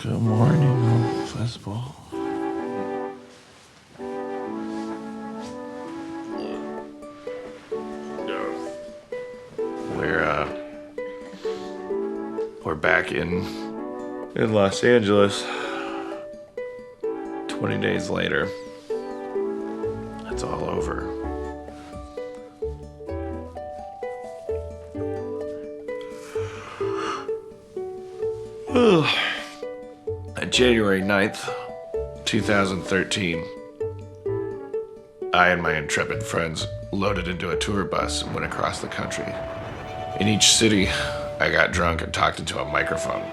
Good morning, Festival. We're back in Los Angeles 20 days later. It's all over. January 9th, 2013, I and my intrepid friends loaded into a tour bus and went across the country. In each city, I got drunk and talked into a microphone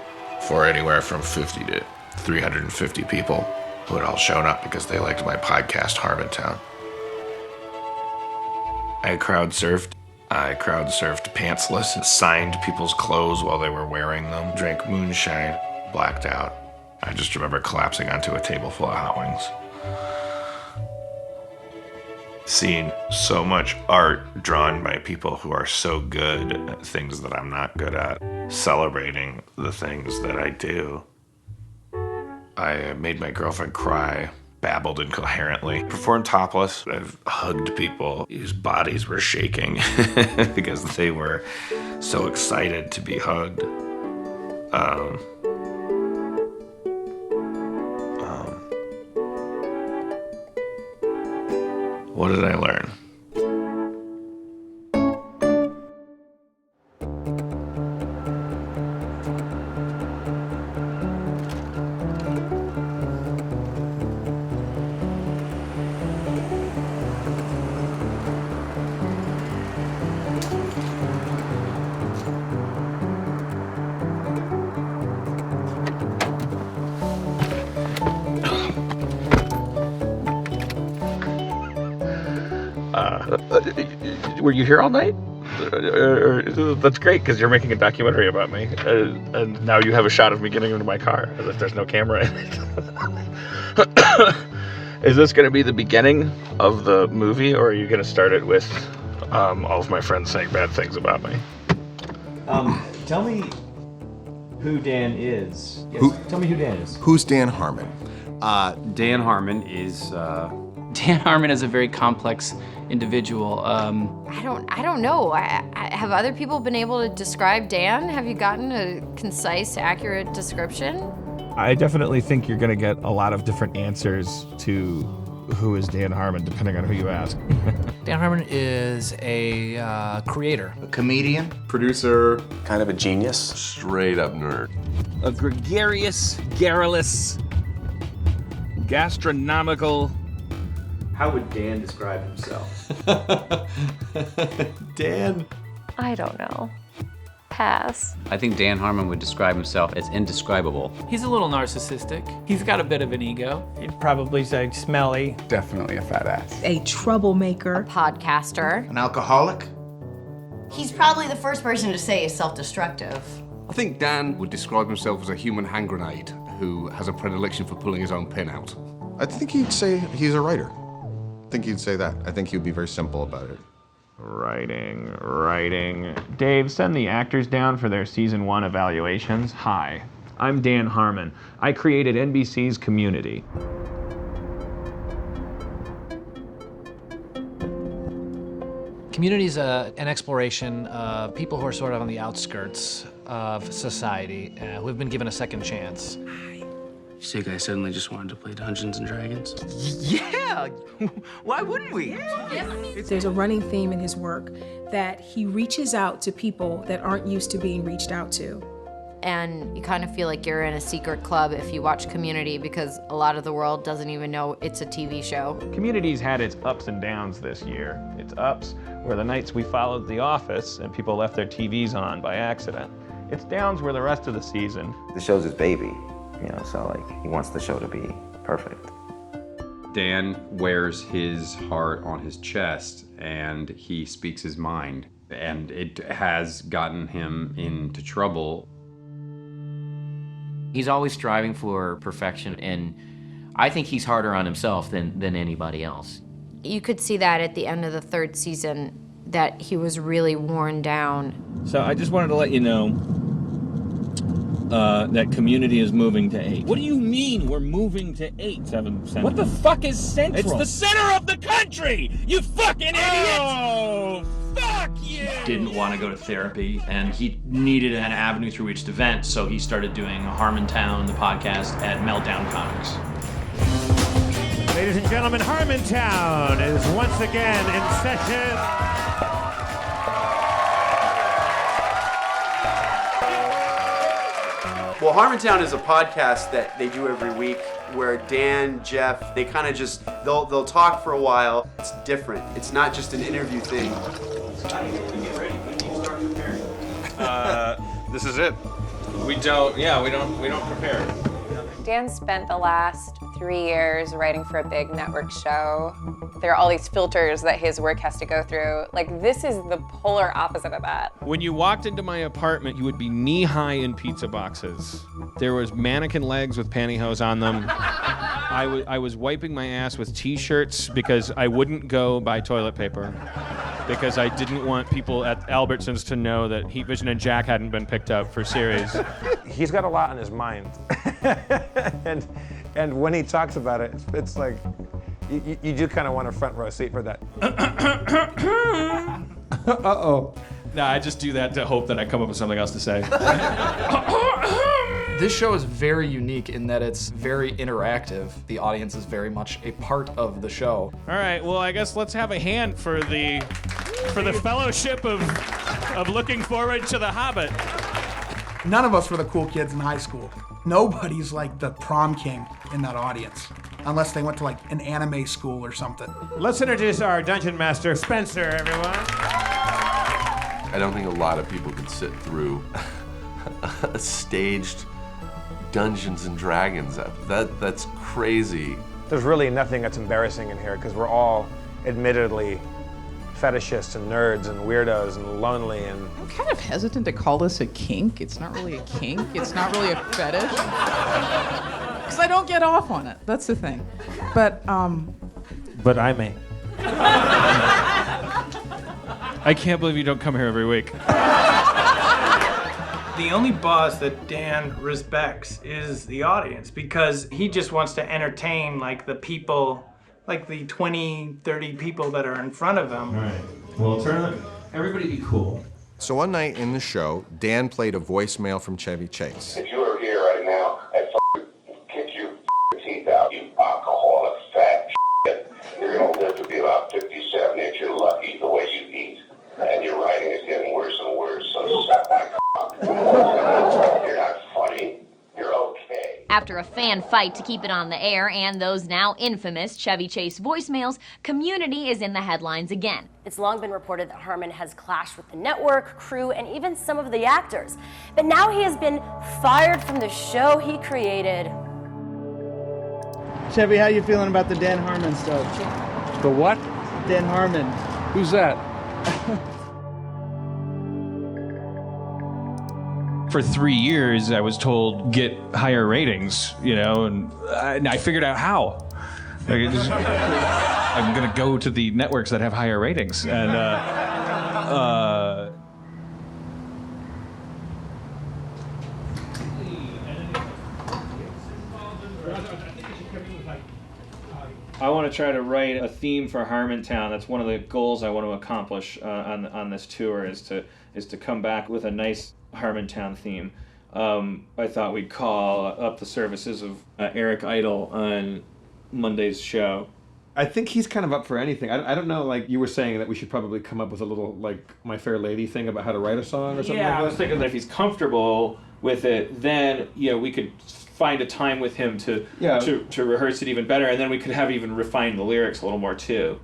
for anywhere from 50 to 350 people who had all shown up because they liked my podcast, Harmontown. I crowd surfed pantsless and signed people's clothes while they were wearing them, drank moonshine, blacked out. I just remember collapsing onto a table full of hot wings. Seeing so much art drawn by people who are so good at things that I'm not good at, celebrating the things that I do. I made my girlfriend cry, babbled incoherently, performed topless. I've hugged people whose bodies were shaking because they were so excited to be hugged. What did I learn? Were you here all night? That's great, because you're making a documentary about me, and now you have a shot of me getting into my car, as if there's no camera in it. Is this going to be the beginning of the movie, or are you going to start it with all of my friends saying bad things about me? Tell me who Dan is. Yes, tell me who Dan is. Who's Dan Harmon? Dan Harmon is... Dan Harmon is a very complex individual. I don't know. Have other people been able to describe Dan? Have you gotten a concise, accurate description? I definitely think you're going to get a lot of different answers to who is Dan Harmon, depending on who you ask. Dan Harmon is a creator. A comedian. Producer. Kind of a genius. Straight up nerd. A gregarious, garrulous, gastronomical... How would Dan describe himself? Dan? I don't know. Pass. I think Dan Harmon would describe himself as indescribable. He's a little narcissistic. He's got a bit of an ego. You'd probably say smelly. Definitely a fat ass. A troublemaker. A podcaster. An alcoholic. He's probably the first person to say he's self-destructive. I think Dan would describe himself as a human hand grenade who has a predilection for pulling his own pin out. I think he'd say he's a writer. I think he'd say that. I think he'd be very simple about it. Writing. Dave, send the actors down for their season 1 evaluations. Hi, I'm Dan Harmon. I created NBC's Community. Community is an exploration of people who are sort of on the outskirts of society, who have been given a second chance. You say guys suddenly just wanted to play Dungeons and Dragons? Yeah! Why wouldn't we? There's a running theme in his work that he reaches out to people that aren't used to being reached out to. And you kind of feel like you're in a secret club if you watch Community, because a lot of the world doesn't even know it's a TV show. Community's had its ups and downs this year. Its ups were the nights we followed The Office and people left their TVs on by accident. Its downs were the rest of the season. The show's his baby. So like he wants the show to be perfect. Dan wears his heart on his chest and he speaks his mind, and it has gotten him into trouble. He's always striving for perfection, and I think he's harder on himself than anybody else. You could see that at the end of the 3rd season, that he was really worn down. So I just wanted to let you know that Community is moving to 8. What do you mean we're moving to 8? 7 Central. What the fuck is Central? It's the center of the country! You fucking idiot! Oh, fuck you! Didn't want to go to therapy, and he needed an avenue through which to vent, so he started doing Harmontown, the podcast, at Meltdown Comics. Ladies and gentlemen, Harmontown is once again in session. Well, Harmontown is a podcast that they do every week where Dan, Jeff, they kind of just, they'll talk for a while. It's different. It's not just an interview thing. This is it. We don't prepare. Dan spent the last 3 years writing for a big network show. There are all these filters that his work has to go through. Like, this is the polar opposite of that. When you walked into my apartment, you would be knee-high in pizza boxes. There was mannequin legs with pantyhose on them. I was wiping my ass with T-shirts because I wouldn't go buy toilet paper, because I didn't want people at Albertsons to know that Heat Vision and Jack hadn't been picked up for series. He's got a lot on his mind. and when he talks about it, it's like, you do kind of want a front row seat for that. Uh-oh. No, I just do that to hope that I come up with something else to say. This show is very unique in that it's very interactive. The audience is very much a part of the show. All right, well, I guess let's have a hand for the fellowship of looking forward to The Hobbit. None of us were the cool kids in high school. Nobody's like the prom king in that audience, unless they went to like an anime school or something. Let's introduce our dungeon master, Spencer, everyone. I don't think a lot of people could sit through a staged Dungeons and Dragons. That's crazy. There's really nothing that's embarrassing in here because we're all admittedly fetishists and nerds and weirdos and lonely and... I'm kind of hesitant to call this a kink. It's not really a kink. It's not really a fetish. Because I don't get off on it. That's the thing. But I may. I can't believe you don't come here every week. The only boss that Dan respects is the audience, because he just wants to entertain like the people, like the 20, 30 people that are in front of him. All right. Well, everybody be cool. So one night in the show, Dan played a voicemail from Chevy Chase. If you were here right now, I'd kick your teeth out, you alcoholic fat shit. You're gonna live to be about 57 if you're lucky the way you eat. And your writing is getting worse and worse, so suck my cock. You're not funny. You're okay. After a fan fight to keep it on the air and those now infamous Chevy Chase voicemails, Community is in the headlines again. It's long been reported that Harmon has clashed with the network, crew, and even some of the actors. But now he has been fired from the show he created. Chevy, how you feeling about the Dan Harmon stuff? The what? Dan Harmon. Who's that? For 3 years, I was told, get higher ratings, and I figured out how. I'm gonna go to the networks that have higher ratings, and I want to try to write a theme for Harmontown. That's one of the goals I want to accomplish on this tour, is to come back with a nice Harmontown theme. I thought we'd call up the services of Eric Idle on Monday's show. I think he's kind of up for anything. I don't know, like you were saying that we should probably come up with a little, like, My Fair Lady thing about how to write a song or something like that. I was thinking that if he's comfortable with it, then we could find a time with him to rehearse it even better, and then we could have even refined the lyrics a little more too.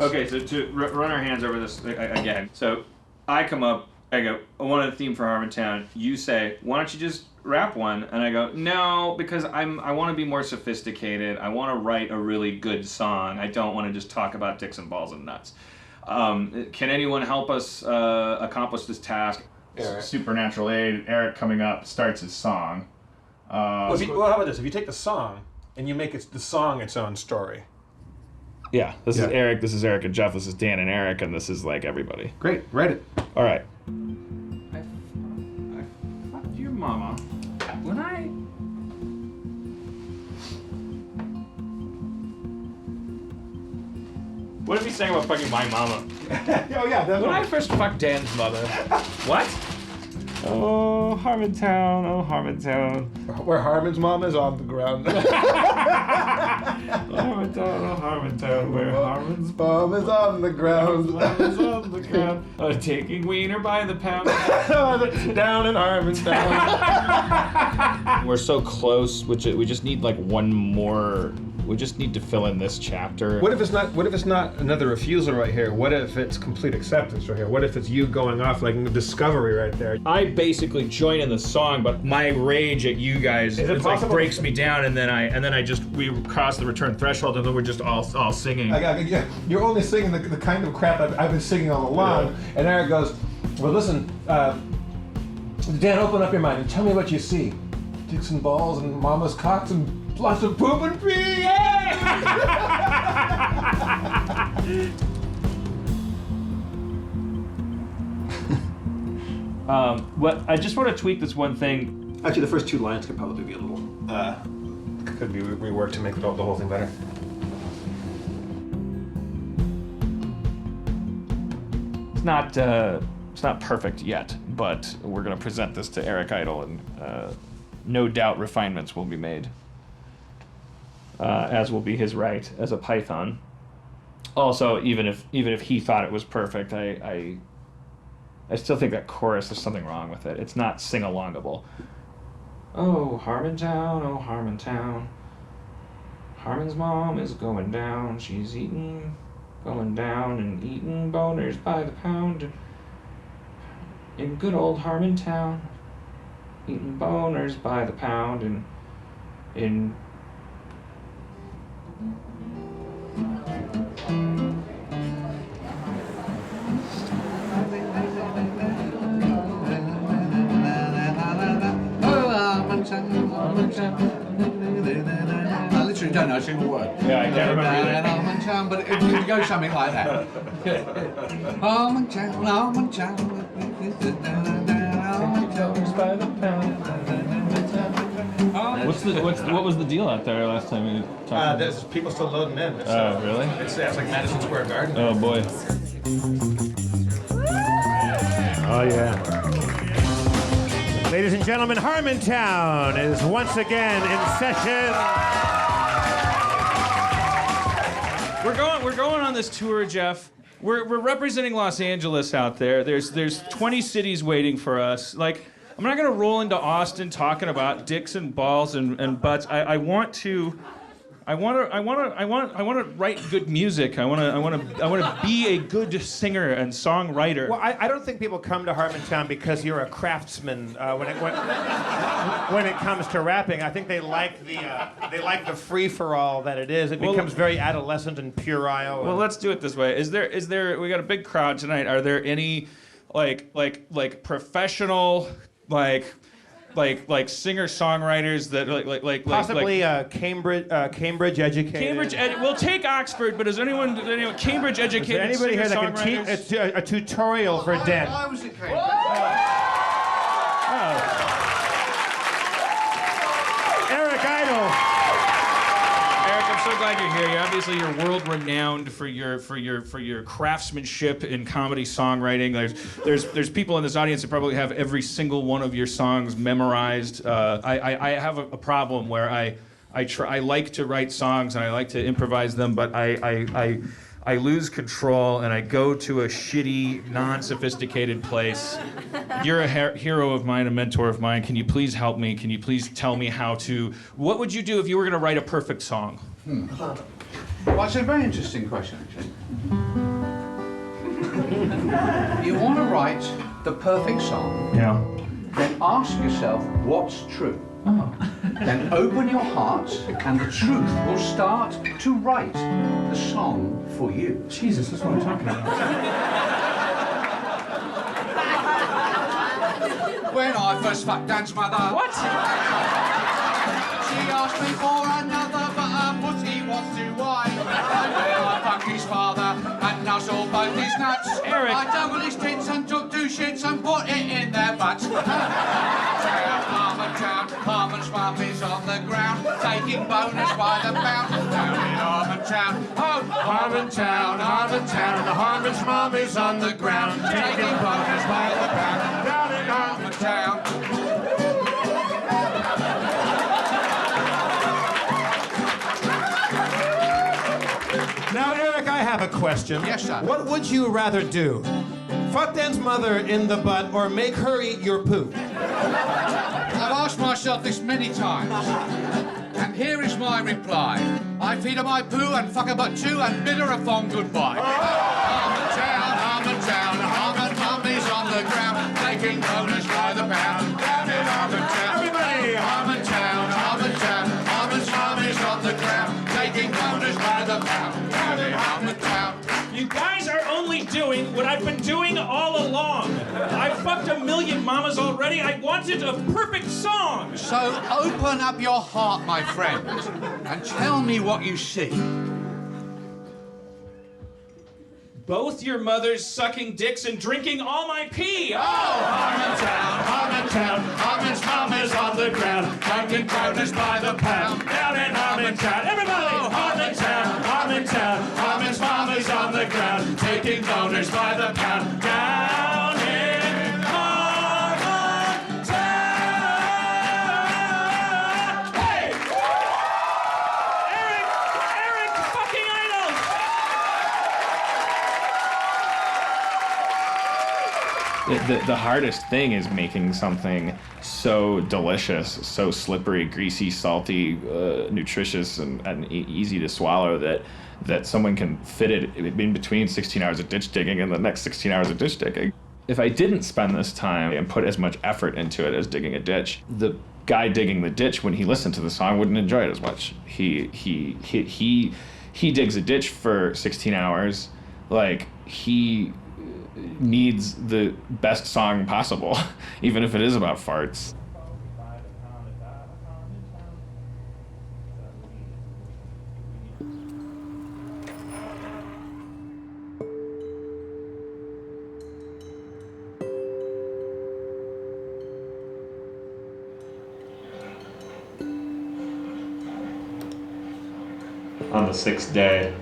Okay, so to run our hands over this again. So I come up, I go, I want a theme for Harmontown. You say, why don't you just rap one? And I go, no, because I want to be more sophisticated. I want to write a really good song. I don't want to just talk about dicks and balls and nuts. Can anyone help us accomplish this task? Eric. Supernatural aid. Eric coming up starts his song. Well, how about this? If you take the song and you make the song its own story. Yeah, this is Eric, this is Eric and Jeff, this is Dan and Eric, and this is like everybody. Great, write it. All right. I What if he sang about fucking my mama? Oh yeah, that's When I first fucked Dan's mother. What? Oh, Harmontown, oh, Harmontown. Where Harmon's mom is on the ground. Harmontown, oh, Harmontown, where Harmon's mom is on the ground. Mom is on the ground. Oh, taking wiener by the pound. Down in Harmontown. We're so close, we just need like one more. We just need to fill in this chapter. What if it's not another refusal right here? What if it's complete acceptance right here? What if it's you going off like a discovery right there? I basically join in the song, but my rage at you guys it's like breaks me down, and then we cross the return threshold, and then we're just all singing. Yeah, you're only singing the kind of crap I've been singing all along. Yeah. And Eric goes, well, listen, Dan, open up your mind and tell me what you see. Dicks and balls and mama's cocks and lots of poop and pee. What I just want to tweak this one thing. Actually, the first 2 lines could probably be a little could be reworked to make the whole thing better. It's not perfect yet, but we're gonna present this to Eric Idle, and no doubt refinements will be made. As will be his right as a Python. Also, even if he thought it was perfect, I still think that chorus, there's something wrong with it. It's not sing-alongable. Oh, Harmontown, oh, Harmontown. Harmon's mom is going down. She's going down and eating boners by the pound. In good old Harmontown. Eating boners by the pound and in... I literally don't know a single word. Yeah, I can't remember either. Harmontown, but if you go something like that. Harmontown, Harmontown. What was the deal out there last time we talked? There's people still loading in. Oh, really? It's like Madison Square Garden. Oh boy. Oh yeah. Ladies and gentlemen, Harmontown is once again in session. We're going on this tour, Jeff. We're representing Los Angeles out there. There's 20 cities waiting for us. Like, I'm not gonna roll into Austin talking about dicks and balls and butts. I want to write good music. I want to be a good singer and songwriter. Well, I don't think people come to Harmontown because you're a craftsman when it comes to rapping. I think they like the free for all that it is. It becomes very adolescent and puerile. Well, let's do it this way. Is there? We got a big crowd tonight. Are there any like professional like singer-songwriters that like possibly Cambridge educated. We'll take Oxford, but is anyone Cambridge educated? Is there anybody here that can teach a tutorial for Dan? I was at Cambridge. Eric Idle. Eric, I'm so glad you're here. Obviously, you're world renowned for your craftsmanship in comedy songwriting. There's people in this audience that probably have every single one of your songs memorized. I have a problem where I like to write songs and I like to improvise them, but I lose control and I go to a shitty, non-sophisticated place. You're a hero of mine, a mentor of mine. Can you please help me? Can you please tell me how to... What would you do if you were going to write a perfect song? Well, it's a very interesting question, actually. You want to write the perfect song. Yeah. Then ask yourself what's true. Oh. Then open your heart and the truth will start to write the song for you. Jesus, that's what I'm talking about. When I first fucked Dan's mother. What? She asked me for another, but her pussy was too wide. And then I fucked his father and nuzzled both his nuts. Eric. I doubled his tits and took 2 shits and put it in their butts. Harmon's mum is on the ground, taking bonus by the pound. Down in Harmontown. Oh, Harmontown, Harmontown. The Harmon's mom is on the ground, taking boners by the pound. Down in Harmontown. Now, Eric, I have a question. Yes, sir. What would you rather do? Fuck Dan's mother in the butt or make her eat your poo? I've asked myself this many times, and here is my reply. I feed her my poo and fuck her butt too and bid her a fond goodbye. Harmontown, Harmontown, Harmon mummy's on the ground, taking bonus by the pound. Down in Harmontown. Everybody! Harmontown, Harmontown, Harmon's mummy's on the ground, taking bonus by the pound. Down in Harmontown. You guys are only doing what I've been doing all along. I've fucked a million mamas already. I wanted a perfect song. So open up your heart, my friend, and tell me what you see. Both your mothers sucking dicks and drinking all my pee. Oh, Harmontown, Harmontown, Harmon's mom is on the ground, taking bonus by the pound. Down in Harmontown. Everybody! Oh, Harmontown, Harmontown, Harmon's mom is on the ground, taking bonus by the pound. Down in Harmontown. Hey! Eric fucking Idol! The hardest thing is making something so delicious, so slippery, greasy, salty, nutritious, and easy to swallow that someone can fit it in between 16 hours of ditch digging and the next 16 hours of ditch digging. If I didn't spend this time and put as much effort into it as digging a ditch, the guy digging the ditch, when he listened to the song, wouldn't enjoy it as much. He digs a ditch for 16 hours, like he needs the best song possible, even if it is about farts. On the sixth day,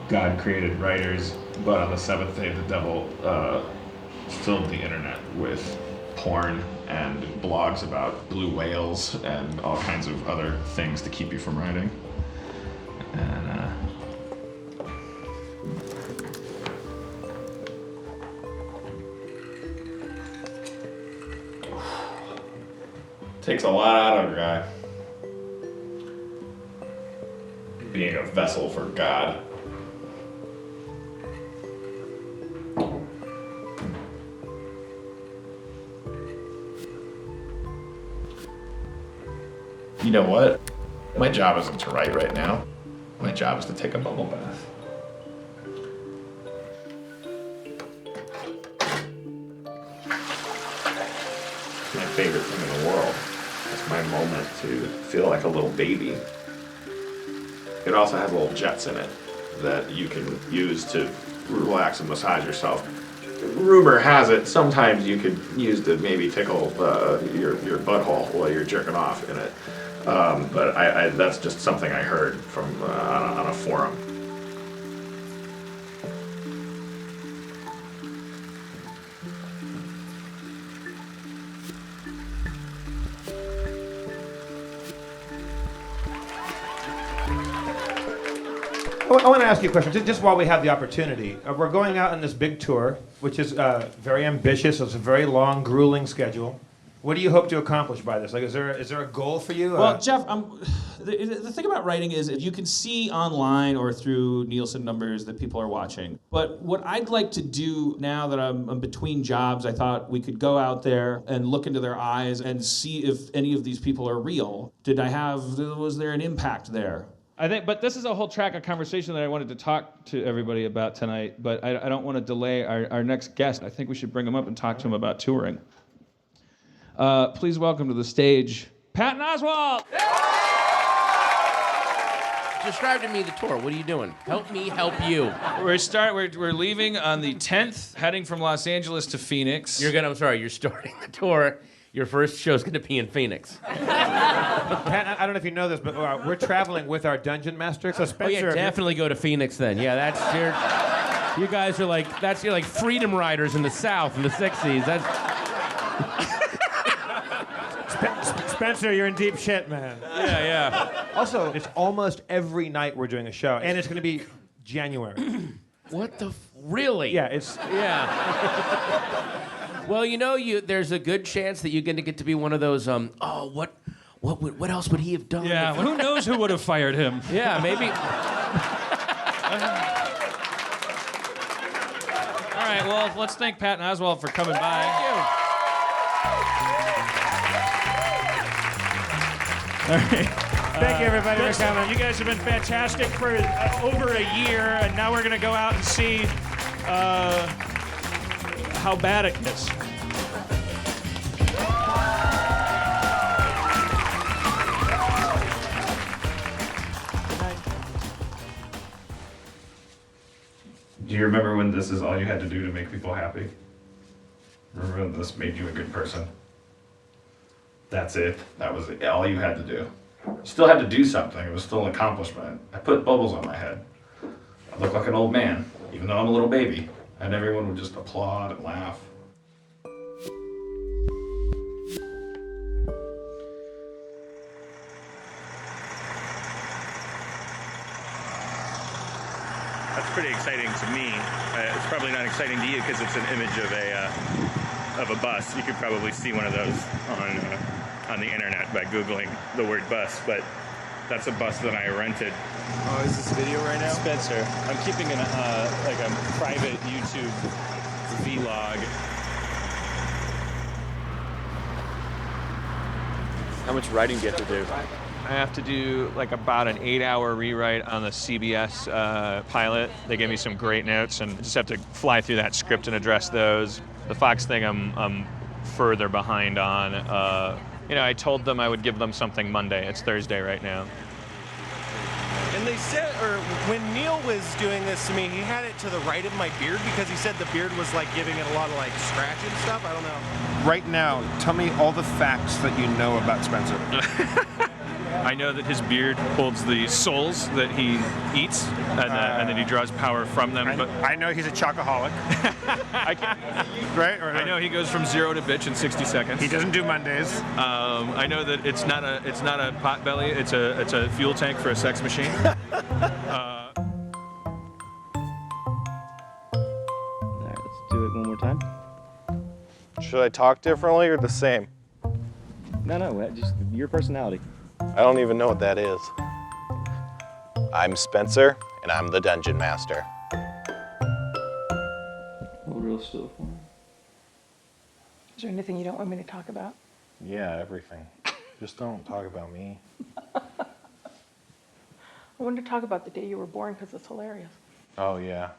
God created writers, but on the seventh day, the devil filled the internet with porn and blogs about blue whales and all kinds of other things to keep you from writing. And takes a lot out of a guy. Being a vessel for God. You know what? My job isn't to write right now. My job is to take a bubble bath. It's my favorite thing in the world. It's my moment to feel like a little baby. It also has little jets in it that you can use to relax and massage yourself. Rumor has it sometimes you could use to maybe tickle your butthole while you're jerking off in it. But I that's just something I heard from on a forum. I want to ask you a question, just while we have the opportunity. We're going out on this big tour, which is very ambitious. It's a very long, grueling schedule. What do you hope to accomplish by this? Like, is there a goal for you? Well, Jeff, the thing about writing is you can see online or through Nielsen numbers that people are watching. But what I'd like to do now that I'm between jobs, I thought we could go out there and look into their eyes and see if any of these people are real. Was there an impact there? But this is a whole track of conversation that I wanted to talk to everybody about tonight, but I don't want to delay our next guest. I think we should bring him up and talk to him about touring. Please welcome to the stage, Patton Oswalt! Describe to me the tour. What are you doing? Help me help you. We're leaving on the 10th, heading from Los Angeles to Phoenix. You're starting the tour. Your first show's going to be in Phoenix. Pat, I don't know if you know this, but we're traveling with our dungeon master. So Spencer, Oh yeah, definitely go to Phoenix then. Yeah, that's you guys are like you're like freedom riders in the South in the '60s. That's Spencer, you're in deep shit, man. Yeah. Also, it's almost every night we're doing a show, and it's going to be January. What the really? Yeah, it's Well, there's a good chance that you're going to get to be one of those. What else would he have done? Yeah, who knows who would have fired him? Yeah, maybe. All right, well, let's thank Patton Oswalt for coming by. Thank you. All right. Thank you, everybody, for coming. You guys have been fantastic for over a year, and now we're going to go out and see how bad it gets. Do you remember when this is all you had to do to make people happy? Remember when this made you a good person? That's it. That was all you had to do. Still had to do something. It was still an accomplishment. I put bubbles on my head. I look like an old man, even though I'm a little baby. And everyone would just applaud and laugh. That's pretty exciting to me. It's probably not exciting to you because it's an image of a bus. You could probably see one of those on the internet by Googling the word bus, but that's a bus that I rented. Oh, is this video right now? Spencer, I'm keeping a private YouTube vlog. How much writing do you have to do? I have to do like about an 8-hour rewrite on the CBS pilot. They gave me some great notes, and I just have to fly through that script and address those. The Fox thing, I'm further behind on. I told them I would give them something Monday. It's Thursday right now. And they said, or when Neil was doing this to me, he had it to the right of my beard because he said the beard was like giving it a lot of like scratch and stuff. I don't know. Right now, tell me all the facts that you know about Spencer. I know that his beard holds the souls that he eats, and that he draws power from them. But I know he's a chocoholic. Right? I know he goes from 0 to bitch in 60 seconds. He doesn't do Mondays. I know that it's not a pot belly. It's a fuel tank for a sex machine. All right, let's do it one more time. Should I talk differently or the same? No, just your personality. I don't even know what that is. I'm Spencer, and I'm the Dungeon Master. Hold real still for me. Is there anything you don't want me to talk about? Yeah, everything. Just don't talk about me. I wanted to talk about the day you were born because it's hilarious. Oh, yeah.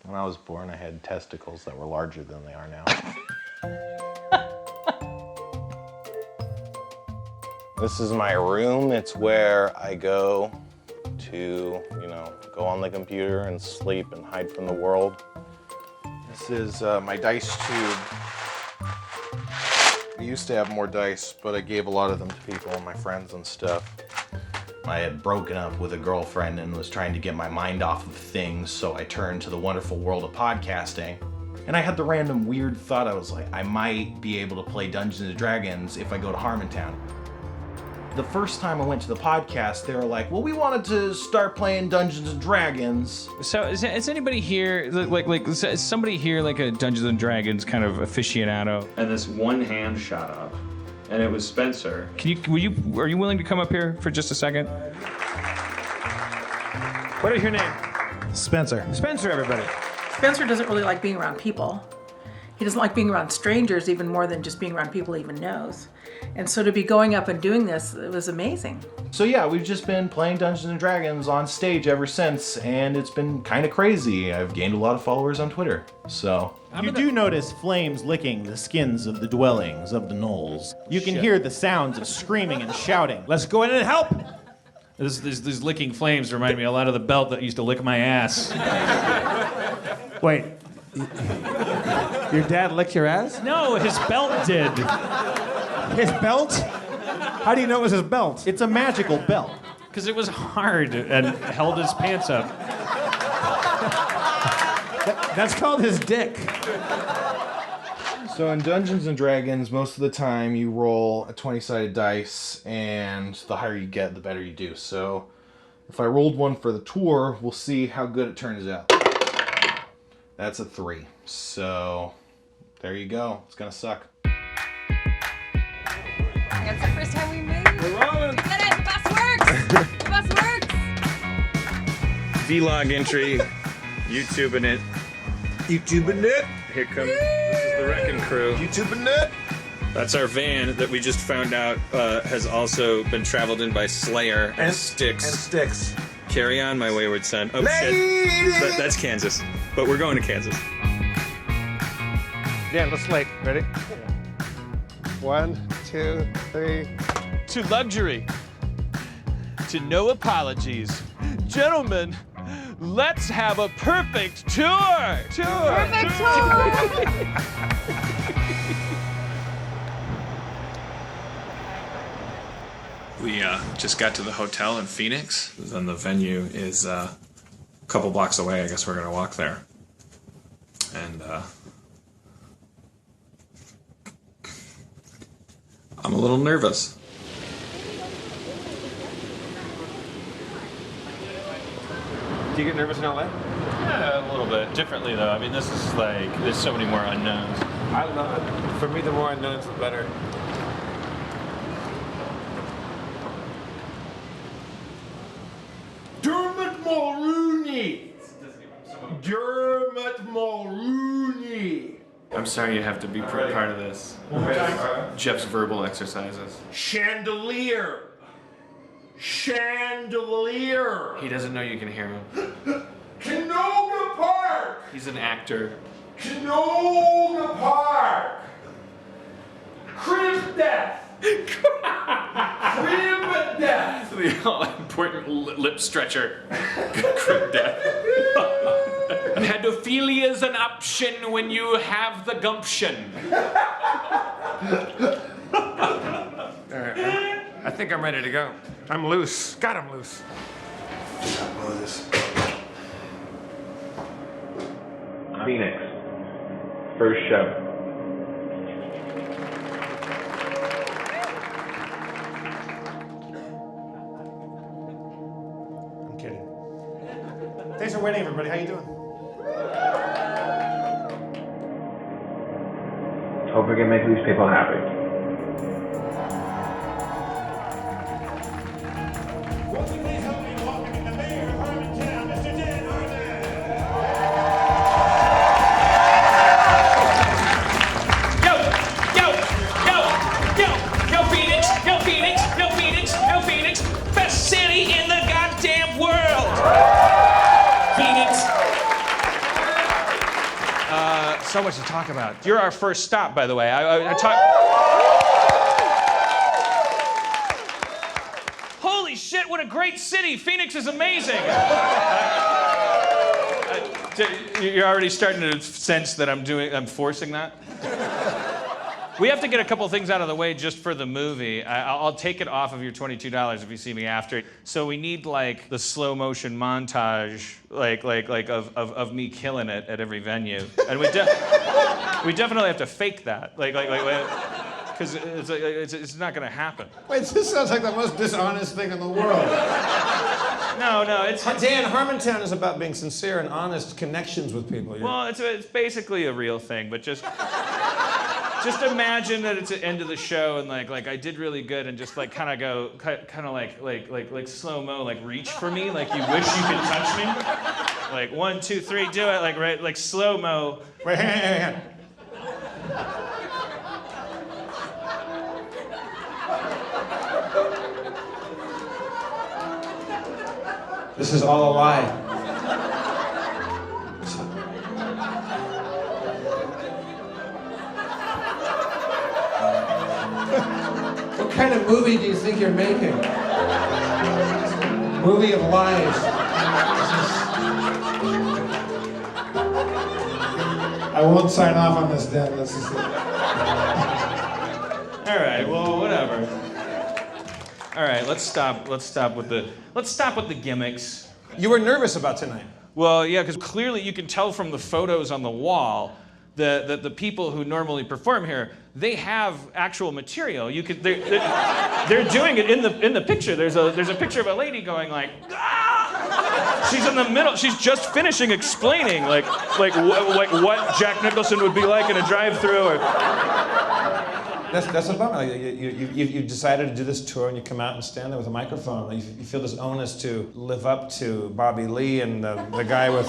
When I was born, I had testicles that were larger than they are now. This is my room. It's where I go to, go on the computer and sleep and hide from the world. This is my dice tube. We used to have more dice, but I gave a lot of them to people, my friends and stuff. I had broken up with a girlfriend and was trying to get my mind off of things, so I turned to the wonderful world of podcasting. And I had the random weird thought, I was like, I might be able to play Dungeons & Dragons if I go to Harmontown. The first time I went to the podcast, they were like, well, we wanted to start playing Dungeons & Dragons. So is anybody here, is somebody here like a Dungeons & Dragons kind of aficionado? And this one hand shot up, and it was Spencer. Are you willing to come up here for just a second? What is your name? Spencer. Spencer, everybody. Spencer doesn't really like being around people. He doesn't like being around strangers even more than just being around people he even knows. And so to be going up and doing this, it was amazing. So yeah, we've just been playing Dungeons & Dragons on stage ever since, and it's been kind of crazy. I've gained a lot of followers on Twitter, so. You do notice flames licking the skins of the dwellings of the gnolls. You can hear the sounds of screaming and shouting. Let's go in and help! These licking flames remind me a lot of the belt that used to lick my ass. Wait. Your dad licked your ass? No, his belt did. His belt? How do you know it was his belt? It's a magical belt. Because it was hard and held his pants up. That's called his dick. So in Dungeons and Dragons, most of the time you roll a 20-sided dice, and the higher you get, the better you do. So if I rolled one for the tour, we'll see how good it turns out. That's a 3. So there you go. It's gonna suck. That's the first time we made it. We're rolling. We did it. The bus works. The bus works. Vlog entry, YouTubing it. YouTubing it. Here comes, this is the Wrecking Crew. YouTubing it. That's our van that we just found out has also been traveled in by Slayer and Styx. And Styx. Carry on, my wayward son. Oh shit. That's Kansas. But we're going to Kansas. Dan, let's slate. Ready? 1, 2, 3. To luxury. To no apologies. Gentlemen, let's have a perfect tour. Perfect tour. We just got to the hotel in Phoenix. Then the venue is a couple blocks away. I guess we're gonna walk there. And I'm a little nervous. Do you get nervous in LA? Yeah, a little bit. Differently, though. I mean, this is like, there's so many more unknowns. I love it. For me, the more unknowns, the better. Dermot Mulrooney! Dermot Mulrooney! I'm sorry you have to be part of this. Jeff's verbal exercises. Chandelier! Chandelier! He doesn't know you can hear him. Canoga Park! He's an actor. Canoga Park! Crib death! Crib death! The all-important lip stretcher. Crib death. Pedophilia is an option when you have the gumption. All right, I think I'm ready to go. I'm loose. God, I'm loose. Blow this. Phoenix. First show. I'm kidding. Thanks for waiting, everybody. How you doing? Hope we can make these people happy. Won't you please help me welcoming the mayor of Harmontown, Mr. Dan Harmon? Yo, Phoenix, yo, Phoenix, yo, Phoenix, yo, Phoenix. Best city in the goddamn world. Phoenix. So much to talk about. You're our first stop, by the way. Holy shit, what a great city. Phoenix is amazing. You're already starting to sense that I'm forcing that? We have to get a couple things out of the way just for the movie. I'll take it off of your $22 if you see me after. So we need like the slow motion montage, like of me killing it at every venue, and we definitely have to fake that, because it's not gonna happen. Wait, this sounds like the most dishonest thing in the world. No, it's Dan, Harmontown is about being sincere and honest connections with people. Well, it's basically a real thing, but just imagine that it's the end of the show and like I did really good and just like kind of slow-mo, like reach for me, like you wish you could touch me. Like 1, 2, 3, do it, like slow-mo. Wait, hang on. This is all a lie. What kind of movie do you think you're making? Movie of lies. I I won't sign off on this, Dan. This is it. All right, well, whatever. All right, let's stop with the gimmicks. You were nervous about tonight. Well, yeah, because clearly you can tell from the photos on the wall that the people who normally perform here, they have actual material. They're doing it in the picture. There's a picture of a lady going like, ah! She's in the middle. She's just finishing explaining like what Jack Nicholson would be like in a drive-through. Or... That's a bummer. You decided to do this tour and you come out and stand there with a microphone. You feel this onus to live up to Bobby Lee and the guy with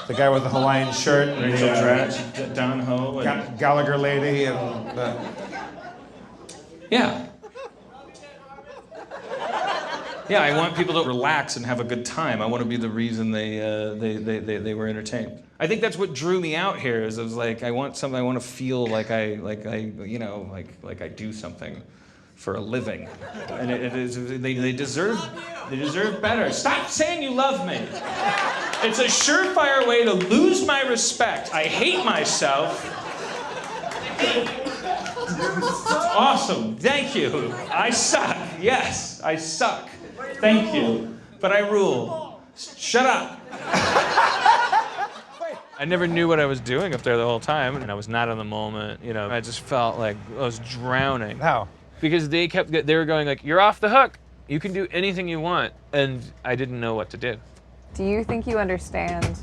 the Hawaiian shirt, and Rachel Dratch, Don Ho, and Gallagher lady, and yeah. Yeah, I want people to relax and have a good time. I want to be the reason they were entertained. I think that's what drew me out here. Is I was like, I want something. I want to feel like I do something for a living, and they deserve better. Stop saying you love me. It's a surefire way to lose my respect. I hate myself. Awesome. Thank you. I suck. Yes, I suck. Thank you. But I rule. Shut up. I never knew what I was doing up there the whole time, and I was not in the moment. You know, I just felt like I was drowning. How? Because they were going like, "You're off the hook. You can do anything you want," and I didn't know what to do. Do you think you understand,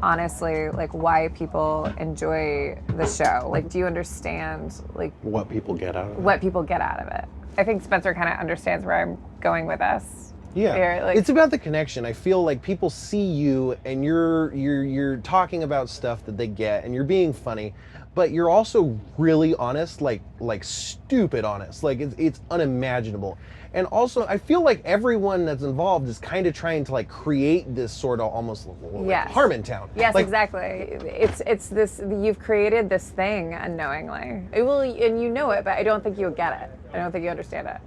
honestly, like why people enjoy the show? Like, do you understand like What people get out of it. what people get out of it? I think Spencer kind of understands where I'm going with this. Yeah, Here, like, it's about the connection. I feel like people see you and you're talking about stuff that they get and you're being funny, but you're also really honest, like stupid honest. Like it's unimaginable. And also, I feel like everyone that's involved is kind of trying to like create this sort of almost like Yes. Harmontown. Yes, Like, exactly. It's this. You've created this thing unknowingly. It will, and you know it, but I don't think you get it. I don't think you understand it.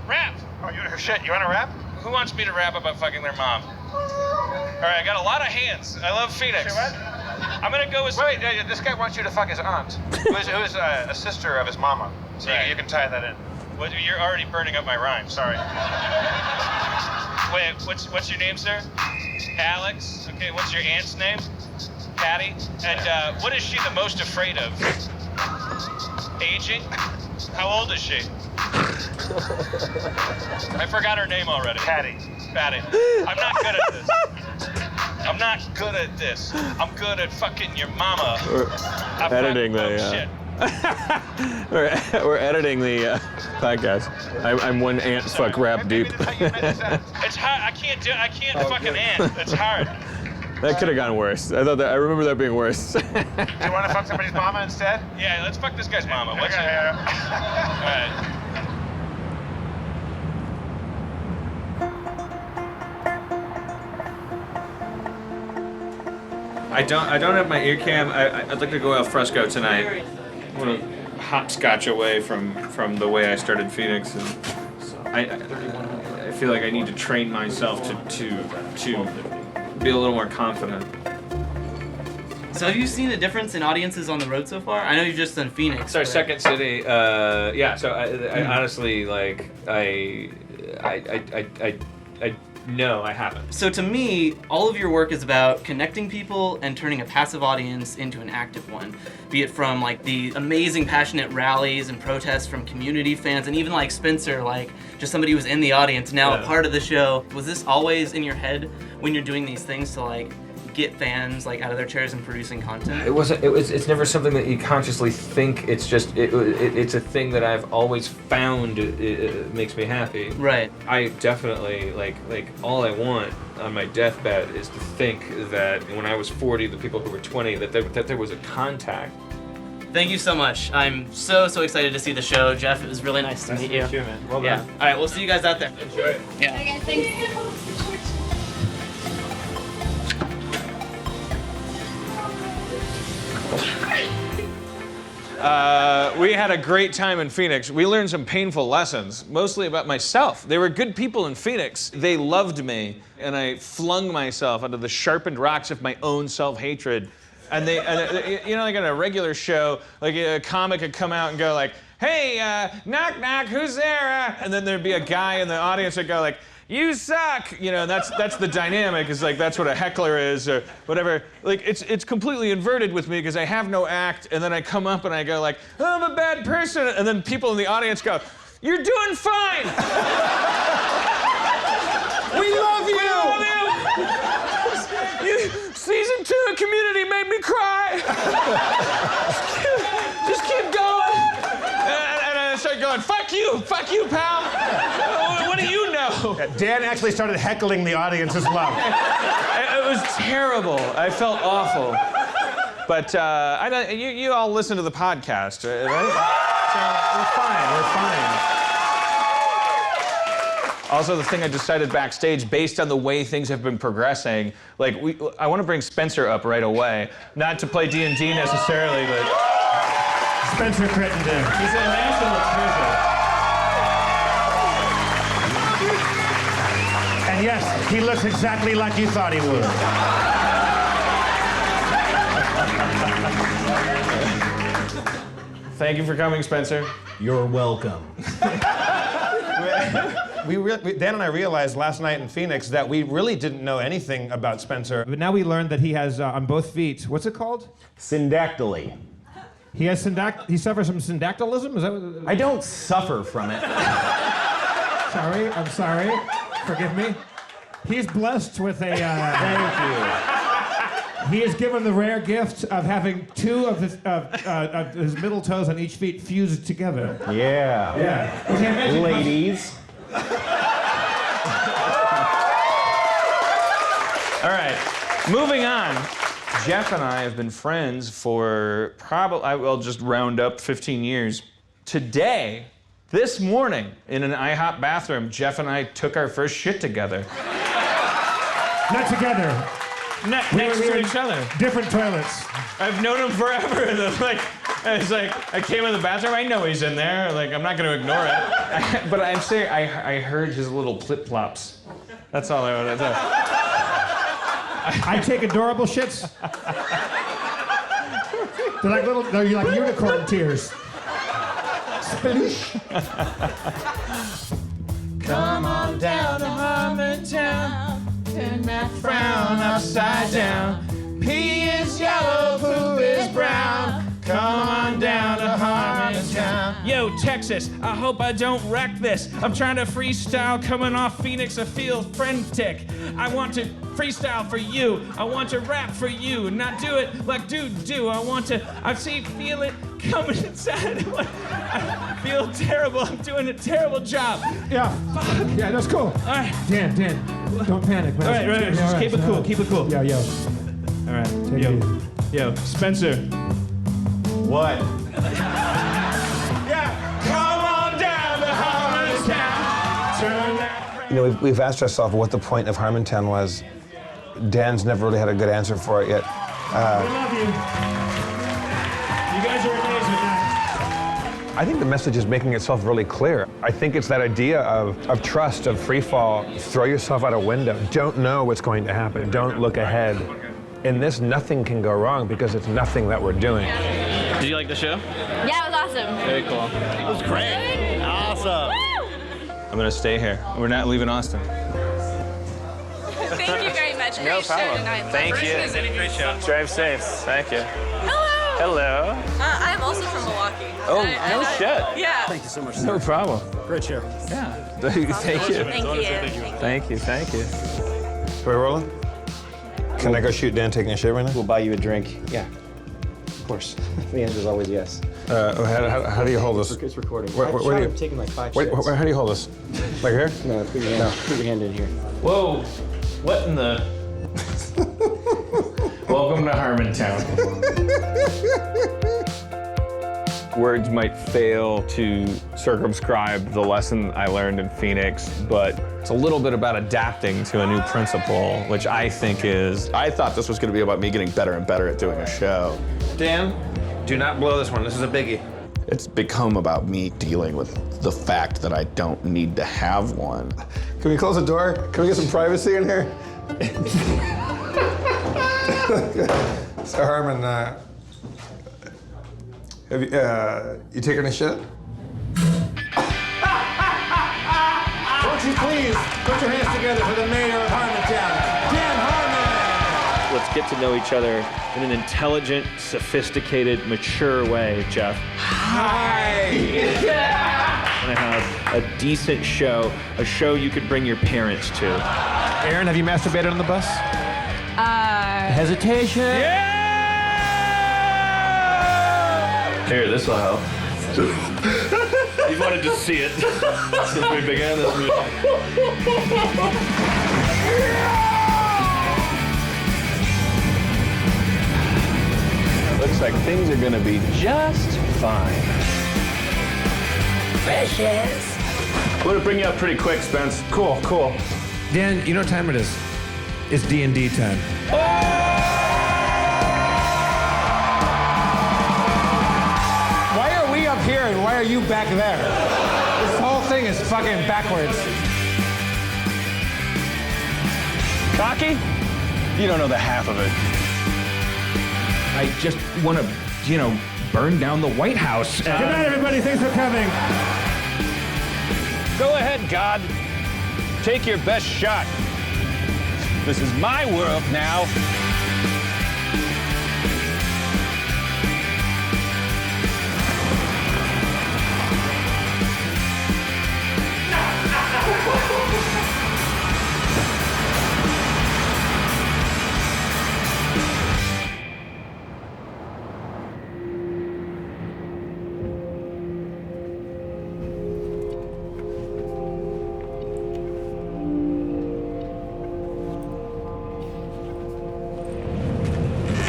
Rap! Oh, shit, you want to rap? Who wants me to rap about fucking their mom? All right, I got a lot of hands. I love Phoenix. Say what? I'm gonna go with... Wait, this guy wants you to fuck his aunt, who is a sister of his mama. So Right. you can tie that in. Well, you're already burning up my rhyme. Sorry. Wait, what's your name, sir? Alex. Okay, what's your aunt's name? Patty. And what is she the most afraid of? Aging? How old is she? I forgot her name already. Patty. Patty. I'm not good at this. I'm not good at this. I'm good at fucking your mama. We're editing Shit. We're editing the podcast. I'm one ant fuck rap dupe. It's hard. I can't fucking ant. It's hard. That could have gone worse. I remember that being worse. Do you want to fuck somebody's mama instead? Yeah, let's fuck this guy's mama. What's Okay. it? All right. I don't have my ear cam. I'd like to go al fresco tonight. I want to hopscotch away from the way I started Phoenix, and I feel like I need to train myself to be a little more confident. So have you seen a difference in audiences on the road so far? I know you've just done Phoenix. It's our second city. Yeah. So I honestly like no, I haven't. So to me, all of your work is about connecting people and turning a passive audience into an active one. Be it from like the amazing passionate rallies and protests from community fans, and even like Spencer, like just somebody who was in the audience, now a part of the show. Was this always in your head when you're doing these things to like get fans like out of their chairs and producing content? It's never something that you consciously think. It's just it's a thing that I've always found it makes me happy. Right. I definitely like all I want on my deathbed is to think that when I was 40, the people who were 20, that there was a contact. Thank you so much. I'm so excited to see the show, Jeff. It was really nice to meet you. Nice to meet you, man. Well yeah. done. All right, we'll see you guys out there. Enjoy it. Yeah. Okay, thanks. We had a great time in Phoenix. We learned some painful lessons, mostly about myself. They were good people in Phoenix. They loved me, and I flung myself onto the sharpened rocks of my own self-hatred. And you know, like on a regular show, like a comic would come out and go like, hey, knock, knock, who's there? And then there'd be a guy in the audience that'd go like, you suck. You know, that's the dynamic, is like, that's what a heckler is or whatever. Like, it's completely inverted with me because I have no act, and then I come up and I go like, oh, I'm a bad person. And then people in the audience go, you're doing fine. We love you. We love you. Season 2 of Community made me cry. Just keep going. And I start going, fuck you, pal. What do you know? Yeah, Dan actually started heckling the audience as well. It was terrible. I felt awful. But you all listen to the podcast, right? So we're fine. Also, the thing I decided backstage, based on the way things have been progressing, like I want to bring Spencer up right away, not to play D&D necessarily, but Spencer Crittenden. He's a national treasure. And yes, he looks exactly like you thought he would. Thank you for coming, Spencer. You're welcome. Dan and I realized last night in Phoenix that we really didn't know anything about Spencer. But now we learned that he has on both feet, what's it called? Syndactyly. He has he suffers from syndactylism? Is that what... I don't suffer from it. I'm sorry. Forgive me. He's blessed with a... Thank you. He is given the rare gift of having 2 of his middle toes on each feet fused together. Yeah. Ladies. All right, moving on. Jeff and I have been friends for I'll just round up 15 years. Today, this morning, in an IHOP bathroom, Jeff and I took our first shit together. Not together. Next to each other. Different toilets. I've known him forever. And it's like, I came in the bathroom, I know he's in there. Like, I'm not going to ignore it. But I'm saying, I heard his little plip-plops. That's all I want to say. I take adorable shits. They're like unicorn tears. Sploosh. Come on down to Harmontown, turn that frown upside down. P is yellow, poo is brown. Come on down to Harmontown. Yo, Texas, I hope I don't wreck this. I'm trying to freestyle coming off Phoenix, I feel frantic. I want to freestyle for you. I want to rap for you, not do it like dude do. Feel it coming inside. I feel terrible. I'm doing a terrible job. Yeah. Fuck. Yeah, that's cool. All right. Dan, don't panic, man. All right. Just keep it cool. Keep it cool. Yo. All right. Take it easy. Yo, Spencer. What? Come on down to Harmontown, turn that. You know, we've asked ourselves what the point of Harmontown was. Dan's never really had a good answer for it yet. We love you. You guys are amazing, man. I think the message is making itself really clear. I think it's that idea of trust, of free fall. Throw yourself out a window. Don't know what's going to happen. Don't look ahead. In this, nothing can go wrong because it's nothing that we're doing. Did you like the show? Yeah, it was awesome. Very cool. It was great. Awesome. I'm going to stay here. We're not leaving Austin. Thank you very much. No problem. Thank you. Great show. Drive safe. Thank you. Hello. Hello. I'm also from Milwaukee. Oh, no shit. Yeah. Thank you so much. No problem. Great show. Yeah. Thank you. Thank you. Thank you. Are we rolling? Can I go shoot Dan taking a shit right now? We'll buy you a drink. Yeah. Of course. The answer is always yes. How do you hold this? It's recording. Where do you... I've taken like 5 Wait, shits. how do you hold this? Like here? No, put your hand in here. Whoa. What in the... Welcome to Harmontown. Words might fail to circumscribe the lesson I learned in Phoenix, but it's a little bit about adapting to a new principle, which I think is... I thought this was going to be about me getting better and better at doing a show. Dan, do not blow this one. This is a biggie. It's become about me dealing with the fact that I don't need to have one. Can we close the door? Can we get some privacy in here? So Harmon, have you taken a shit? Won't you please put your hands together for the mayor of Harmontown, Dan Harmon! Let's get to know each other in an intelligent, sophisticated, mature way, Jeff. Hi! I want to have a decent show, a show you could bring your parents to. Erin, have you masturbated on the bus? Hesitation? Yeah! Here, this will help. You wanted to see it since we began this movie. Looks like things are gonna be just fine. Precious. I'm gonna bring you up pretty quick, Spence. Cool. Dan, you know what time it is? It's D&D time. Why are we up here and why are you back there? This whole thing is fucking backwards. Cocky? You don't know the half of it. I just want to, burn down the White House. Good night, everybody. Thanks for coming. Go ahead, God. Take your best shot. This is my world now.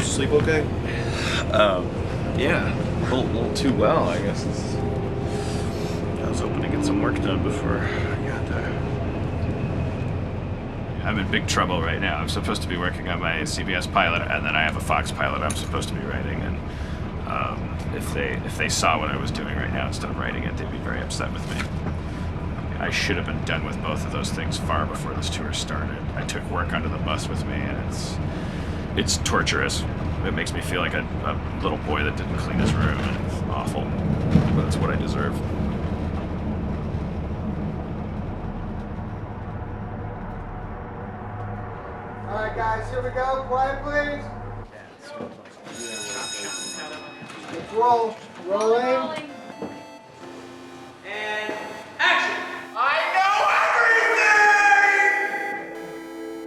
Sleep okay? Yeah, a little too well, I guess. I was hoping to get some work done before I got there. I'm in big trouble right now. I'm supposed to be working on my CBS pilot, and then I have a Fox pilot I'm supposed to be writing. And if they saw what I was doing right now instead of writing it, they'd be very upset with me. I should have been done with both of those things far before this tour started. I took work onto the bus with me, and it's torturous. It makes me feel like a little boy that didn't clean his room, and it's awful. But it's what I deserve. All right, guys, here we go. Quiet, please. Let's roll. Rolling. And action!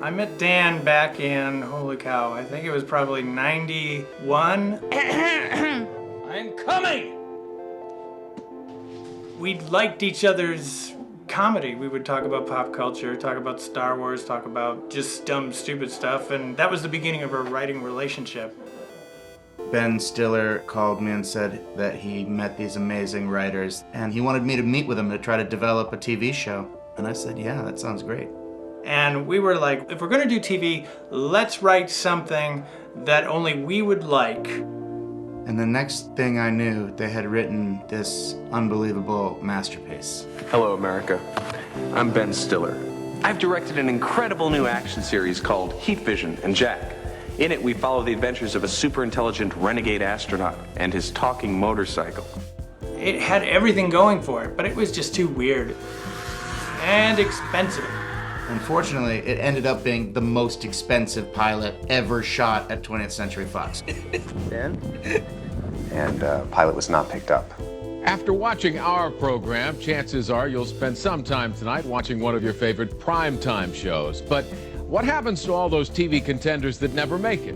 I met Dan back in, holy cow, I think it was probably 91. I'm coming! We liked each other's comedy. We would talk about pop culture, talk about Star Wars, talk about just dumb, stupid stuff, and that was the beginning of our writing relationship. Ben Stiller called me and said that he met these amazing writers, and he wanted me to meet with them to try to develop a TV show. And I said, yeah, that sounds great. And we were like, if we're gonna do TV, let's write something that only we would like. And the next thing I knew, they had written this unbelievable masterpiece. Hello, America. I'm Ben Stiller. I've directed an incredible new action series called Heat Vision and Jack. In it, we follow the adventures of a super intelligent renegade astronaut and his talking motorcycle. It had everything going for it, but it was just too weird and expensive. Unfortunately, it ended up being the most expensive pilot ever shot at 20th Century Fox. Ben? And pilot was not picked up. After watching our program, chances are you'll spend some time tonight watching one of your favorite primetime shows. But what happens to all those TV contenders that never make it?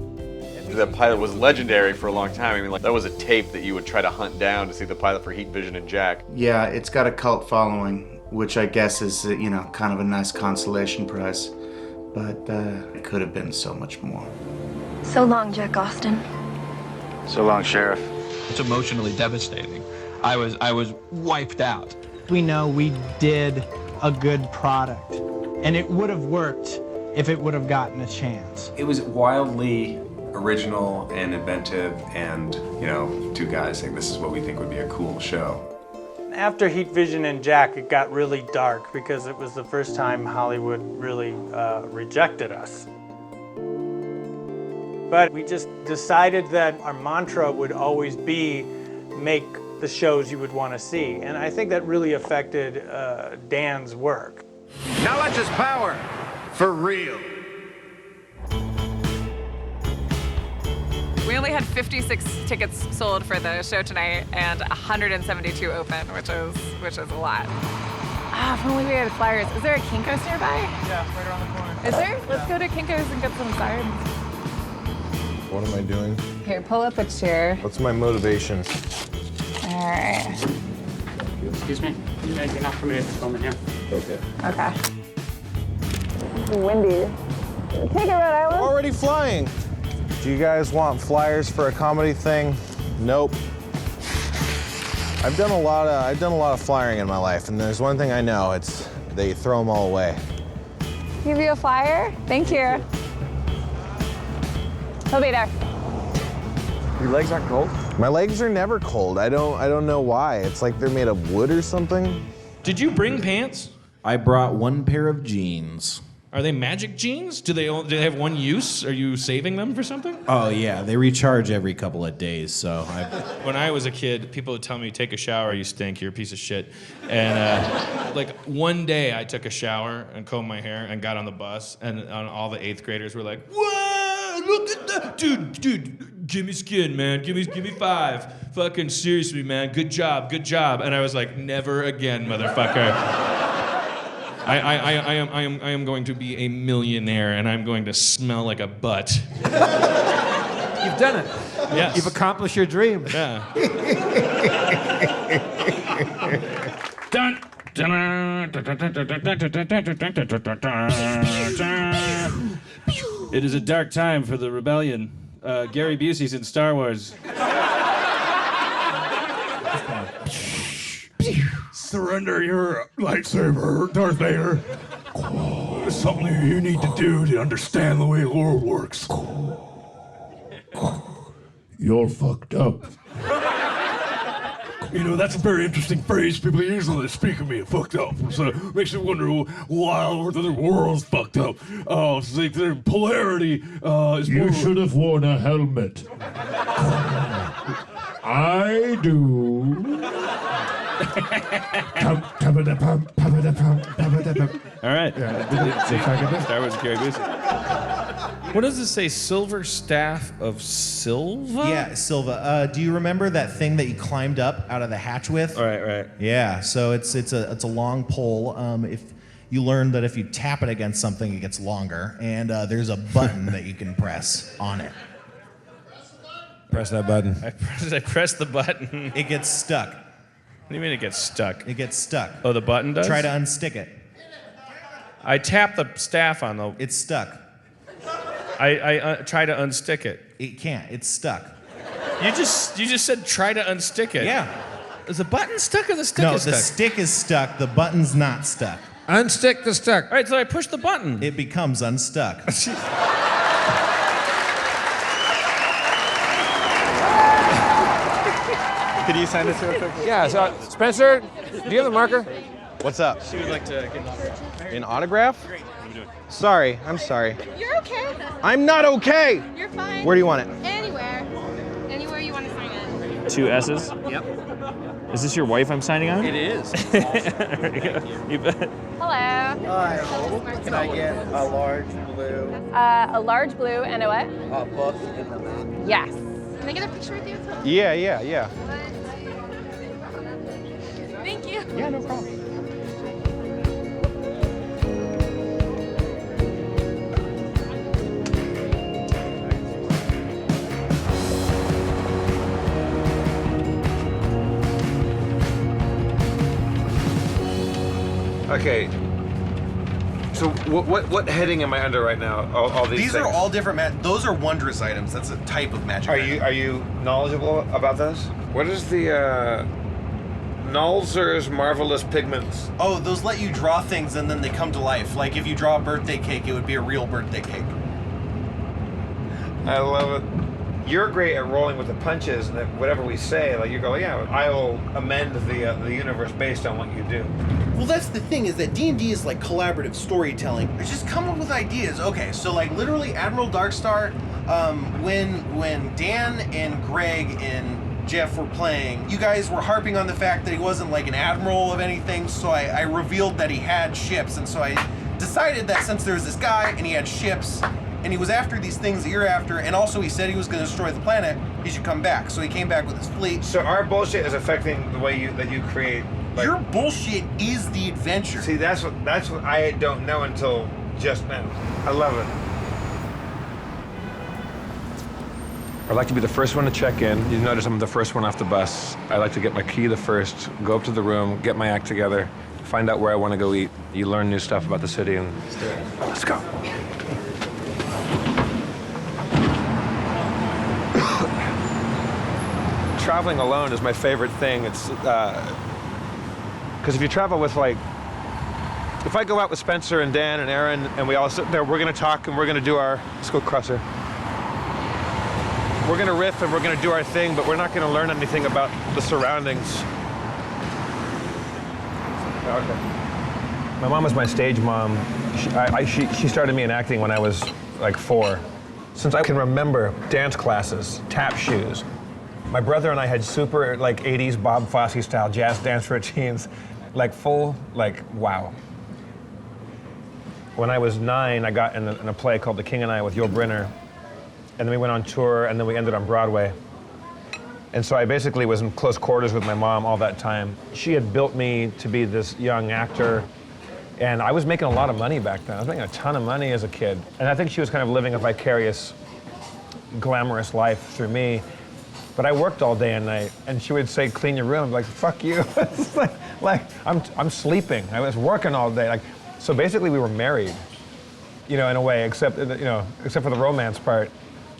The pilot was legendary for a long time. I mean, like, that was a tape that you would try to hunt down to see the pilot for Heat Vision and Jack. Yeah, it's got a cult following, which I guess is, kind of a nice consolation prize. But it could have been so much more. So long, Jack Austin. So long, Sheriff. It's emotionally devastating. I was wiped out. We know we did a good product, and it would have worked if it would have gotten a chance. It was wildly original and inventive, and, you know, two guys saying this is what we think would be a cool show. After Heat Vision and Jack, it got really dark because it was the first time Hollywood really rejected us. But we just decided that our mantra would always be make the shows you would want to see. And I think that really affected Dan's work. Knowledge is power, for real. We only had 56 tickets sold for the show tonight and 172 open, which is a lot. Ah, if only we had flyers. Is there a Kinko's nearby? Yeah, right around the corner. Is there? Let's go to Kinko's and get some signs. What am I doing? Here, pull up a chair. What's my motivation? All right. Excuse me? You're not permitted to film in here. Okay. Okay. It's windy. Take it, Rhode Island. Already flying. Do you guys want flyers for a comedy thing? Nope. I've done a lot of flyering in my life, and there's one thing I know, it's they throw them all away. Give you a flyer? Thank you. He'll be there. Your legs aren't cold? My legs are never cold. I don't know why. It's like they're made of wood or something. Did you bring pants? I brought one pair of jeans. Are they magic jeans? Do they have one use? Are you saving them for something? Oh yeah, they recharge every couple of days, so When I was a kid, people would tell me, take a shower, you stink, you're a piece of shit. And like one day I took a shower and combed my hair and got on the bus, and all the 8th graders were like, whoa, look at that. Dude, give me skin, man, give me 5. Fucking seriously, man, good job. And I was like, never again, motherfucker. I am going to be a millionaire, and I'm going to smell like a butt. You've done it. Yes. You've accomplished your dream. Yeah. It is a dark time for the rebellion. Gary Busey's in Star Wars. Surrender your lightsaber, Darth Vader. It's something you need to do to understand the way the world works. You're fucked up. You know, that's a very interesting phrase. People use when they speak of me, fucked up. So it makes me wonder why the world's fucked up. It's like their polarity is more... You should have worn a helmet. I do. All right. Star Wars Gary Busey. What does it say? Silver Staff of Silva? Yeah, Silva. Do you remember that thing that you climbed up out of the hatch with? Right. Yeah. So it's a long pole. If you learn that if you tap it against something, it gets longer, and there's a button that you can press on it. Press that button. I press the button. It gets stuck. What do you mean it gets stuck? It gets stuck. Oh, the button does? Try to unstick it. I tap the staff on the... It's stuck. I try to unstick it. It can't. It's stuck. You just said try to unstick it. Yeah. Is the button stuck or the stick is stuck? No, the stick is stuck. The button's not stuck. Unstick the stuck. All right, so I push the button. It becomes unstuck. Could you sign this real quick? Yeah, so Spencer, do you have the marker? What's up? She would like to get an autograph. An autograph? Sorry, I'm sorry. You're okay. I'm not okay! You're fine. Where do you want it? Anywhere. Anywhere you want to sign it. 2 S's? Yep. Is this your wife I'm signing on? It is. You bet. Hello. Hi. Can I get a large blue? A large blue and a what? A book in the back. Yes. Can I get a picture with you? Yeah. Thank you. Yeah, no problem. Okay. So what heading am I under right now? All these These things? are all different those are wondrous items. That's a type of magic item. Are you knowledgeable about those? What is the Nulzer's Marvelous Pigments? Oh, those let you draw things and then they come to life. Like if you draw a birthday cake, it would be a real birthday cake. I love it. You're great at rolling with the punches, and that whatever we say, like you go, yeah, I will amend the universe based on what you do. Well, that's the thing, is that D&D is like collaborative storytelling. I just come up with ideas. Okay, so like literally Admiral Darkstar, when Dan and Greg and Jeff were playing, you guys were harping on the fact that he wasn't like an admiral of anything, so I revealed that he had ships, and so I decided that since there was this guy and he had ships, and he was after these things that you're after, and also he said he was going to destroy the planet, he should come back. So he came back with his fleet. So our bullshit is affecting the way that you create. Like, your bullshit is the adventure. See, that's what I don't know until just now. I love it. I'd like to be the first one to check in. You notice I'm the first one off the bus. I like to get my key the first, go up to the room, get my act together, find out where I want to go eat. You learn new stuff about the city, and let's go. Traveling alone is my favorite thing. It's because if you travel with, like, if I go out with Spencer and Dan and Erin and we all sit there, we're gonna talk and we're gonna do our, let's go crosser. We're gonna riff and we're gonna do our thing, but we're not gonna learn anything about the surroundings. Okay. My mom was my stage mom. She started me in acting when I was like 4. Since I can remember, dance classes, tap shoes. My brother and I had super, like, 80s Bob Fosse style jazz dance routines, like full, like, wow. When I was 9, I got in a play called The King and I with Yul Brynner, and then we went on tour, and then we ended on Broadway. And so I basically was in close quarters with my mom all that time. She had built me to be this young actor, and I was making a lot of money back then. I was making a ton of money as a kid. And I think she was kind of living a vicarious, glamorous life through me. But I worked all day and night, and she would say, "Clean your room." Like, fuck you. It's like I'm sleeping. I was working all day. Like, so basically we were married, you know, in a way, except for the romance part.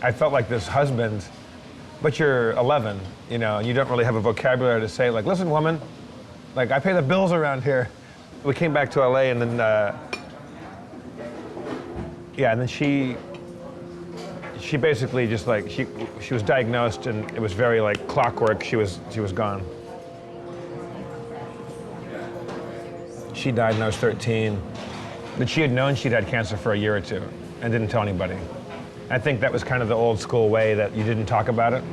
I felt like this husband, but you're 11, you know, and you don't really have a vocabulary to say, like, "Listen, woman, like, I pay the bills around here." We came back to LA, and then, and then she basically just, like, she was diagnosed, and it was very, like, clockwork. She was gone. She died when I was 13, but she had known she'd had cancer for a year or two and didn't tell anybody. I think that was kind of the old school way that you didn't talk about it.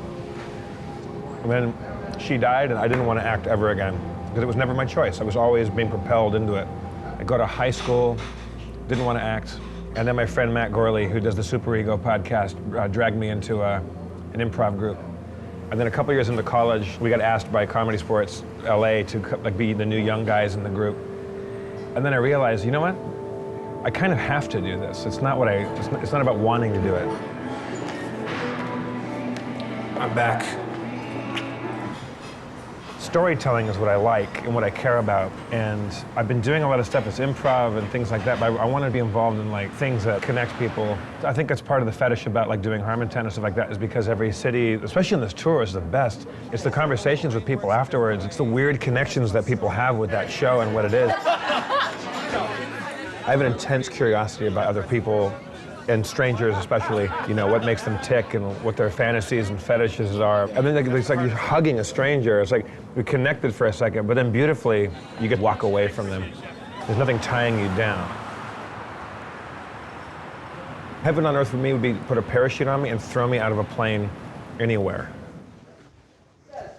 And then she died, and I didn't want to act ever again because it was never my choice. I was always being propelled into it. I go to high school, didn't want to act. And then my friend Matt Gorley, who does the Super Ego podcast, dragged me into an improv group. And then a couple years into college, we got asked by Comedy Sports LA to, like, be the new young guys in the group. And then I realized, you know what? I kind of have to do this. It's not about wanting to do it. I'm back. Storytelling is what I like and what I care about, and I've been doing a lot of stuff as improv and things like that, but I want to be involved in, like, things that connect people. I think that's part of the fetish about, like, doing Harmontown and stuff like that, is because every city, especially in this tour, is the best. It's the conversations with people afterwards. It's the weird connections that people have with that show and what it is. I have an intense curiosity about other people, and strangers especially, you know, what makes them tick and what their fantasies and fetishes are. I mean, it's like you're hugging a stranger. It's like you're connected for a second, but then beautifully, you could walk away from them. There's nothing tying you down. Heaven on earth for me would be put a parachute on me and throw me out of a plane anywhere.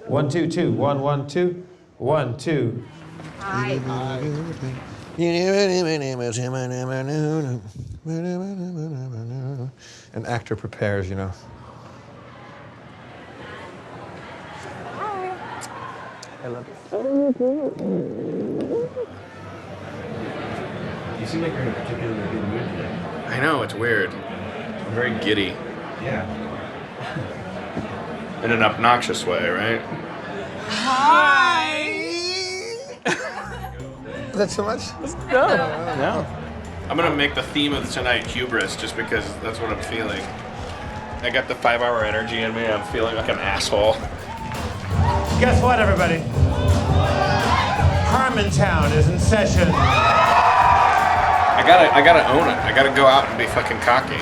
1 2 2 1 1 2 1 2. Hi. An actor prepares, you know. I love you. You seem like you're in a particularly good mood today. I know, it's weird. I'm very giddy. Yeah. In an obnoxious way, right? Hi. Is that so much? No. I'm gonna make the theme of tonight hubris, just because that's what I'm feeling. I got the 5-hour energy in me. I'm feeling like an asshole. Guess what, everybody? Harmontown is in session. I gotta own it. I gotta go out and be fucking cocky.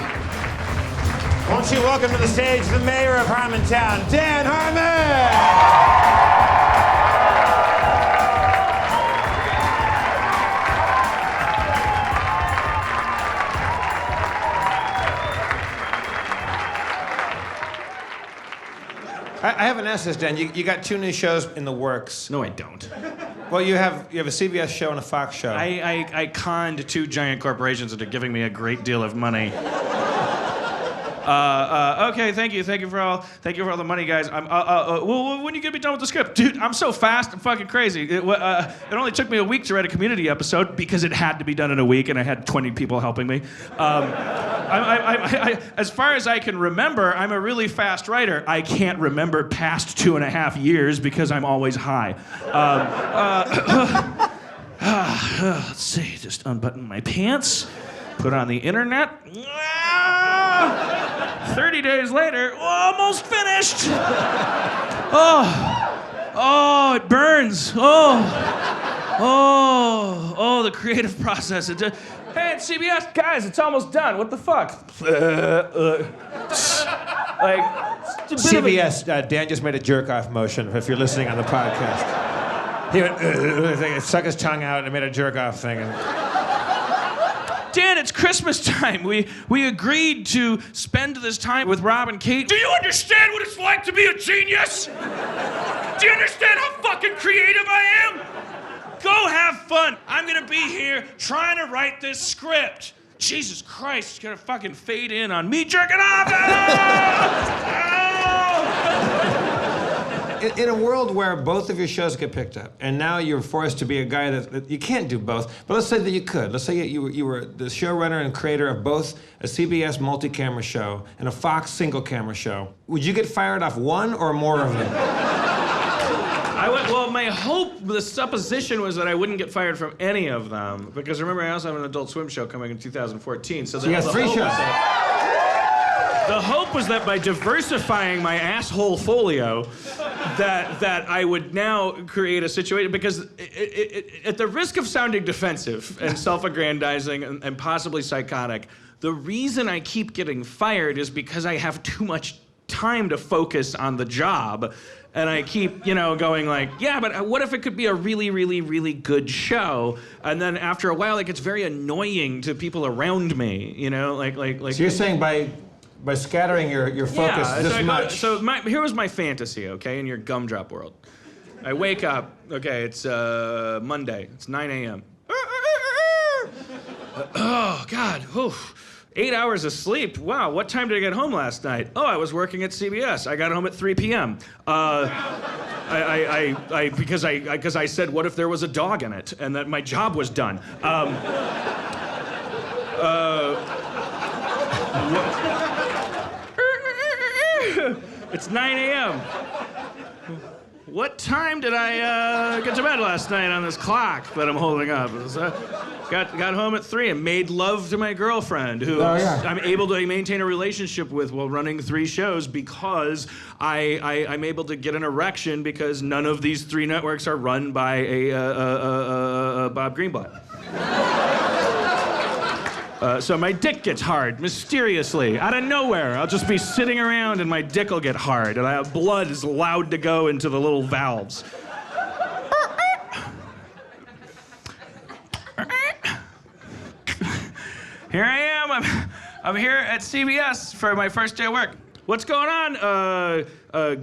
Won't you welcome to the stage the mayor of Harmontown, Dan Harmon! I haven't asked this, Dan. You got 2 new shows in the works. No, I don't. Well, you have a CBS show and a Fox show. I conned 2 giant corporations into giving me a great deal of money. Okay, thank you for all the money, guys. Well, when are you gonna be done with the script, dude? I'm so fast, I'm fucking crazy. It only took me a week to write a Community episode because it had to be done in a week, and I had 20 people helping me. As far as I can remember, I'm a really fast writer. I can't remember past 2.5 years because I'm always high. Let's see, just unbutton my pants, put on the internet. 30 days later, almost finished. Oh, it burns. Oh, the creative process. Hey, it's CBS, guys, it's almost done. What the fuck? CBS, Dan just made a jerk-off motion, if you're listening on the podcast. He went, stuck his tongue out and made a jerk-off thing. Dan, it's Christmas time. We agreed to spend this time with Rob and Kate. Do you understand what it's like to be a genius? Do you understand how fucking creative I am? Go have fun. I'm gonna be here trying to write this script. Jesus Christ, it's gonna fucking fade in on me jerking off. In a world where both of your shows get picked up, and now you're forced to be a guy that you can't do both, but let's say that you could. Let's say you were the showrunner and creator of both a CBS multi-camera show and a Fox single-camera show. Would you get fired off one or more of them? Well, my hope, the supposition was that I wouldn't get fired from any of them, because remember, I also have an Adult Swim show coming in 2014. So you have 3 shows. The hope was that by diversifying my asshole folio, that I would now create a situation, because at the risk of sounding defensive and self-aggrandizing and possibly psychotic, the reason I keep getting fired is because I have too much time to focus on the job. And I keep, going like, yeah, but what if it could be a really, really, really good show? And then after a while, it gets very annoying to people around me, like. So you're saying by scattering your focus this much. Here was my fantasy, okay, in your gumdrop world. I wake up, okay, it's Monday, it's 9 a.m. Oh, God, 8 hours of sleep. Wow, what time did I get home last night? Oh, I was working at CBS. I got home at 3 p.m. Because I said, what if there was a dog in it, and that my job was done. It's 9 a.m. What time did I get to bed last night on this clock that I'm holding up? Got home at 3 and made love to my girlfriend, who I'm able to maintain a relationship with while running 3 shows because I'm able to get an erection because none of these 3 networks are run by a Bob Greenblatt. So my dick gets hard, mysteriously, out of nowhere. I'll just be sitting around and my dick will get hard, and blood is allowed to go into the little valves. Here I am. I'm here at CBS for my first day of work. What's going on,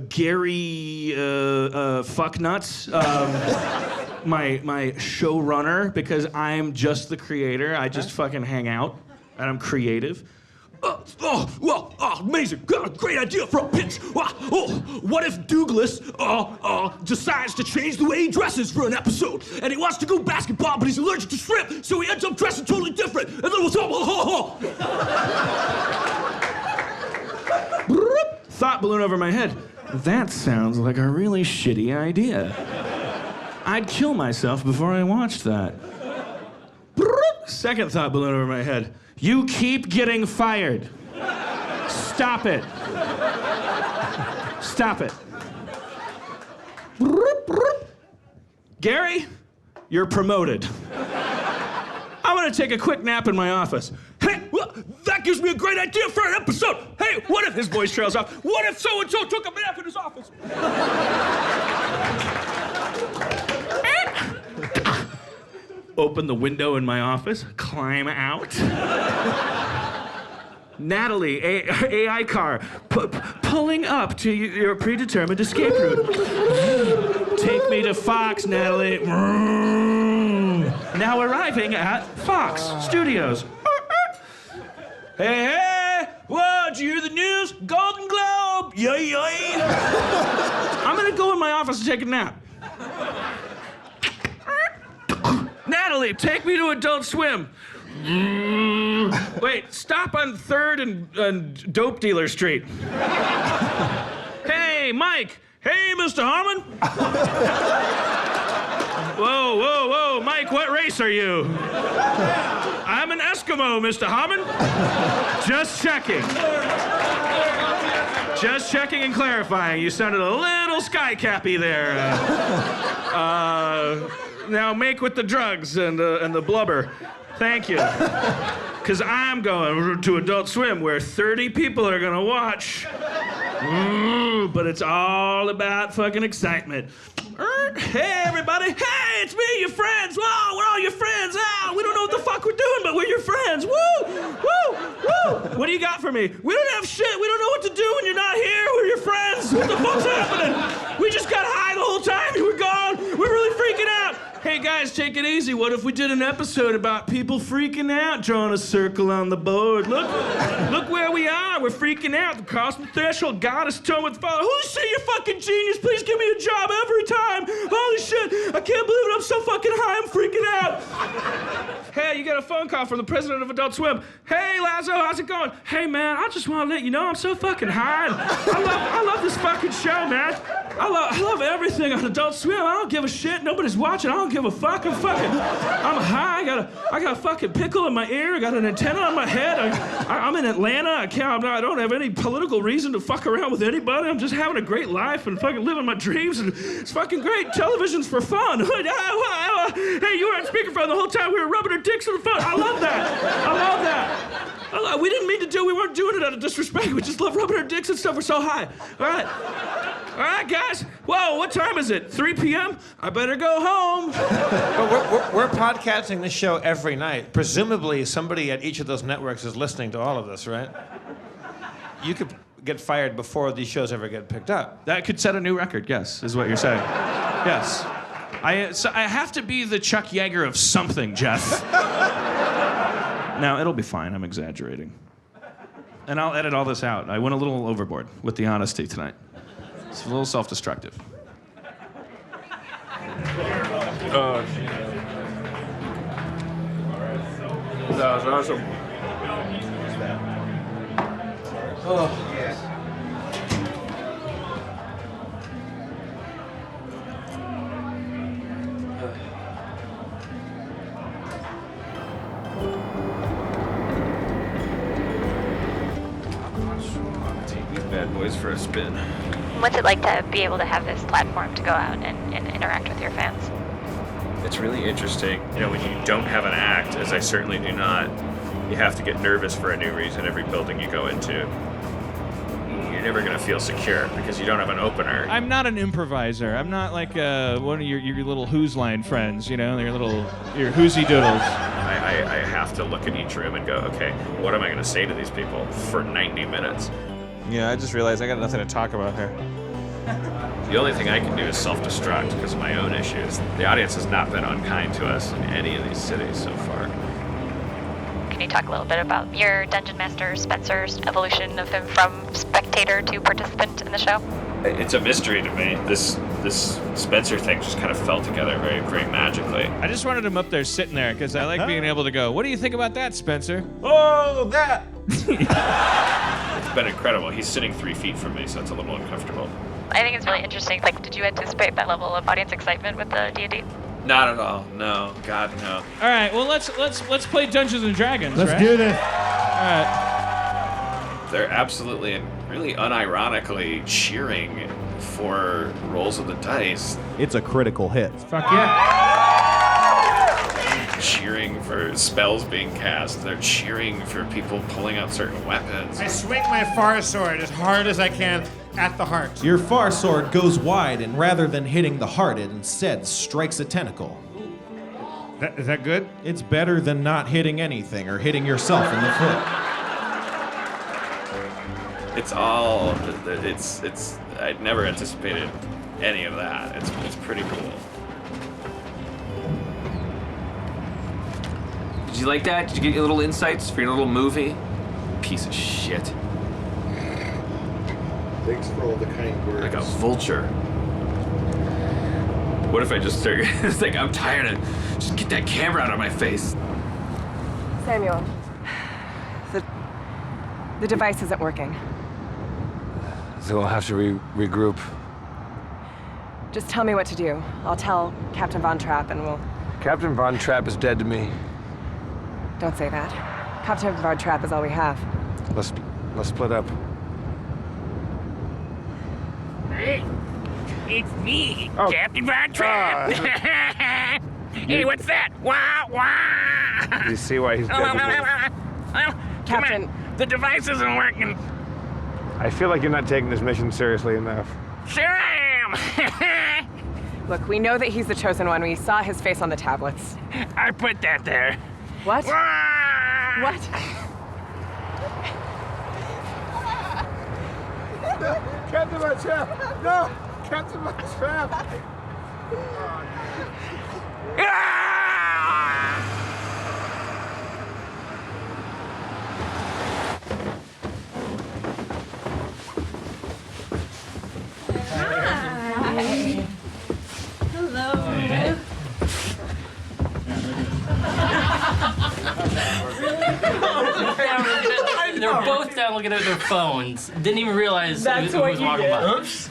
Gary Fucknuts? My showrunner, because I'm just the creator. I just fucking hang out, and I'm creative. Amazing. Got a great idea for a pitch. What if Douglas decides to change the way he dresses for an episode? And he wants to go basketball, but he's allergic to shrimp, so he ends up dressing totally different. And then what's up? Thought balloon over my head. That sounds like a really shitty idea. I'd kill myself before I watched that. Second thought balloon over my head. You keep getting fired. Stop it. Stop it. Gary, you're promoted. I'm gonna take a quick nap in my office. Hey, that gives me a great idea for an episode. Hey, Hey, what if his voice trails off? What if so-and-so took a nap in his office? Open the window in my office, climb out. Natalie, AI car, pulling up to your predetermined escape route. Take me to Fox, Natalie. Now arriving at Fox Studios. Hey, whoa, did you hear the news? Golden Globe, yay. I'm gonna go in my office and take a nap. Natalie, take me to Adult Swim. Wait, stop on 3rd and Dope Dealer Street. Hey, Mike. Hey, Mr. Harmon. Whoa, Mike, what race are you? I'm an Eskimo, Mr. Harmon. Just checking. Just checking and clarifying. You sounded a little sky-cappy there. Now make with the drugs and the blubber. Thank you. Because I'm going to Adult Swim where 30 people are going to watch. But it's all about fucking excitement. Hey, everybody. Hey, it's me, your friends. Whoa, we're all your friends. Ah, we don't know what the fuck we're doing, but we're your friends. Woo, woo, woo. What do you got for me? We don't have shit. We don't know what to do when you're not here. We're your friends. What the fuck's happening? We just got high the whole time. You were gone. We're really freaking out. Hey, guys, take it easy. What if we did an episode about people freaking out, drawing a circle on the board? Look where we are. We're freaking out. The cosmic threshold, goddess, tone with father. Who's say you're fucking genius? Please give me a job every time. Holy shit, I can't believe it. I'm so fucking high. I'm freaking out. Hey, you got a phone call from the president of Adult Swim. Hey, Lazo, how's it going? Hey, man, I just want to let you know I'm so fucking high. I love this fucking show, man. I love everything on Adult Swim. I don't give a shit. Nobody's watching. I don't give a fuck. I'm high. I got a fucking pickle in my ear. I got an antenna on my head. I'm in Atlanta. I don't have any political reason to fuck around with anybody. I'm just having a great life and fucking living my dreams. And it's fucking great. Television's for fun. Hey, you were on speakerphone the whole time. We were rubbing our dicks on the phone. I love that. We didn't mean to we weren't doing it out of disrespect. We just love rubbing our dicks and stuff. We're so high. All right, guys. Whoa, what time is it? 3 p.m.? I better go home. But we're podcasting this show every night. Presumably, somebody at each of those networks is listening to all of this, right? You could get fired before these shows ever get picked up. That could set a new record, yes, is what you're saying. Yes. I have to be the Chuck Yeager of something, Jeff. Now, it'll be fine. I'm exaggerating. And I'll edit all this out. I went a little overboard with the honesty tonight. It's a little self-destructive. Oh, shit. That was awesome. Oh. Take these bad boys for a spin. What's it like to be able to have this platform to go out and interact with your fans? It's really interesting. You know, when you don't have an act, as I certainly do not, you have to get nervous for a new reason every building you go into. You're never going to feel secure because you don't have an opener. I'm not an improviser. I'm not like one of your little Who's Line friends, you know, your Whoosy Doodles. I have to look at each room and go, okay, what am I going to say to these people for 90 minutes? Yeah, I just realized I got nothing to talk about here. The only thing I can do is self-destruct because of my own issues. The audience has not been unkind to us in any of these cities so far. Can you talk a little bit about your Dungeon Master Spencer's evolution of him from spectator to participant in the show? It's a mystery to me. This Spencer thing just kind of fell together very, very magically. I just wanted him up there sitting there because I like being able to go, what do you think about that, Spencer? Oh, that! It's been incredible. He's sitting 3 feet from me, so it's a little uncomfortable. I think it's really interesting. Like, did you anticipate that level of audience excitement with the D&D? Not at all. No. God, no. All right, well, let's play Dungeons and Dragons, Let's right? do this. All right. They're absolutely and really unironically cheering for rolls of the dice. It's a critical hit. Fuck yeah. Cheer cheering for spells being cast. They're cheering for people pulling out certain weapons. I swing my far sword as hard as I can at the heart. Your far sword goes wide, and rather than hitting the heart, it instead strikes a tentacle. Is that good? It's better than not hitting anything or hitting yourself in the foot. It's I never anticipated any of that. It's pretty cool. Did you like that? Did you get your little insights for your little movie? Piece of shit. Thanks for all the kind words. Like a vulture. What if I just start, it's like, I'm tired of, just get that camera out of my face. Samuel, the device isn't working. So we'll have to regroup. Just tell me what to do. I'll tell Captain Von Trapp and we'll... Captain Von Trapp is dead to me. Don't say that. Captain Von Trapp is all we have. Let's split up. Hey, it's me, Captain Von Trapp. Hey, what's that? Wah, wah. You see why he's dead to me? Captain, the device isn't working. I feel like you're not taking this mission seriously enough. Sure I am. Look, we know that he's the chosen one. We saw his face on the tablets. I put that there. What? Wah! What? No, Captain Von Trapp! No! Captain Von Trapp! Hi. Hello. They were both down looking at their phones. Didn't even realize That's who what was you walking did. by. Oops.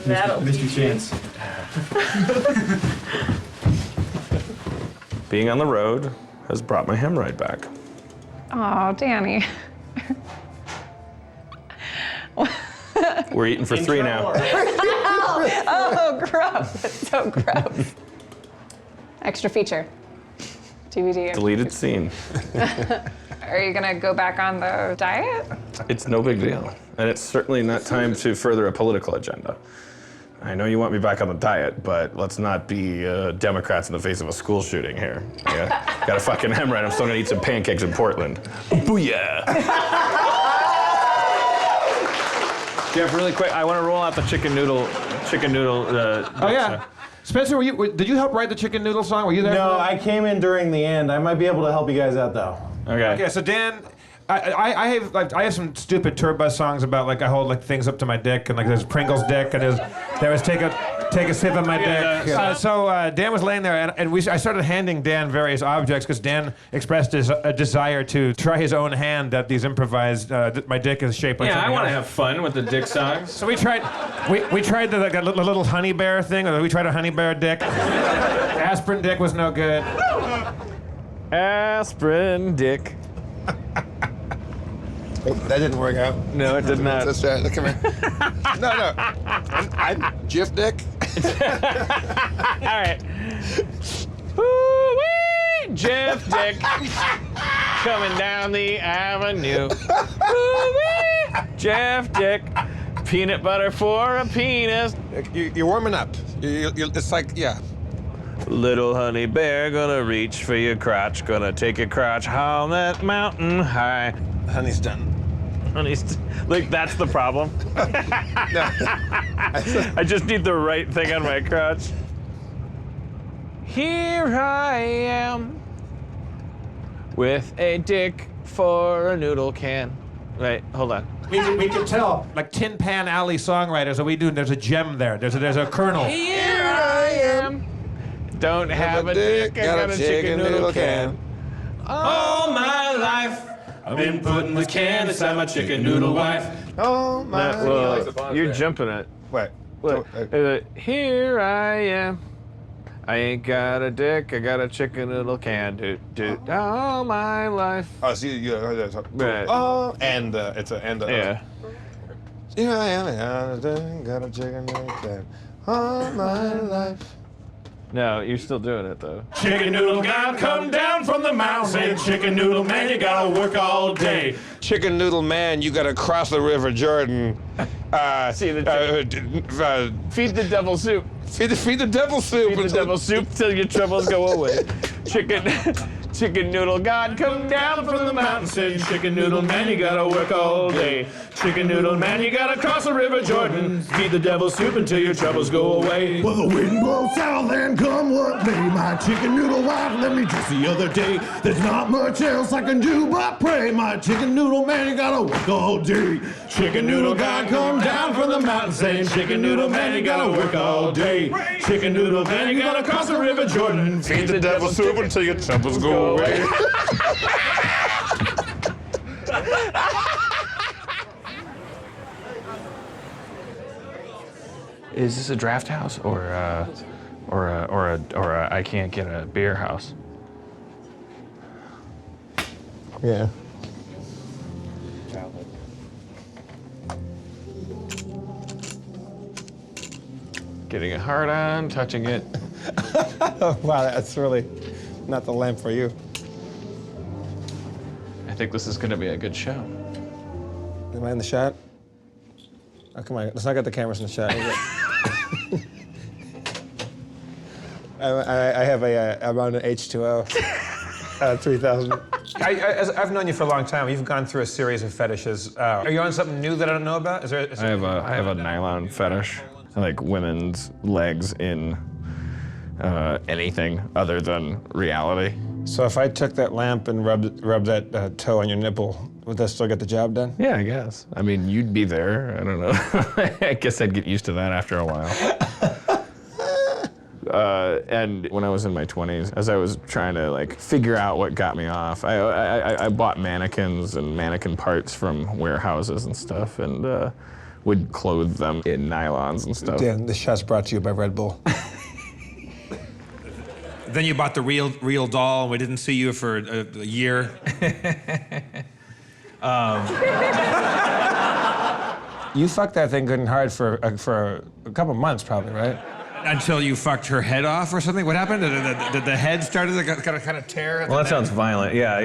That'll Missed your chance. Being on the road has brought my hemorrhoid back. Oh, Danny. We're eating for 3 now. Oh, gross. That's so gross. Extra feature. DVD. Deleted scene. Are you gonna go back on the diet? It's no big deal. And it's certainly not time to further a political agenda. I know you want me back on the diet, but let's not be Democrats in the face of a school shooting here. Yeah? Got a fucking hemorrhoid. I'm still gonna eat some pancakes in Portland. Booyah! Jeff, really quick, I want to roll out the chicken noodle. Oh yeah, Spencer, did you help write the chicken noodle song? Were you there? No, I came in during the end. I might be able to help you guys out though. Okay, so Dan, I have some stupid tour bus songs about like I hold like things up to my dick and like there's Pringles dick and there was take a sip of my dick. So Dan was laying there and I started handing Dan various objects because Dan expressed a desire to try his own hand at these improvised. My dick is shaped like Yeah, I something want to else. have fun with the dick songs. So we tried the like, a little honey bear thing. Or we tried a honey bear dick. Aspirin dick was no good. Aspirin dick. Oh, that didn't work out. No, it did not. That's right. Look, come here. No. I'm Jif Dick. All right. Woo-wee! Jeff Dick coming down the avenue. Woo-wee! Jeff Dick. Peanut butter for a penis. You're warming up. It's like, yeah. Little honey bear gonna reach for your crotch, gonna take your crotch on that mountain high. Honey's done. Like, that's the problem. I just need the right thing on my crotch. Here I am with a dick for a noodle can. Wait, hold on. We can tell, like Tin Pan Alley songwriters, what we do, there's a gem there. There's a kernel. Here I am. Don't have a dick, I got a chicken noodle can. All my life, I've been putting this can inside my chicken noodle wife. Oh my. Well, you're jumping it. What? Look, here I am. I ain't got a dick, I got a chicken noodle can. Doot, all my life. Oh, so you Right. oh, and it's a and. Yeah. Here I am, got a chicken noodle can. All my life. No, you're still doing it though. Chicken noodle God, come down from the mountain. Say, chicken noodle man, you gotta work all day. Chicken noodle man, you gotta cross the River Jordan. Feed the devil soup. Feed the devil soup. Feed the devil soup till your troubles go away. Chicken noodle God, come down from the mountain. Say, chicken noodle man, you gotta work all day. Chicken noodle man, you gotta cross the River Jordan. Feed the devil soup until your troubles go away. Well, the wind blows south and come what may. My chicken noodle wife left me just the other day. There's not much else I can do but pray. My chicken noodle man, you gotta work all day. Chicken noodle God, come down from the mountain. Saying, chicken noodle man, you gotta work all day. Chicken noodle man, you gotta cross the River Jordan. Feed the devil soup until your troubles go away. Is this a draft house or a I can't get a beer house? Yeah. Getting it hard on, touching it. Wow, that's really not the lamp for you. I think this is gonna be a good show. Am I in the shot? Oh, come on, let's not get the cameras in the shot. I have around an H2O 3000. I've known you for a long time. You've gone through a series of fetishes. Are you on something new that I don't know about? Is there I have a nylon fetish. I like women's legs in anything other than reality. So if I took that lamp and rubbed that toe on your nipple, would that still get the job done? Yeah, I guess. I mean, you'd be there. I don't know. I guess I'd get used to that after a while. And when I was in my 20s, as I was trying to like figure out what got me off, I bought mannequins and mannequin parts from warehouses and stuff, and would clothe them in nylons and stuff. Dan, this shot's brought to you by Red Bull. Then you bought the real doll, and we didn't see you for a year. You fucked that thing good and hard for a couple months, probably, right? Until you fucked her head off or something? What happened? Did the head started to kind of tear? Well, that sounds violent. Yeah.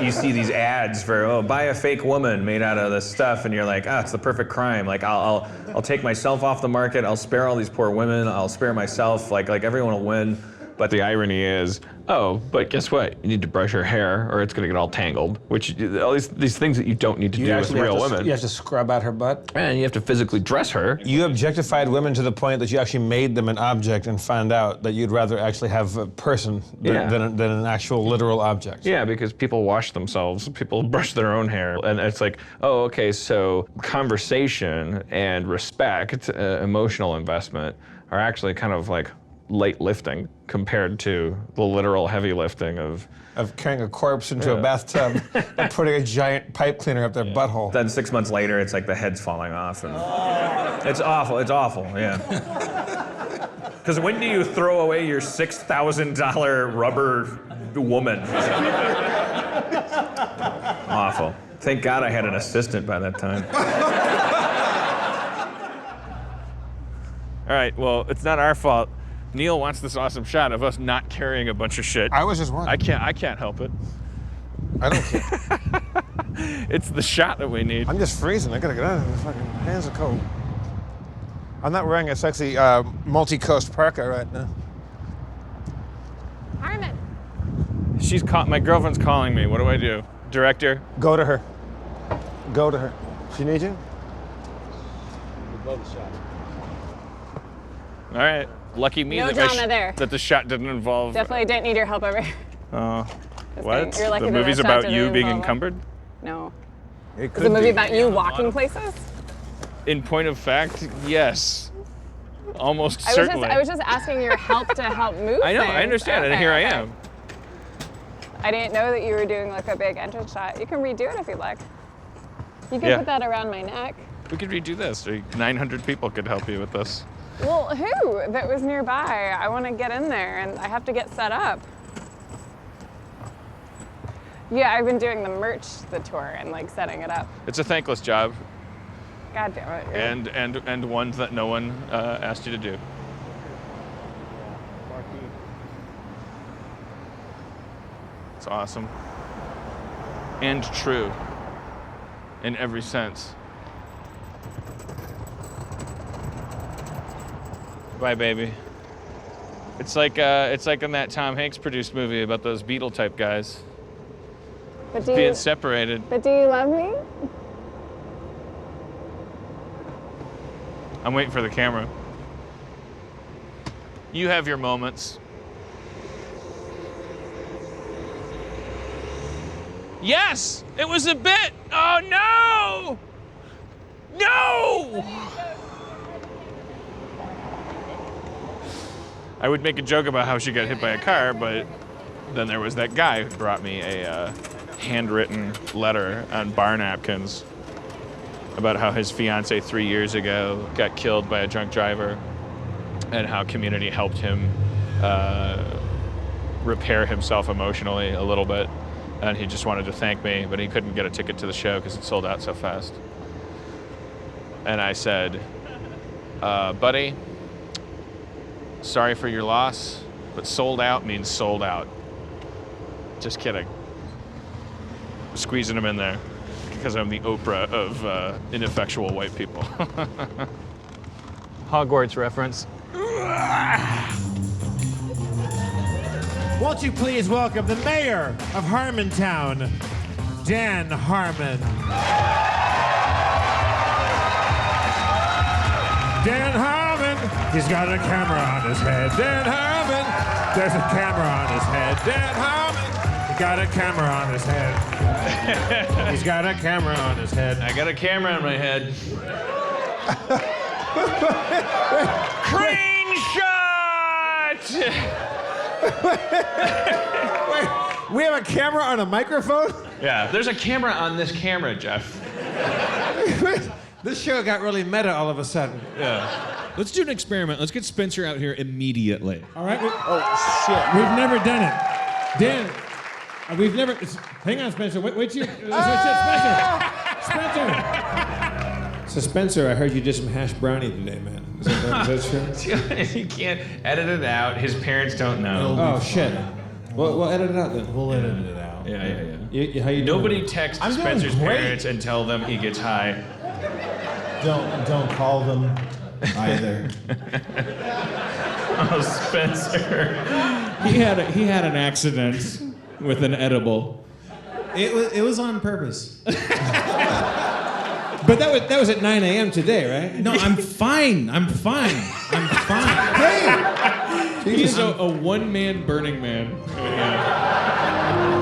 You see these ads for, buy a fake woman made out of this stuff, and you're like, it's the perfect crime. Like, I'll take myself off the market. I'll spare all these poor women. I'll spare myself. Like everyone will win. But the irony is, but guess what? You need to brush her hair, or it's gonna get all tangled. Which all these things that you don't need to do with real women. You have to scrub out her butt, and you have to physically dress her. You objectified women to the point that you actually made them an object, and found out that you'd rather actually have a person than an actual literal object. Yeah, because people wash themselves, people brush their own hair, and it's like, okay, so conversation and respect, emotional investment, are actually kind of like light lifting compared to the literal heavy lifting of carrying a corpse into a bathtub and putting a giant pipe cleaner up their butthole. Then 6 months later, it's like the head's falling off, and it's awful. Yeah. Because when do you throw away your $6,000 rubber woman? Awful. Thank God I had an assistant by that time. All right. Well, it's not our fault. Neil wants this awesome shot of us not carrying a bunch of shit. I was just wondering. I can't help it. I don't care. It's the shot that we need. I'm just freezing. I gotta get out of here. My fucking hands are cold. I'm not wearing a sexy multi-coast parka right now. Harmon. My girlfriend's calling me. What do I do? Director? Go to her. Go to her. She needs you? We'd love the shot. All right. Lucky me No drama there. that the shot didn't involve. Definitely didn't need your help over here. What? You're lucky The that movie's shot about didn't you being involve encumbered? No. It Is the movie about you walking places? In point of fact, yes. Almost certainly. I was just asking your help to help move I know, things. I understand, and here I am. I didn't know that you were doing like a big entrance shot. You can redo it if you'd like. You can put that around my neck. We could redo this. 900 people could help you with this. Well, who? That was nearby. I want to get in there, and I have to get set up. Yeah, I've been doing the tour, and like setting it up. It's a thankless job. God damn it. And one that no one asked you to do. It's awesome. And true. In every sense. Bye, baby. It's like in that Tom Hanks produced movie about those Beatle type guys. But Being separated. But do you love me? I'm waiting for the camera. You have your moments. Yes! It was a bit! Oh no! No! I would make a joke about how she got hit by a car, but then there was that guy who brought me a handwritten letter on bar napkins about how his fiance 3 years ago got killed by a drunk driver and how community helped him repair himself emotionally a little bit. And he just wanted to thank me, but he couldn't get a ticket to the show because it sold out so fast. And I said, buddy, sorry for your loss, but sold out means sold out. Just kidding. Squeezing him in there because I'm the Oprah of ineffectual white people. Hogwarts reference. Won't you please welcome the mayor of Harmontown, Dan Harmon. Dan Harmon, he's got a camera on his head. Dan Harmon, there's a camera on his head. Dan Harmon, he got a camera on his head. He's got a camera on his head. I got a camera on my head. Crane shot! Wait, we have a camera on a microphone? Yeah, there's a camera on this camera, Jeff. This show got really meta all of a sudden. Yeah. Let's do an experiment. Let's get Spencer out here immediately. All right. Shit. We've never done it. Dan, we've never. Hang on, Spencer. Wait till you. Spencer. So, Spencer, I heard you did some hash brownie today, man. Is that true? You can't edit it out. His parents don't know. Oh, shit. Well, we'll edit it out then. We'll edit it out. Yeah. How you Nobody doing? texts I'm doing Spencer's great. parents and tell them he gets high. Don't call them either. Oh, Spencer. He had an accident with an edible. It was on purpose. But that was at 9 a.m. today, right? No, I'm fine. Hey! He's a one-man Burning Man.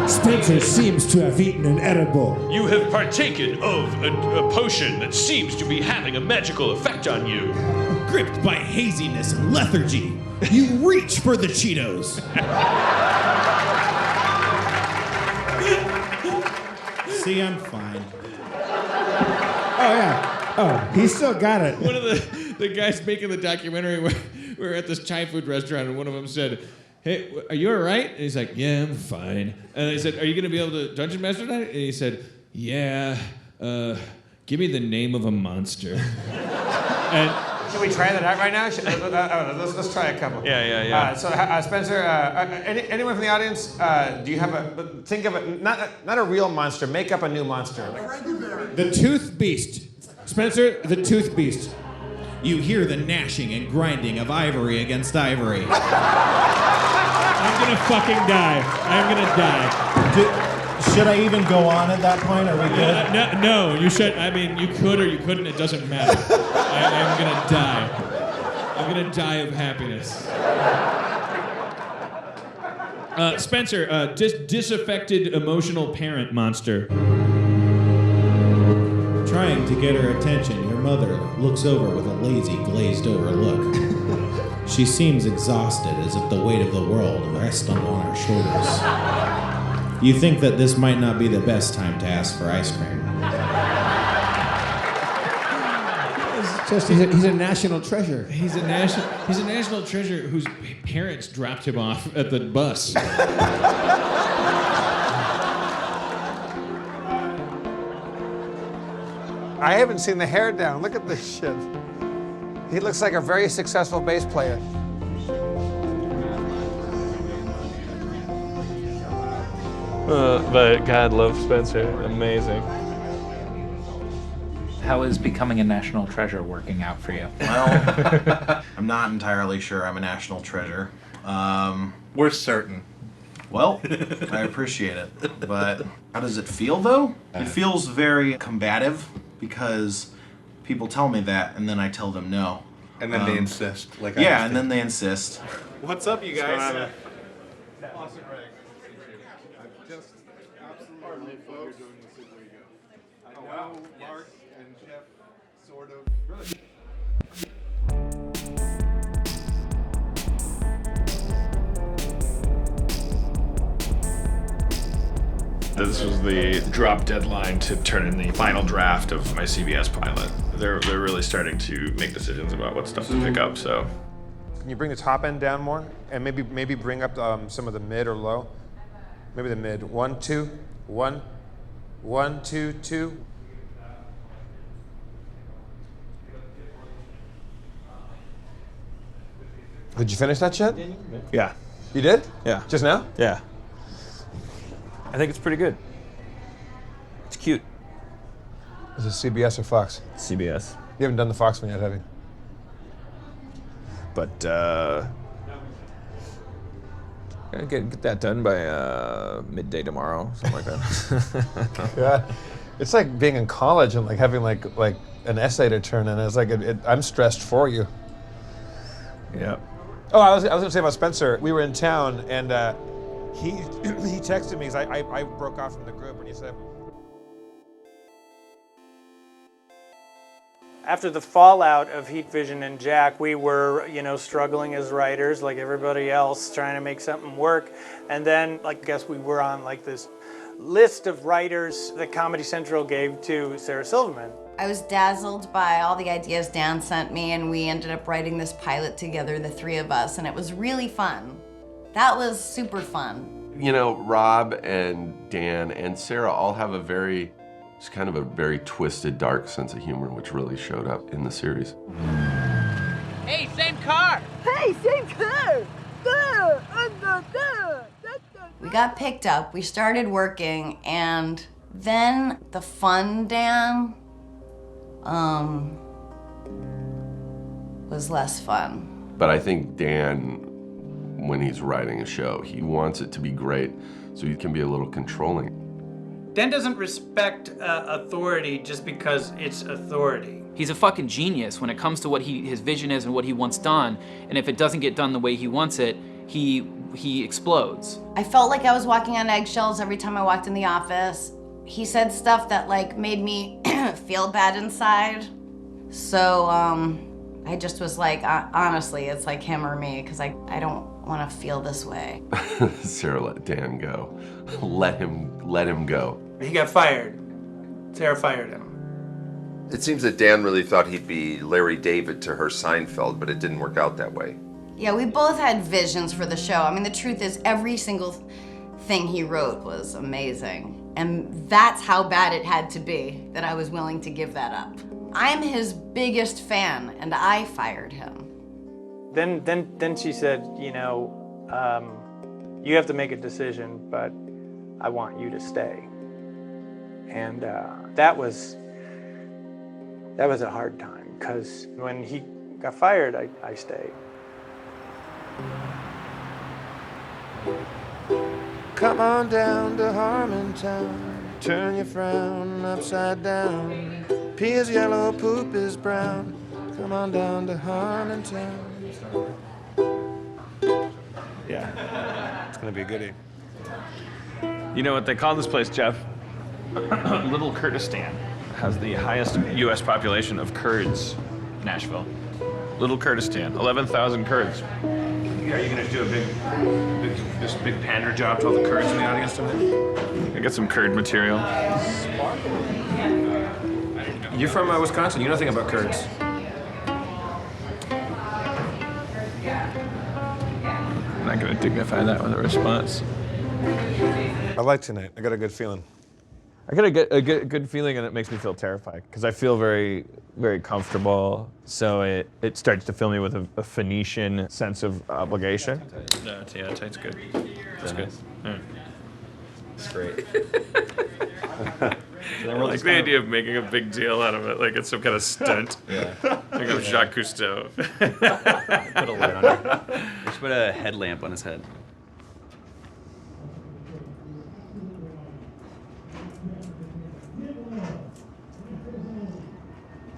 Spencer seems to have eaten an edible. You have partaken of a potion that seems to be having a magical effect on you. Gripped by haziness and lethargy, you reach for the Cheetos. See, I'm fine. Oh, yeah. Oh, he still got it. One of the guys making the documentary, we were at this Thai food restaurant, and one of them said, "Hey, are you all right?" And he's like, "Yeah, I'm fine." And they said, "Are you going to be able to Dungeon Master tonight?" And he said, "Yeah, give me the name of a monster." And Can we try that out right now? Let's try a couple. Yeah. Spencer, anyone from the audience, do you have think of it, not a real monster, make up a new monster. The Tooth Beast. Spencer, the Tooth Beast. You hear the gnashing and grinding of ivory against ivory. I'm gonna fucking die. I'm gonna die. Should I even go on at that point? Are we good? No, you should. I mean, you could or you couldn't. It doesn't matter. I'm gonna die. I'm gonna die of happiness. Spencer, disaffected emotional parent monster. Trying to get her attention, your mother looks over with a lazy, glazed-over look. She seems exhausted, as if the weight of the world rests on her shoulders. You think that this might not be the best time to ask for ice cream. He's a national treasure. He's a national treasure whose parents dropped him off at the bus. I haven't seen the hair down. Look at this shit. He looks like a very successful bass player. But God love Spencer. Amazing. How is becoming a national treasure working out for you? Well, I'm not entirely sure I'm a national treasure. We're certain. Well, I appreciate it. But how does it feel, though? It feels very combative because people tell me that, and then I tell them no. And then they insist. Like yeah, and then they insist. What's up, you guys? This was the drop deadline to turn in the final draft of my CBS pilot. They're really starting to make decisions about what stuff to pick up, so. Can you bring the top end down more? And maybe bring up some of the mid or low? Maybe the mid. 1, 2, 1, 1, 2, 2. Did you finish that yet? Yeah. You did? Yeah. Just now? Yeah. I think it's pretty good. It's cute. Is it CBS or Fox? CBS. You haven't done the Fox one yet, have you? But gotta get that done by midday tomorrow, something like that. Yeah. It's like being in college and like having like an essay to turn in. It's like I'm stressed for you. Yeah. Oh, I was gonna say about Spencer. We were in town and he texted me because I broke off from the group and he said. After the fallout of Heat Vision and Jack, we were, struggling as writers like everybody else, trying to make something work. And then, I guess we were on this list of writers that Comedy Central gave to Sarah Silverman. I was dazzled by all the ideas Dan sent me, and we ended up writing this pilot together, the three of us, and it was really fun. That was super fun. Rob and Dan and Sarah all have it's kind of a very twisted, dark sense of humor, which really showed up in the series. Hey, same car! Hey, same car! We got picked up, we started working, and then the fun Dan was less fun. But I think Dan, when he's writing a show, he wants it to be great, so he can be a little controlling. Dan doesn't respect authority just because it's authority. He's a fucking genius when it comes to what his vision is and what he wants done. And if it doesn't get done the way he wants it, he explodes. I felt like I was walking on eggshells every time I walked in the office. He said stuff that made me feel bad inside. So I just was like, honestly, it's like him or me, because I don't want to feel this way. Sarah let Dan go. Let him go. He got fired. Sarah fired him. It seems that Dan really thought he'd be Larry David to her Seinfeld, but it didn't work out that way. Yeah, we both had visions for the show. I mean, the truth is every single thing he wrote was amazing. And that's how bad it had to be that I was willing to give that up. I'm his biggest fan, and I fired him. Then she said, you have to make a decision, but I want you to stay. And that was a hard time, because when he got fired, I stayed. Come on down to Harmontown, turn your frown upside down. Pee is yellow, poop is brown. Come on down to Harmontown. Yeah. It's gonna be a goodie. You know what they call this place, Jeff? Little Kurdistan. Has the highest U.S. population of Kurds. Nashville. Little Kurdistan, 11,000 Kurds. Are you gonna do a big pander job to all the Kurds in the audience tonight? I got some Kurd material. You're from Wisconsin. You know nothing about Kurds. I'm not gonna dignify that with a response. I like tonight. I got a good feeling. I got a good feeling, and it makes me feel terrified because I feel very, very comfortable. So it starts to fill me with a Phoenician sense of obligation. No, yeah, tight's good. That's good. It's great. I like the idea of making a big deal out of it, like it's some kind of stunt. Yeah. Like I'm Jacques Cousteau. Put a light on it. We should put a headlamp on his head.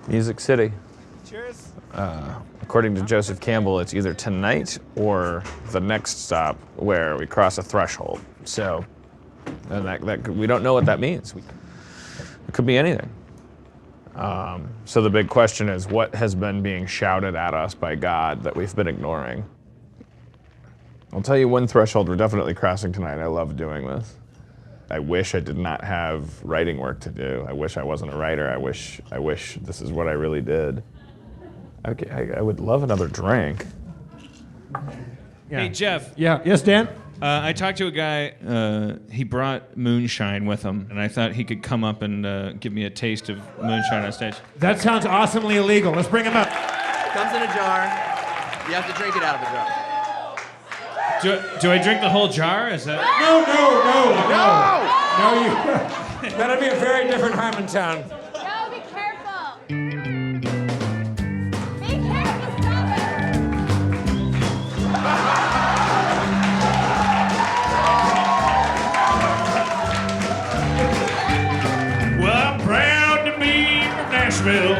Music City. Cheers. According to Joseph Campbell, it's either tonight or the next stop where we cross a threshold. So, and that we don't know what that means. It could be anything. So the big question is, what has been being shouted at us by God that we've been ignoring? I'll tell you one threshold we're definitely crossing tonight. I love doing this. I wish I did not have writing work to do. I wish I wasn't a writer. I wish this is what I really did. I would love another drink. Hey, Jeff. Yeah. Yes, Dan? I talked to a guy. He brought moonshine with him, and I thought he could come up and give me a taste of moonshine on stage. That sounds awesomely illegal. Let's bring him up. It comes in a jar. You have to drink it out of a jar. Do I drink the whole jar? Is that? No. No, you. That'll be a very different Harmontown. No, be careful. Be careful, stop Well, I'm proud to be from Nashville,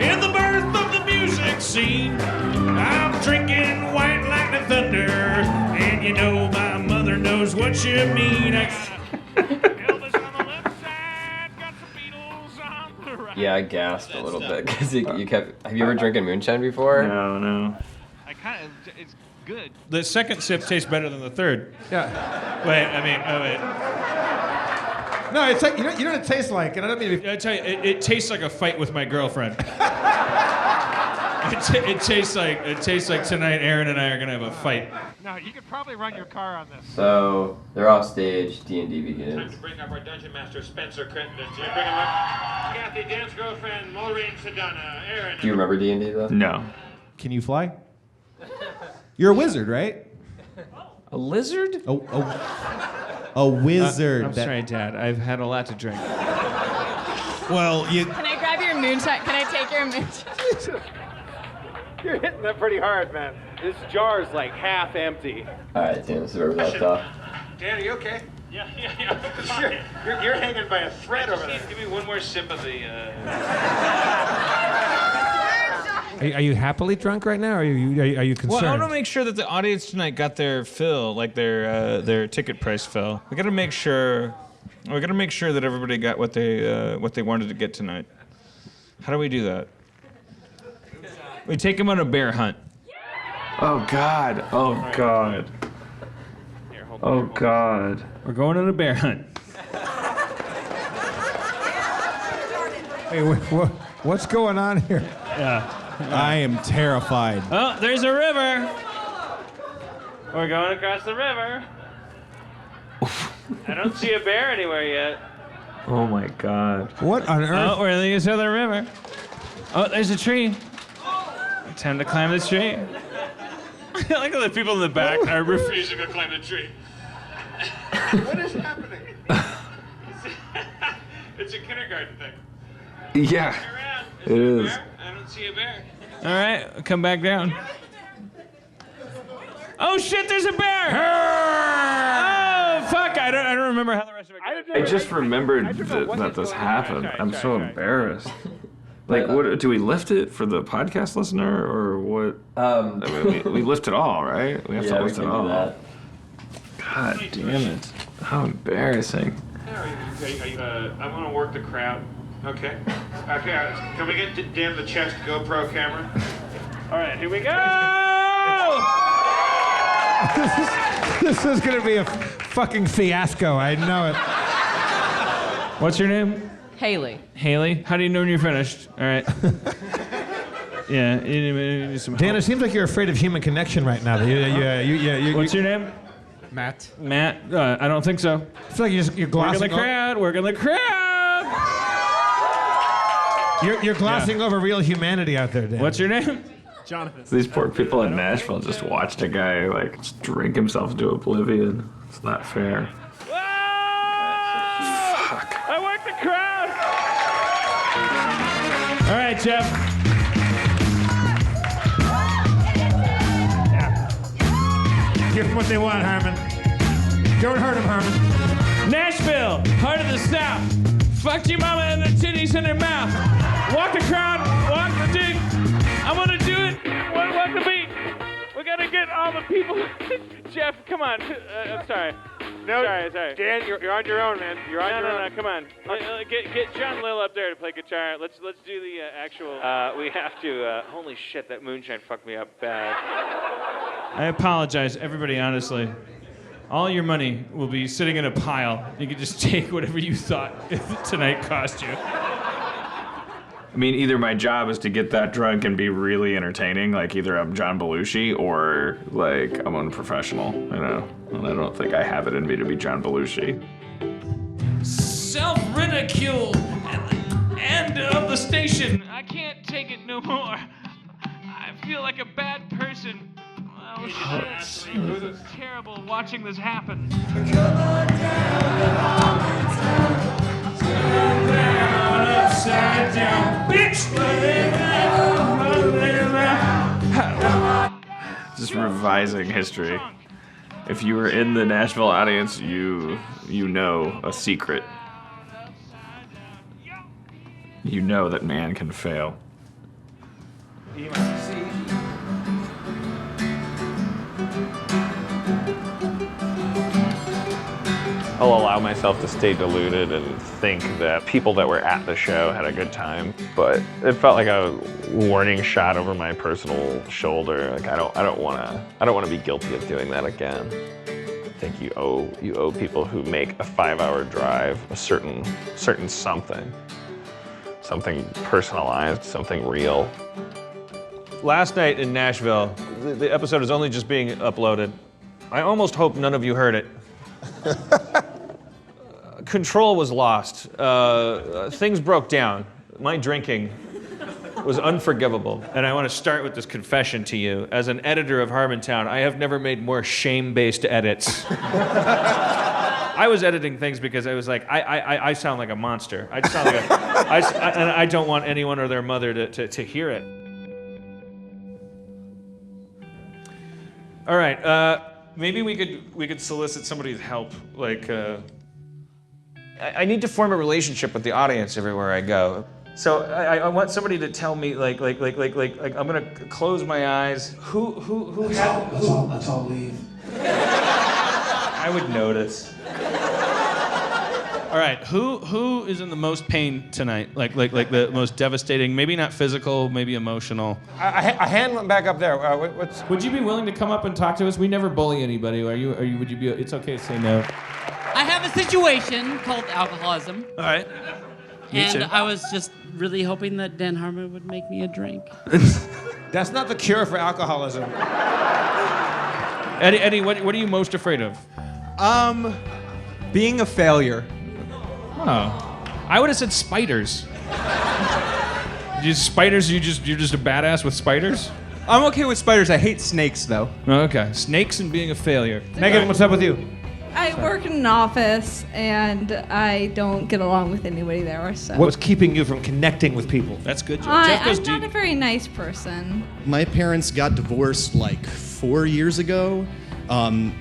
in the birth of the music scene. I'm drinking white lightning thunder, and you know my mother knows what you mean. Yeah, I gasped a little bit because you kept. Have you ever drinking moonshine before? No. It's good. The second sip tastes better than the third. Yeah. Wait. No, it's like, you know what it tastes like, and I don't mean to be... I tell you, it tastes like a fight with my girlfriend. It tastes like tonight Erin and I are gonna have a fight. No, you could probably run your car on this. So they're off stage. D&D begins. Time to bring up our dungeon master, Spencer Crittenden. Do you bring him up? Kathy, Dan's girlfriend, Maureen Sedana, Erin. Do you remember D&D though? No. Can you fly? You're a wizard, right? A lizard? A wizard. I'm sorry, Dad. I've had a lot to drink. Well, you. Can I grab your moonshine? Can I take your moonshine? You're hitting that pretty hard, man. This jar is like half empty. All right, Dan, this is where we left off. Dan, are you okay? Yeah. You're hanging by a thread over there. Give me one more sip of the. Are you happily drunk right now, or are you concerned? Well, I want to make sure that the audience tonight got their fill, like their ticket price fill. We got to make sure that everybody got what they wanted to get tonight. How do we do that? We take them on a bear hunt. Oh God. We're going on a bear hunt. Hey, what's going on here? Yeah. I am terrified. Oh, there's a river. We're going across the river. I don't see a bear anywhere yet. Oh my God. What on earth? Oh, we're in this other river. Oh, there's a tree. Time to climb this tree. I like how the people in the back are refusing to climb the tree. What is happening? It's a kindergarten thing. Yeah, it is. I don't see a bear. All right, come back down. Oh shit, there's a bear! Oh fuck, I don't remember how the rest of it goes. I just remembered that this happened. I'm so embarrassed. Like, what do we lift it for the podcast listener, or what? I mean, we lift it all, right? We have to lift it all. God damn it! How embarrassing. I'm gonna work the crowd. Okay. Can we get Dan the chest GoPro camera? All right, here we go. This is gonna be a fucking fiasco. I know it. What's your name? Haley. Haley. How do you know when you're finished? All right. Yeah. You need some help. Dan, it seems like you're afraid of human connection right now. What's your name? Matt. Matt. I don't think so. I feel like you're glossing. Work in the crowd. You're glossing over real humanity out there, Dan. What's your name? Jonathan. These poor people in Nashville just watched a guy like just drink himself to oblivion. It's not fair. I work the crowd. All right, Jeff. Yeah. Give them what they want, Harmon. Don't hurt them, Harmon. Nashville, heart of the South. Fucked your mama and the titties in her mouth. Walk the crowd, walk the dick. I'm gonna do it. What the beat? We gotta get all the people. Jeff, come on. I'm sorry. No, sorry. Dan, you're on your own, man. You're on your own. No, come on. Get John Lill up there to play guitar. Let's do the actual. We have to. Holy shit, that moonshine fucked me up bad. I apologize, everybody, honestly. All your money will be sitting in a pile. You can just take whatever you thought tonight cost you. I mean, either my job is to get that drunk and be really entertaining, like either I'm John Belushi or like I'm unprofessional, you know? And I don't think I have it in me to be John Belushi. Self-ridicule and of the station. I can't take it no more. I feel like a bad person. Oh, shit. This is terrible watching this happen. Upside down, bitch. Just revising history. If you were in the Nashville audience, you know a secret. You know that man can fail. I'll allow myself to stay deluded and think that people that were at the show had a good time, but it felt like a warning shot over my personal shoulder. Like I don't want to be guilty of doing that again. I think you owe people who make a 5-hour drive a certain something personalized, something real. Last night in Nashville, the episode is only just being uploaded. I almost hope none of you heard it. Control was lost. Things broke down. My drinking was unforgivable. And I want to start with this confession to you. As an editor of Harmontown, I have never made more shame-based edits. I was editing things because I was like, I sound like a monster. I sound like and I don't want anyone or their mother to hear it. All right, maybe we could solicit somebody's help, like. I need to form a relationship with the audience everywhere I go. So I want somebody to tell me, like I'm gonna close my eyes. Who had? Let's all leave. I would notice. All right, who is in the most pain tonight? Like the most devastating? Maybe not physical, maybe emotional. A hand went back up there. Would you be willing to come up and talk to us? We never bully anybody. Would you be? It's okay to say no. I have a situation called alcoholism. All right. And I was just really hoping that Dan Harmon would make me a drink. That's not the cure for alcoholism. Eddie, what are you most afraid of? Being a failure. Oh, I would have said spiders. Spiders? You're just a badass with spiders? I'm okay with spiders. I hate snakes, though. Okay, snakes and being a failure. Megan, what's up with you? I work in an office, and I don't get along with anybody there. So. What's keeping you from connecting with people? That's good. I'm not a very nice person. My parents got divorced like 4 years ago,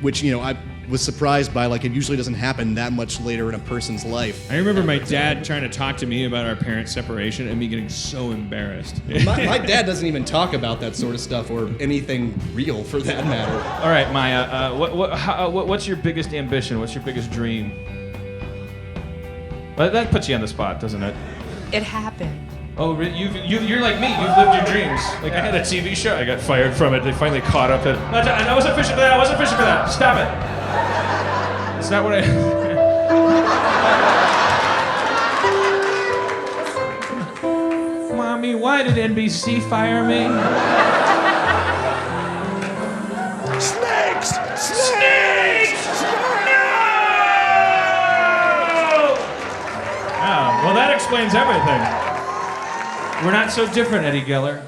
which, I was surprised by. Like, it usually doesn't happen that much later in a person's life. I remember my dad trying to talk to me about our parents' separation and me getting so embarrassed. My dad doesn't even talk about that sort of stuff or anything real, for that matter. All right, Maya, what's your biggest ambition? What's your biggest dream? That puts you on the spot, doesn't it? It happened. Oh, you're like me. You've lived your dreams. Like, I had a TV show. I got fired from it. They finally caught up. I wasn't fishing for that. I wasn't fishing for that. Stop it. It's not what I... Mommy, why did NBC fire me? Snakes! No! Oh, well, that explains everything. We're not so different, Eddie Geller.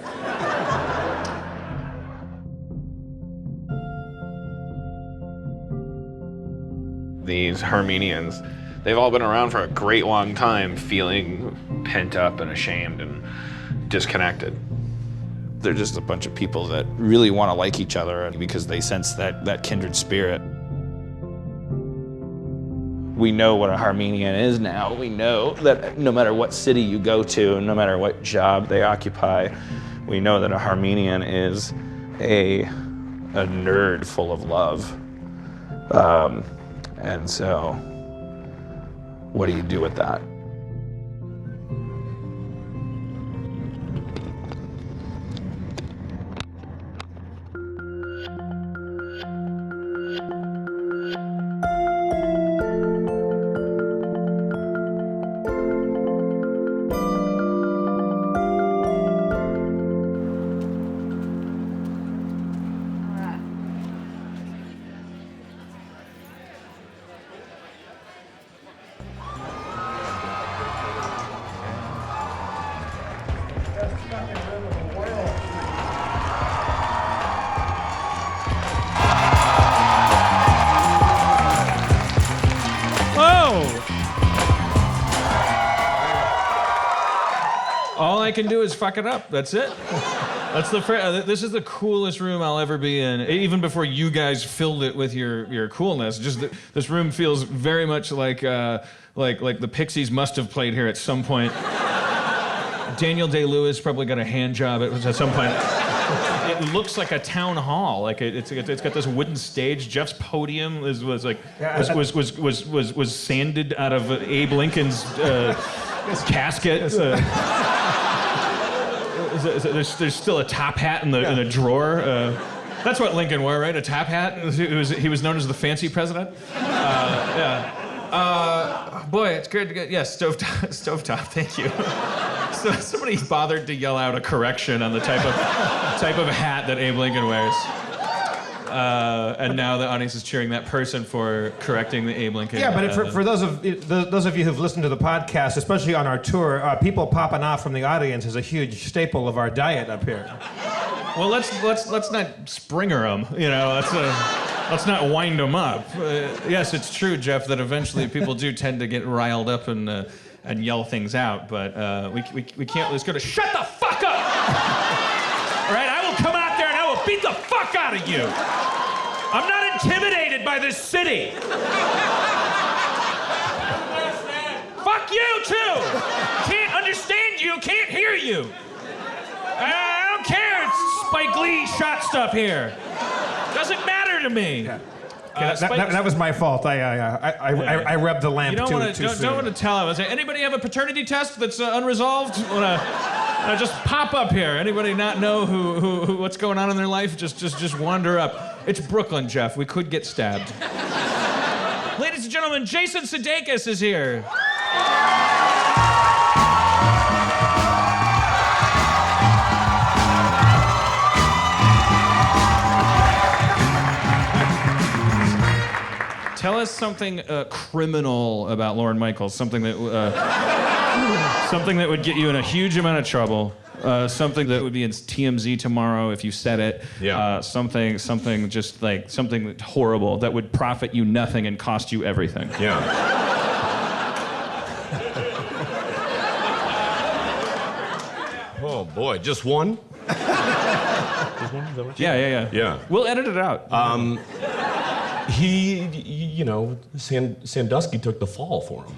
These Harmenians, They've all been around for a great long time, feeling pent up and ashamed and disconnected. They're just a bunch of people that really want to like each other because they sense that kindred spirit. We know what a Harmonian is now. We know that no matter what city you go to, no matter what job they occupy, we know that a Harmonian is a nerd full of love. And so, what do you do with that? All I can do is fuck it up. That's it. That's this is the coolest room I'll ever be in. Even before you guys filled it with your coolness, this room feels very much like the Pixies must have played here at some point. Daniel Day-Lewis probably got a hand job at some point. It looks like a town hall. Like it's got this wooden stage. Jeff's podium was sanded out of Abe Lincoln's casket. There's still a top hat in the drawer. That's what Lincoln wore, right? A top hat. He was known as the fancy president. Boy, it's great to get. Yeah, stovetop. Thank you. So somebody bothered to yell out a correction on the type of hat that Abe Lincoln wears. And now the audience is cheering that person for correcting the Abe Lincoln. Yeah, but for those of you who've listened to the podcast, especially on our tour, people popping off from the audience is a huge staple of our diet up here. Well, let's not Springer them. You know, let's not wind them up. Yes, it's true, Jeff, that eventually people do tend to get riled up and yell things out, but we can't. Let's go to shut the fuck up. All right, I will come out there and I will beat the fuck out of you. I'm not intimidated by this city. Fuck you too. Can't understand you. Can't hear you. I don't care. It's Spike Lee shot stuff here. Doesn't matter to me. Yeah. That was my fault. I rubbed the lamp too soon. Don't want to tell him. I say, anybody have a paternity test that's unresolved? Wanna just pop up here. Anybody not know who what's going on in their life? Just wander up. It's Brooklyn, Jeff. We could get stabbed. Ladies and gentlemen, Jason Sudeikis is here. Tell us something criminal about Lorne Michaels, something that would get you in a huge amount of trouble, something that would be in TMZ tomorrow if you said it. Yeah. Something just like something horrible that would profit you nothing and cost you everything. Yeah. Oh boy, just one? Just one? Is that what you Yeah. Yeah. We'll edit it out. Sandusky took the fall for him.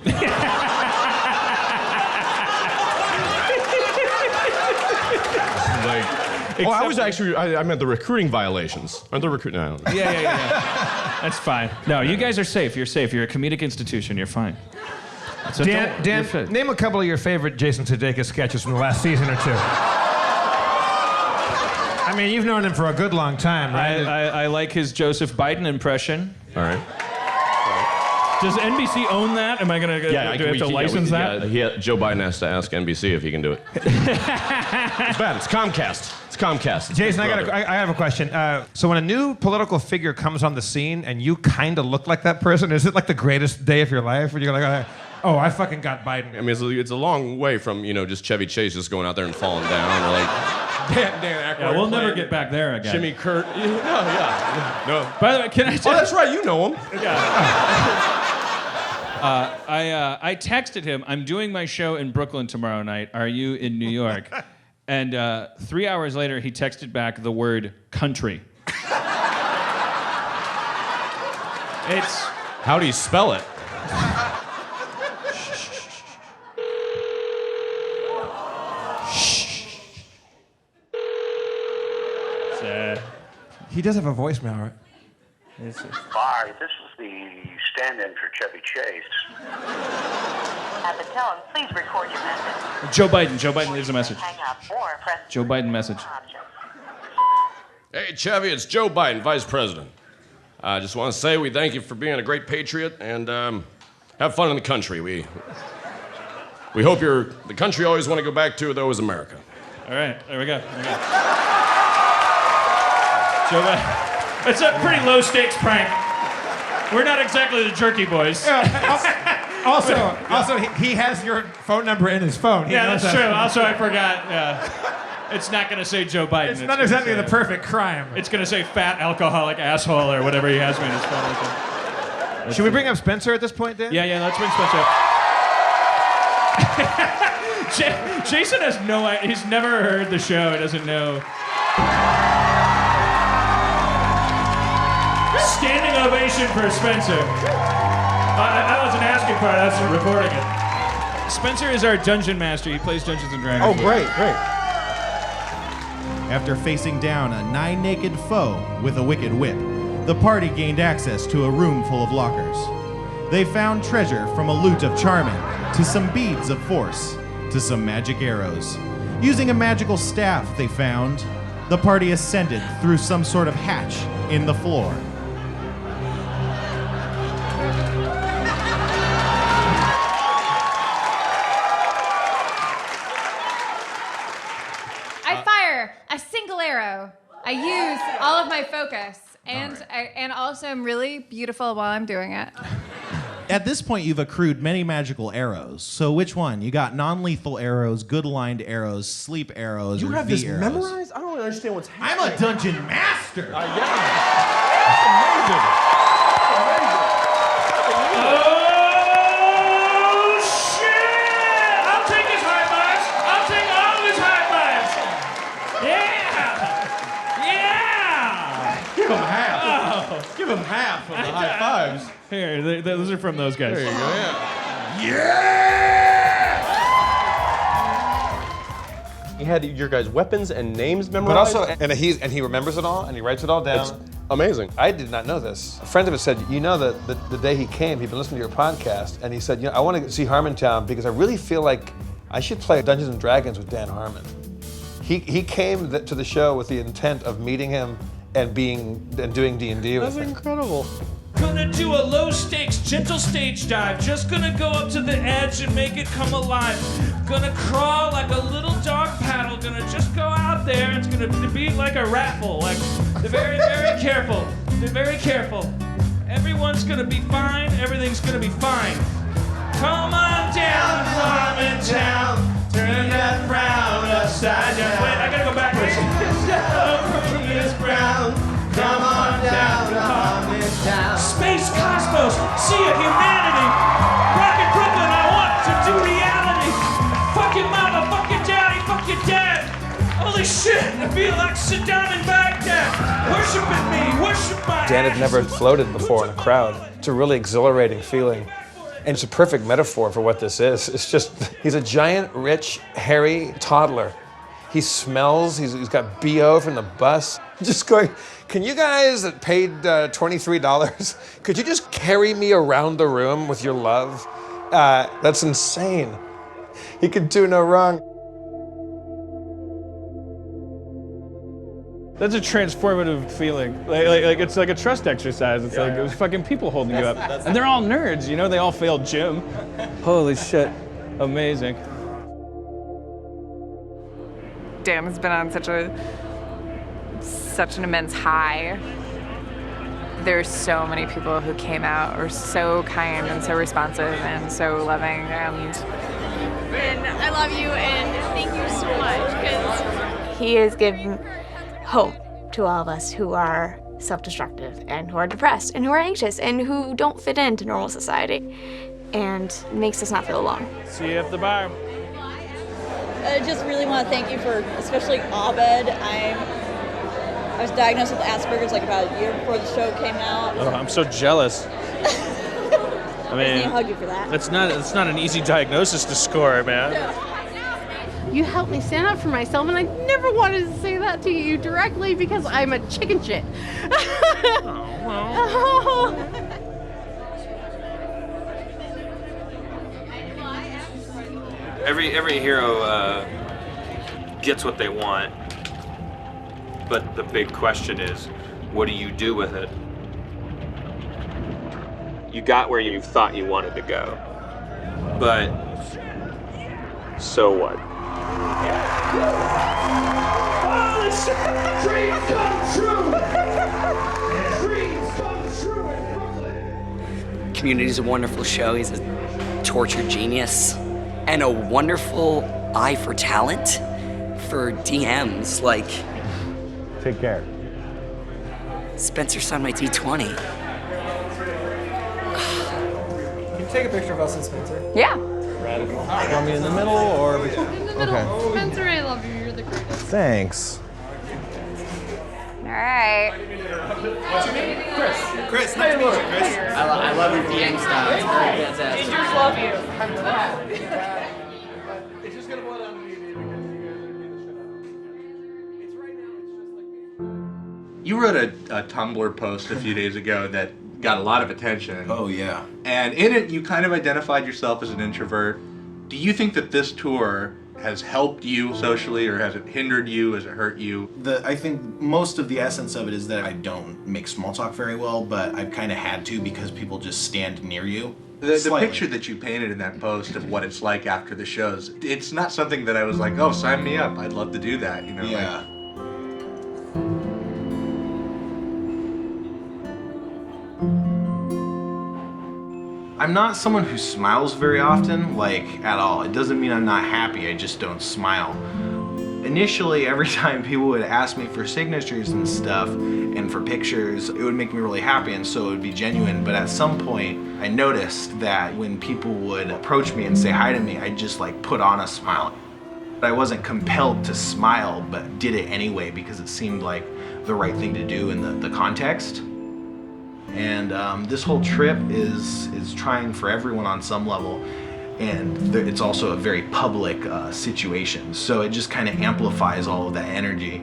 I meant the recruiting violations. Aren't the recruiting? I don't know. Yeah. That's fine. No, you guys are safe. You're safe. You're a comedic institution. You're fine. So Dan, name a couple of your favorite Jason Sudeikis sketches from the last season or two. I mean, you've known him for a good long time, right? I like his Joseph Biden impression. All right. Does NBC own that? Am I gonna? Do I have to license that? Joe Biden has to ask NBC if he can do it. It's bad. It's Comcast. Jason, I have a question. So when a new political figure comes on the scene and you kind of look like that person, is it like the greatest day of your life? Where you're like, oh, I fucking got Biden. I mean, it's a long way from just Chevy Chase just going out there and falling down, or like Dan Aykroyd. Yeah, we'll never get back there again. Jimmy Kurt. No. By the way, can I? Oh, that's right. You know him. Yeah. I texted him, I'm doing my show in Brooklyn tomorrow night. Are you in New York? And 3 hours later, he texted back the word country. How do you spell it? He does have a voicemail, right? Hi, this is the stand-in for Chevy Chase. At the tone, please record your message. Joe Biden leaves a message. Hang up or press Joe Biden message. Hey, Chevy, it's Joe Biden, Vice President. I just want to say we thank you for being a great patriot and have fun in the country. We hope the country you always want to go back to, though, is America. All right, there we go. Joe Biden. It's a pretty low-stakes prank. We're not exactly the Jerky Boys. Also, he has your phone number in his phone. He knows that's that. true. Also, I forgot. It's not going to say Joe Biden. It's not exactly the perfect crime. It's going to say fat alcoholic asshole or whatever he has me in his phone. Should we bring up Spencer at this point, Dan? Yeah, let's bring Spencer up. Jason has no idea. He's never heard the show. He doesn't know. Standing ovation for Spencer. I wasn't asking for it, I was recording it. Spencer is our dungeon master. He plays Dungeons and Dragons. Oh, great. After facing down a nigh-naked foe with a wicked whip, the party gained access to a room full of lockers. They found treasure from a loot of charming, to some beads of force, to some magic arrows. Using a magical staff they found, the party ascended through some sort of hatch in the floor. I fire a single arrow. I use all of my focus, and also I'm really beautiful while I'm doing it. At this point, you've accrued many magical arrows. So which one? You got non-lethal arrows, good aligned arrows, sleep arrows, You or have V this arrows. memorized? I don't understand what's happening. I'm a dungeon master. Yeah. That's amazing. Oh, shit! I'll take his high fives. I'll take all of his high fives. Yeah! Give him half. Oh. Give him half of the high fives. Here, those are from those guys. There you go, yeah. You had your guys' weapons and names memorized? But also, and he remembers it all, and he writes it all down. It's amazing. I did not know this. A friend of his said, you know, that the day he came, he'd been listening to your podcast, and he said, you know, I want to see Harmontown because I really feel like I should play Dungeons and Dragons with Dan Harmon. He came to the show with the intent of meeting him and doing D&D with him. That's incredible. Gonna do a low stakes, gentle stage dive. Just gonna go up to the edge and make it come alive. Gonna crawl like a little dog paddle. Gonna just go out there. It's gonna be like a raffle. Like, they're very, very careful. They're very careful. Everyone's gonna be fine. Everything's gonna be fine. Come on down, Harmontown. Turn that frown upside down. Wait, I gotta go backwards. Is brown. Come on down to Harmontown. Space Cosmos, see ya, humanity. Rockin' Brooklyn, I want to do reality. Fuck your mama, fuck your daddy, fuck your dad. Holy shit, I feel like Saddam in Baghdad. Worshiping me, worship my Dan had never floated before in a crowd. It's a really exhilarating feeling. And it's a perfect metaphor for what this is. It's just, he's a giant, rich, hairy toddler. He smells, he's got BO from the bus. Just going, can you guys that paid $23, could you just carry me around the room with your love? That's insane. He could do no wrong. That's a transformative feeling. Like it's like a trust exercise. It's like there's fucking people holding you up. And they're all nerds, you know? They all failed gym. Holy shit. Amazing. Dan has been on such an immense high. There's so many people who came out, are so kind and so responsive and so loving, and I love you and thank you so much because he has given hope to all of us who are self-destructive and who are depressed and who are anxious and who don't fit into normal society. and makes us not feel alone. See you at the bar. I just really want to thank you for, especially Abed. I was diagnosed with Asperger's like about a year before the show came out. Oh, I'm so jealous. I I mean, need to hug you for that. it's not an easy diagnosis to score, man. You helped me stand up for myself, and I never wanted to say that to you directly because I'm a chicken shit. Every hero gets what they want, but the big question is, what do you do with it? You got where you thought you wanted to go, but so what? Dreams come true! Dreams come true in Brooklyn! Community's a wonderful show. He's a tortured genius and a wonderful eye for talent for DMs. Like, Take care. Spencer signed my D20. Can you take a picture of us and Spencer? Yeah. Radical. Want me in the middle or? In the middle. Okay. Spencer, I love you. You're the greatest. Thanks. All right. What's your name? Chris, nice to meet you, Chris. I love your DM style. It's very fantastic. Teachers love you. It's just gonna boil down to me. You wrote a Tumblr post a few days ago that got a lot of attention. Oh, yeah. And in it, you kind of identified yourself as an introvert. Do you think that this tour has helped you socially, or has it hindered you? Has it hurt you? I think most of the essence of it is that I don't make small talk very well, but I've kind of had to because people just stand near you. The picture that you painted in that post of what it's like after the shows, it's not something that I was like, oh, sign me up. I'd love to do that. You know? Yeah. I'm not someone who smiles very often, like, at all. It doesn't mean I'm not happy, I just don't smile. Initially, every time people would ask me for signatures and stuff, and for pictures, it would make me really happy, and so it would be genuine. But at some point, I noticed that when people would approach me and say hi to me, I'd just like put on a smile. I wasn't compelled to smile, but did it anyway because it seemed like the right thing to do in the context. And this whole trip is trying for everyone on some level, and it's also a very public situation, so it just kind of amplifies all of that energy.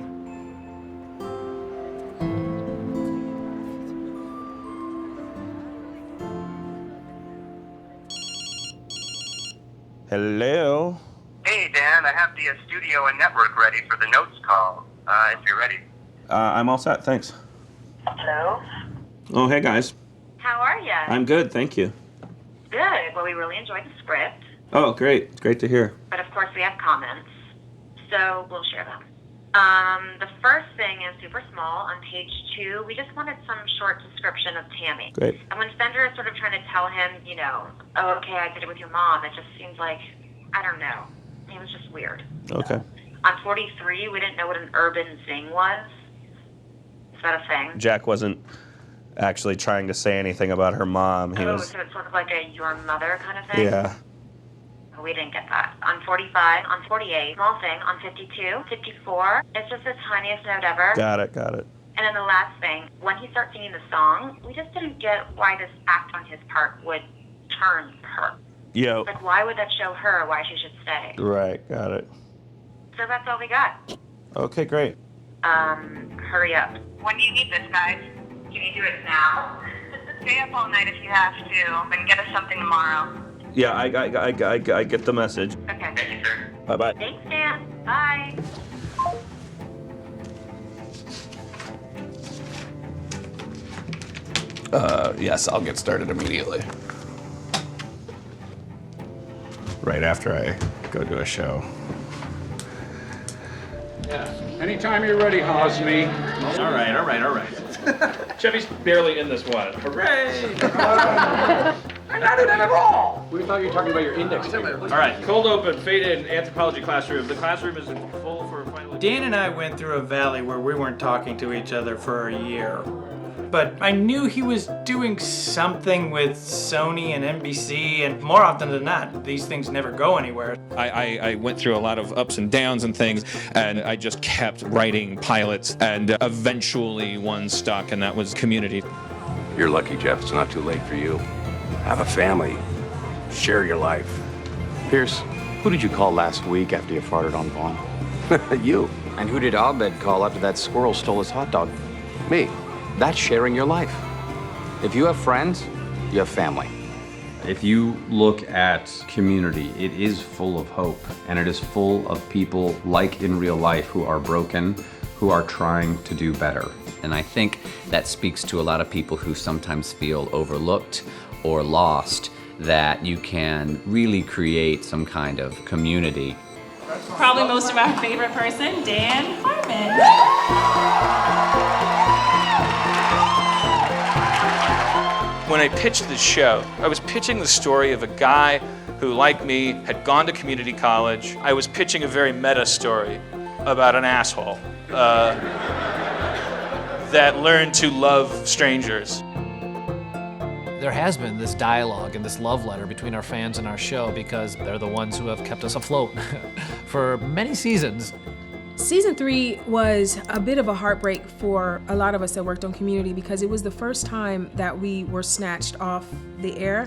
Hello. Hey, Dan, I have the studio and network ready for the notes call. If you're ready. I'm all set, thanks. Hello? Oh, hey, guys. How are ya? I'm good, thank you. Good. Well, we really enjoyed the script, Oh, great. It's great to hear. but of course we have comments, so we'll share them. The first thing is super small. On page 2, we just wanted some short description of Tammy. Great. And when Spencer is sort of trying to tell him, oh, okay, I did it with your mom, it just seems like, I don't know. It was just weird. Okay. On 43, we didn't know what an urban zing was. Is that a thing? Jack wasn't actually trying to say anything about her mom. He was. So it's sort of like a your mother kind of thing? Yeah. We didn't get that. On 45, on 48, small thing. On 52, 54, it's just the tiniest note ever. Got it. And then the last thing, when he starts singing the song, we just didn't get why this act on his part would turn her. Yo. Like, why would that show her why she should stay? Right. Got it. So that's all we got. Okay, great. Hurry up. When do you need this, guys? Can you do it now? Stay up all night if you have to, and get us something tomorrow. Yeah, I get the message. Okay. Thank you, sir. Bye-bye. Thanks, Dan. Bye. Yes, I'll get started immediately. Right after I go to a show. Yeah. Anytime you're ready, Hosni. All right. Chevy's barely in this one. Hooray! I'm not in it at all. We thought you were talking about your index finger. All right, cold open, fade in, anthropology classroom. The classroom is in full for final. Dan and I went through a valley where we weren't talking to each other for a year. but I knew he was doing something with Sony and NBC, and more often than not, these things never go anywhere. I went through a lot of ups and downs and things, and I just kept writing pilots, and eventually one stuck, and that was Community. You're lucky, Jeff. It's not too late for you. Have a family. Share your life. Pierce, who did you call last week after you farted on Vaughn? You. And who did Abed call after that squirrel stole his hot dog? Me. That's sharing your life. If you have friends, you have family. If you look at Community, it is full of hope, and it is full of people like in real life who are broken, who are trying to do better. And I think that speaks to a lot of people who sometimes feel overlooked or lost, that you can really create some kind of community. Probably most of our favorite person, Dan Harmon. When I pitched the show, I was pitching the story of a guy who, like me, had gone to community college. I was pitching a very meta story about an asshole that learned to love strangers. There has been this dialogue and this love letter between our fans and our show because they're the ones who have kept us afloat for many seasons. Season 3 was a bit of a heartbreak for a lot of us that worked on Community because it was the first time that we were snatched off the air.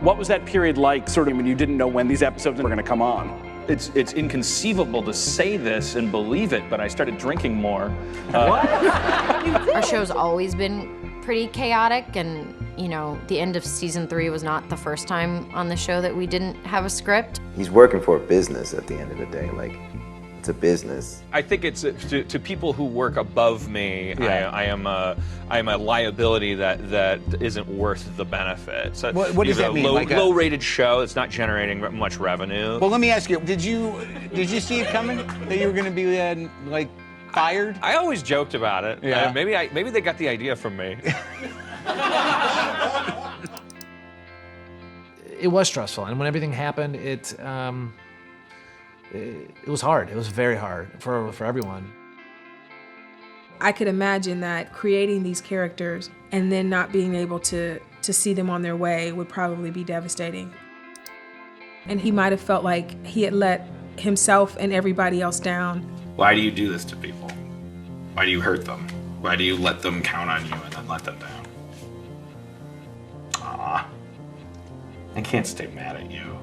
What was that period like, sort of when you didn't know when these episodes were going to come on? It's inconceivable to say this and believe it, but I started drinking more. Our show's always been pretty chaotic, and you know, the end of season 3 was not the first time on the show that we didn't have a script. He's working for a business at the end of the day. Like, it's a business. I think it's to people who work above me. Yeah. I am a liability that isn't worth the benefit. So what does that mean? Low-rated show. It's not generating much revenue. Well, let me ask you. Did you see it coming that you were going to be like fired? I always joked about it. Yeah. Maybe they got the idea from me. It was stressful, and when everything happened, it was hard. It was very hard for everyone. I could imagine that creating these characters and then not being able to see them on their way would probably be devastating. And he might have felt like he had let himself and everybody else down. Why do you do this to people? Why do you hurt them? Why do you let them count on you and then let them down? Aw, I can't stay mad at you.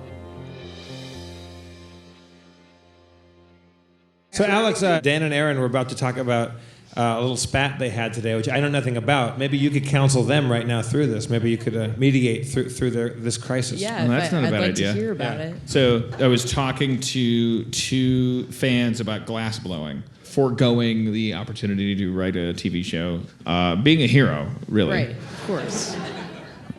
So Alex, Dan and Erin were about to talk about a little spat they had today, which I know nothing about. Maybe you could counsel them right now through this. Maybe you could mediate through this crisis. Yeah, well, that's not a bad idea. To hear about it. So I was talking to two fans about glass blowing, foregoing the opportunity to write a TV show, being a hero, really. Right, of course.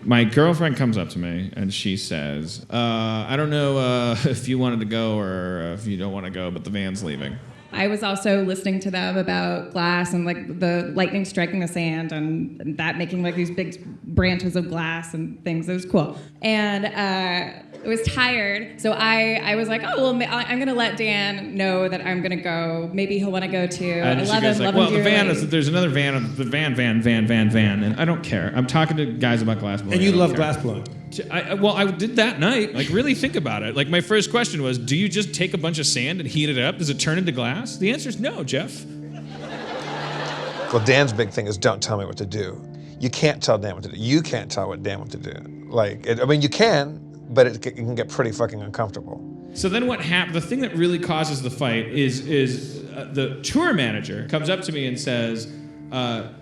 My girlfriend comes up to me and she says, I don't know if you wanted to go or if you don't want to go, but the van's leaving. I was also listening to them about glass and like the lightning striking the sand and that making like these big branches of glass and things. It was cool. And I was tired, so I was like, oh, well, I'm going to let Dan know that I'm going to go. Maybe he'll want to go too. And she goes like, well, the van is, there's another van, the van, and I don't care. I'm talking to guys about glass blowing. And you love glass blowing. I did that night. Like, really think about it. Like, my first question was, do you just take a bunch of sand and heat it up? Does it turn into glass? The answer is no, Jeff. Well, Dan's big thing is don't tell me what to do. You can't tell Dan what to do. You can't tell what Dan what to do. Like, I mean, you can, but it can get pretty fucking uncomfortable. So then what happened, the thing that really causes the fight is the tour manager comes up to me and says,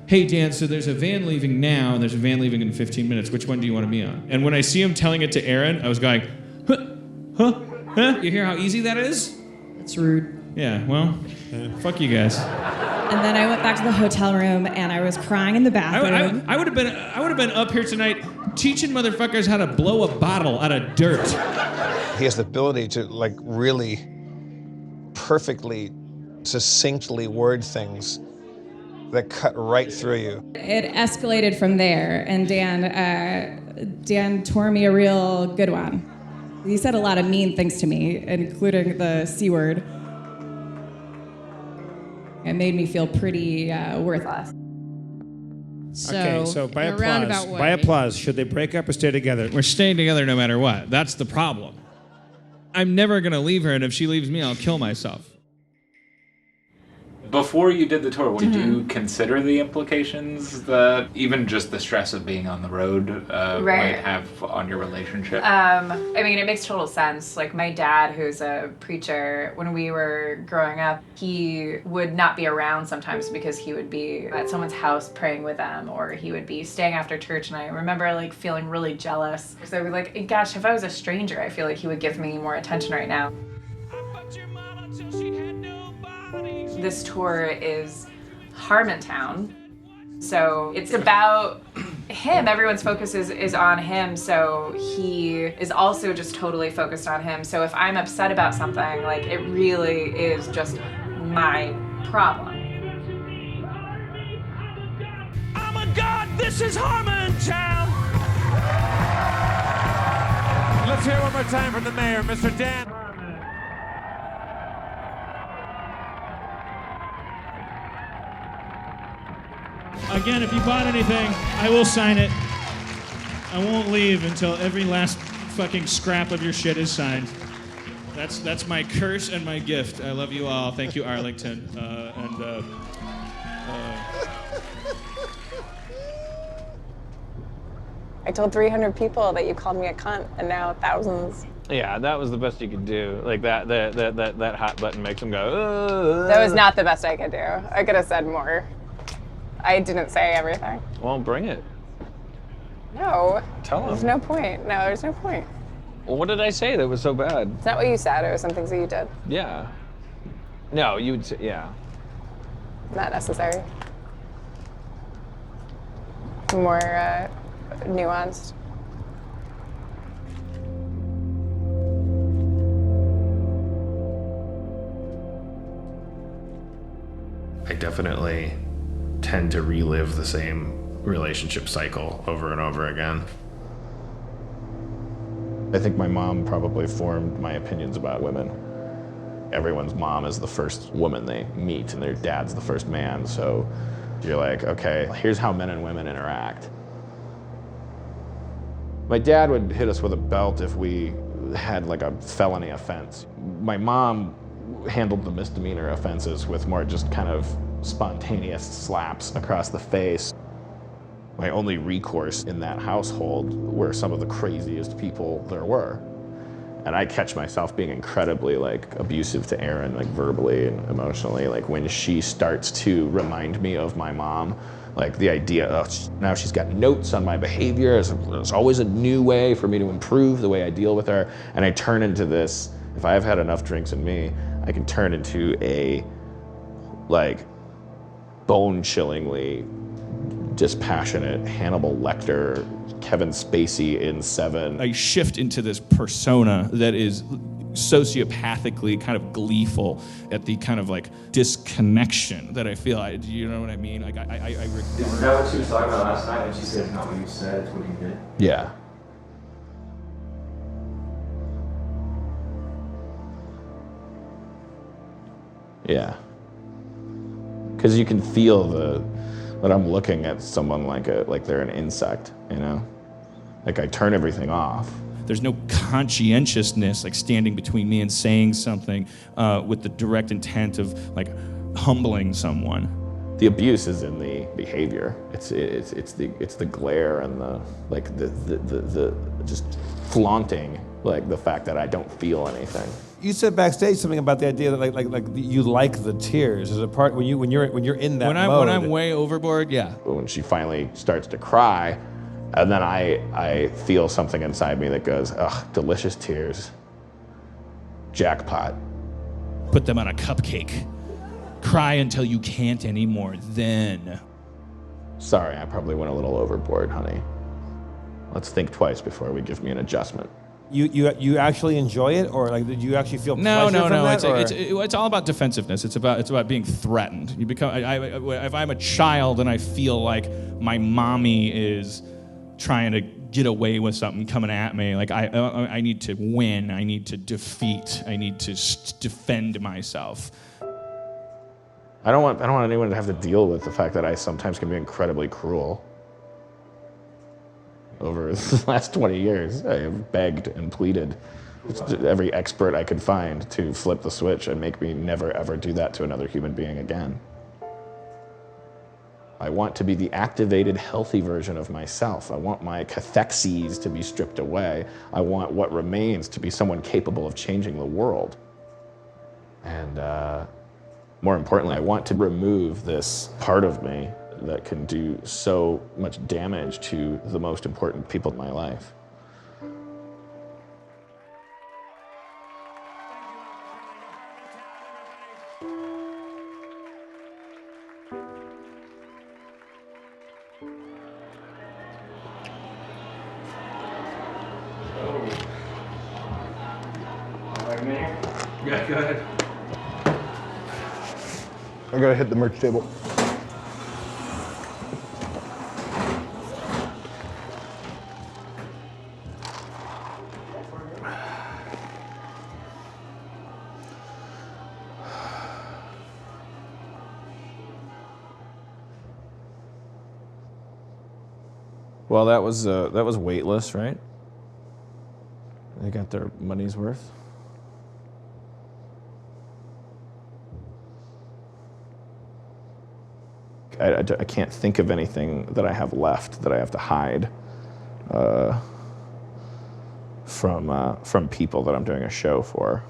hey, Dan, so there's a van leaving now, and there's a van leaving in 15 minutes. Which one do you want to be on? And when I see him telling it to Erin, I was going, huh? You hear how easy that is? It's rude. Yeah, well, fuck you guys. And then I went back to the hotel room, and I was crying in the bathroom. I would have been up here tonight teaching motherfuckers how to blow a bottle out of dirt. He has the ability to, like, really perfectly, succinctly word things that cut right through you. It escalated from there, and Dan tore me a real good one. He said a lot of mean things to me, including the C word. It made me feel pretty worthless. Okay, so by in a roundabout applause, way. should they break up or stay together? We're staying together no matter what. That's the problem. I'm never going to leave her, and if she leaves me, I'll kill myself. Before you did the tour, did you consider the implications that even just the stress of being on the road might have on your relationship? I mean, it makes total sense. Like my dad, who's a preacher, when we were growing up, he would not be around sometimes because he would be at someone's house praying with them, or he would be staying after church. And I remember like feeling really jealous because I was like, gosh, if I was a stranger, I feel like he would give me more attention right now. This tour is Harmontown. So it's about him. Everyone's focus is on him. So he is also just totally focused on him. So if I'm upset about something, like it really is just my problem. Oh my God, this is Harmontown! Let's hear it one more time from the mayor, Mr. Dan. Again, if you bought anything, I will sign it. I won't leave until every last fucking scrap of your shit is signed. That's my curse and my gift. I love you all. Thank you, Arlington. I told 300 people that you called me a cunt, and now thousands. Yeah, that was the best you could do. Like that hot button makes them go. That was not the best I could do. I could have said more. I didn't say everything. Well, bring it. No. Tell There's them. no point. No, there's no point. Well, what did I say that was so bad? It's not what you said. It was some things that you did. Yeah. No, you would say, yeah. Not necessary. More nuanced. I definitely tend to relive the same relationship cycle over and over again. I think my mom probably formed my opinions about women. Everyone's mom is the first woman they meet, and their dad's the first man, so you're like, okay, here's how men and women interact. My dad would hit us with a belt if we had like a felony offense. My mom handled the misdemeanor offenses with more just kind of spontaneous slaps across the face. My only recourse in that household were some of the craziest people there were. And I catch myself being incredibly like abusive to Erin, like verbally and emotionally, like when she starts to remind me of my mom. Like the idea of now she's got notes on my behavior. There's always a new way for me to improve the way I deal with her. And I turn into this, if I've had enough drinks in me, I can turn into a like bone-chillingly dispassionate Hannibal Lecter, Kevin Spacey in Seven. I shift into this persona that is sociopathically kind of gleeful at the kind of like disconnection that I feel. You know what I mean? Like I Is that what she was talking about last night? And she said, "It's not what you said, it's what you did." Yeah. Yeah. Because you can feel that I'm looking at someone like they're an insect, you know? Like I turn everything off. There's no conscientiousness like standing between me and saying something with the direct intent of like humbling someone. The abuse is in the behavior. It's the glare and the like the just flaunting like the fact that I don't feel anything. You said backstage something about the idea that like you like the tears. Is a part when you're in that mode. When I'm way overboard, yeah. When she finally starts to cry, and then I feel something inside me that goes, ugh, delicious tears. Jackpot. Put them on a cupcake. Cry until you can't anymore, then. Sorry, I probably went a little overboard, honey. Let's think twice before we give me an adjustment. You actually enjoy it, or like did you actually feel pleasure No. from that? It's all about defensiveness. It's about being threatened. You become. If I'm a child and I feel like my mommy is trying to get away with something coming at me, like I need to win. I need to defeat. I need to defend myself. I don't want anyone to have to deal with the fact that I sometimes can be incredibly cruel. Over the last 20 years, I have begged and pleaded every expert I could find to flip the switch and make me never ever do that to another human being again. I want to be the activated, healthy version of myself. I want my cathexes to be stripped away. I want what remains to be someone capable of changing the world. And more importantly, I want to remove this part of me that can do so much damage to the most important people in my life. Yeah, go ahead. I gotta hit the merch table. Well, that was Weightless, right? They got their money's worth. I can't think of anything that I have left that I have to hide from people that I'm doing a show for.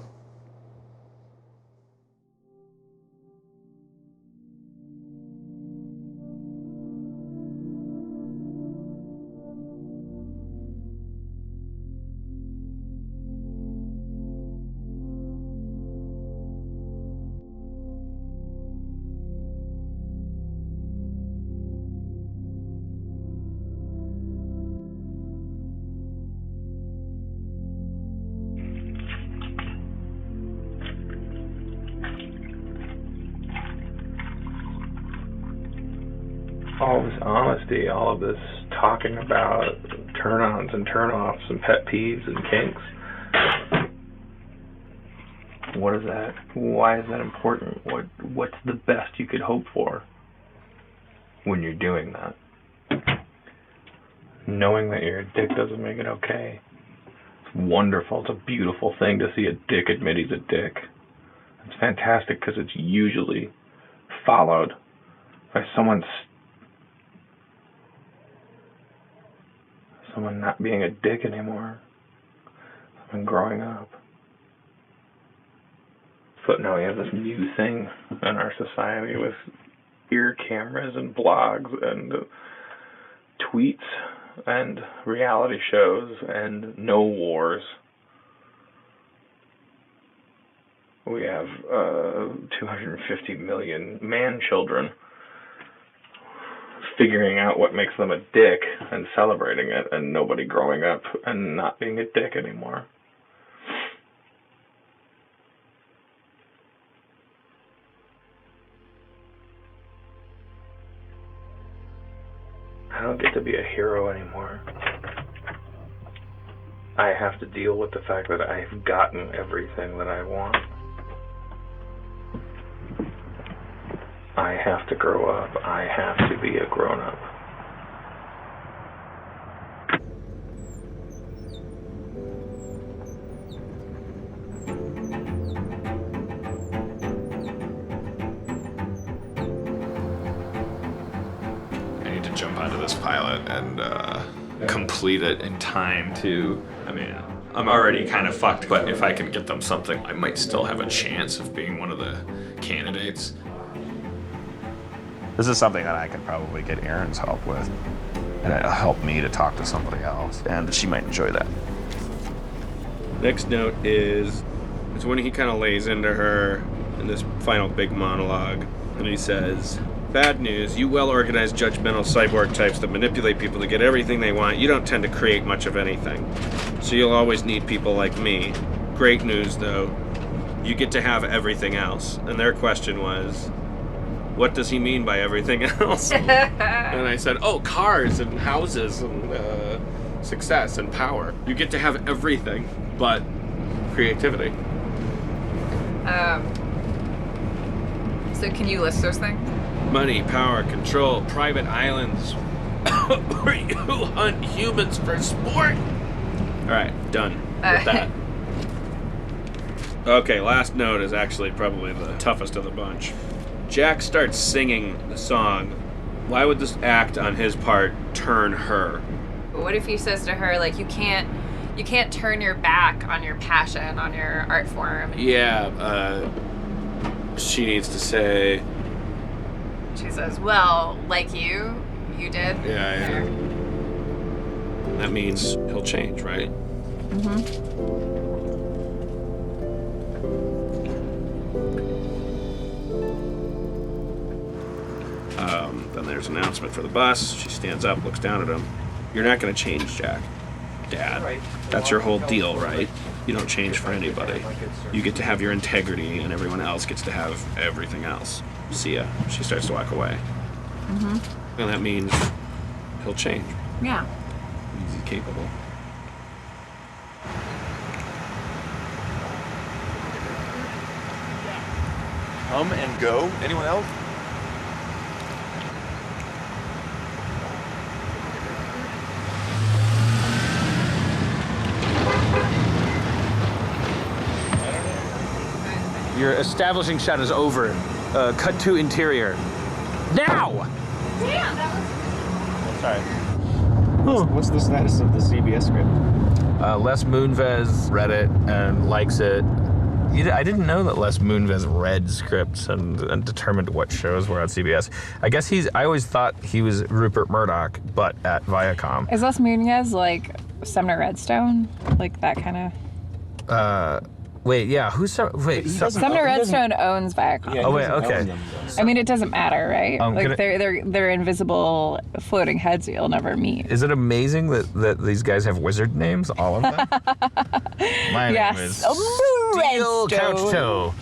All this honesty, all of this talking about turn-ons and turn-offs and pet peeves and kinks. What is that? Why is that important? What's the best you could hope for when you're doing that? Knowing that you're a dick doesn't make it okay. It's wonderful. It's a beautiful thing to see a dick admit he's a dick. It's fantastic because it's usually followed by someone not being a dick anymore. Someone growing up. But now we have this new thing in our society with ear cameras and blogs and tweets and reality shows and no wars. We have 250 million man-children figuring out what makes them a dick and celebrating it, and nobody growing up and not being a dick anymore. I don't get to be a hero anymore. I have to deal with the fact that I've gotten everything that I want. I have to grow up. I have to be a grown-up. I need to jump onto this pilot and complete it in time to, I'm already kind of fucked, but if I can get them something, I might still have a chance of being one of the candidates. This is something that I could probably get Erin's help with, and it'll help me to talk to somebody else, and she might enjoy that. Next note is when he kind of lays into her in this final big monologue, and he says, "Bad news, you well-organized, judgmental cyborg types that manipulate people to get everything they want, you don't tend to create much of anything. So you'll always need people like me. Great news, though, you get to have everything else." And their question was, what does he mean by everything else? And I said, oh, cars and houses and success and power. You get to have everything but So can you list those things? Money, power, control, private islands. Or you hunt humans for sport. All right, done with that. Okay, last note is actually probably the toughest of the bunch. Jack starts singing the song. Why would this act on his part turn her? What if he says to her, like, you can't turn your back on your passion, on your art form? Yeah, she needs to say... She says, well, like you did. Yeah. That means he'll change, right? Then there's an announcement for the bus. She stands up, looks down at him. You're not going to change, Jack. Dad. That's your whole deal, right? You don't change for anybody. You get to have your integrity, and everyone else gets to have everything else. See ya. She starts to walk away. And that means he'll change. Yeah. He's capable. Come and go? Anyone else? Your establishing shot is over. Cut to interior. Now! Damn, that Sorry. What's the status of the CBS script? Les Moonves read it and likes it. I didn't know that Les Moonves read scripts and determined what shows were on CBS. I guess I always thought he was Rupert Murdoch, but at Viacom. Is Les Moonves like Sumner Redstone? Like that kind of... Wait, yeah, Sumner Redstone owns Viacom. Yeah, okay. I mean, it doesn't matter, right? Like they're invisible floating heads that you'll never meet. Is it amazing that these guys have wizard names, all of them? My name is Steel Couch Toe.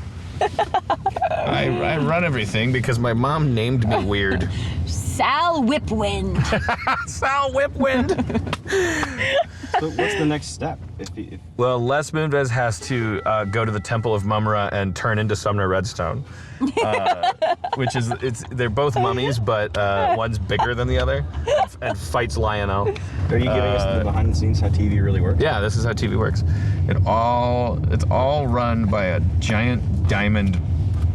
I run everything because my mom named me weird. Sal Whipwind. Sal Whipwind. So what's the next step? Well, Les Moonves has to go to the Temple of Mumra and turn into Sumner Redstone, which is they're both mummies, but one's bigger than the other, and fights Lionel. Are you giving us the behind the scenes how TV really works? Yeah, this is how TV works. It's all run by a giant diamond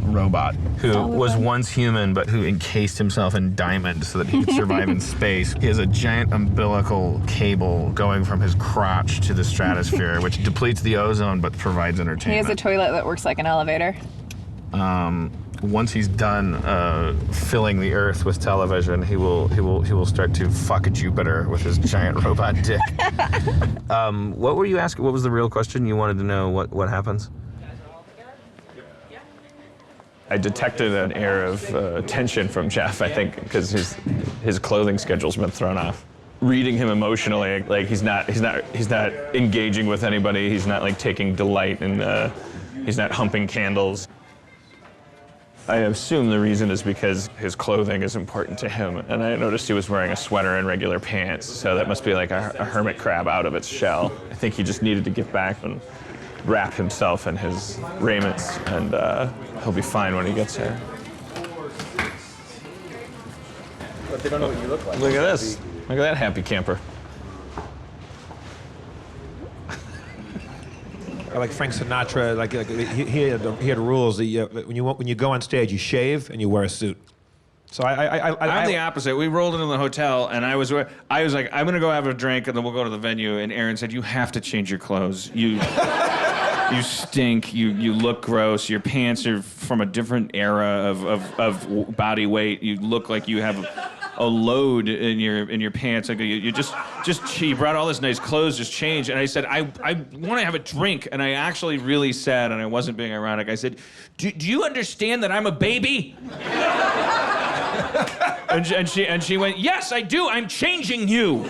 robot who was once human but who encased himself in diamond so that he could survive in space. He has a giant umbilical cable going from his crotch to the stratosphere, which depletes the ozone but provides entertainment. He has a toilet that works like an elevator. Once he's done filling the Earth with television, he will start to fuck Jupiter with his giant robot dick. What were you asking? What was the real question? You wanted to know what happens? I detected an air of tension from Jeff, I think, because his clothing schedule's been thrown off. Reading him emotionally, like he's not engaging with anybody. He's not like taking delight in. He's not humping candles. I assume the reason is because his clothing is important to him, and I noticed he was wearing a sweater and regular pants, so that must be like a hermit crab out of its shell. I think he just needed to get back and wrap himself in his raiments, and he'll be fine when he gets here. But they don't know what you look like. Look at this. Look at that happy camper. Like Frank Sinatra, like he had rules that when you go on stage, you shave and you wear a suit. So I'm the opposite. We rolled into the hotel, and I was like, I'm gonna go have a drink, and then we'll go to the venue. And Erin said, "You have to change your clothes. You stink. You look gross. Your pants are from a different era of body weight. You look like you have a load in your pants. Like you brought all this nice clothes, just change." And I said, I want to have a drink. And I actually really said, and I wasn't being ironic, I said, do you understand that I'm a baby? and she went, "Yes, I do. I'm changing you."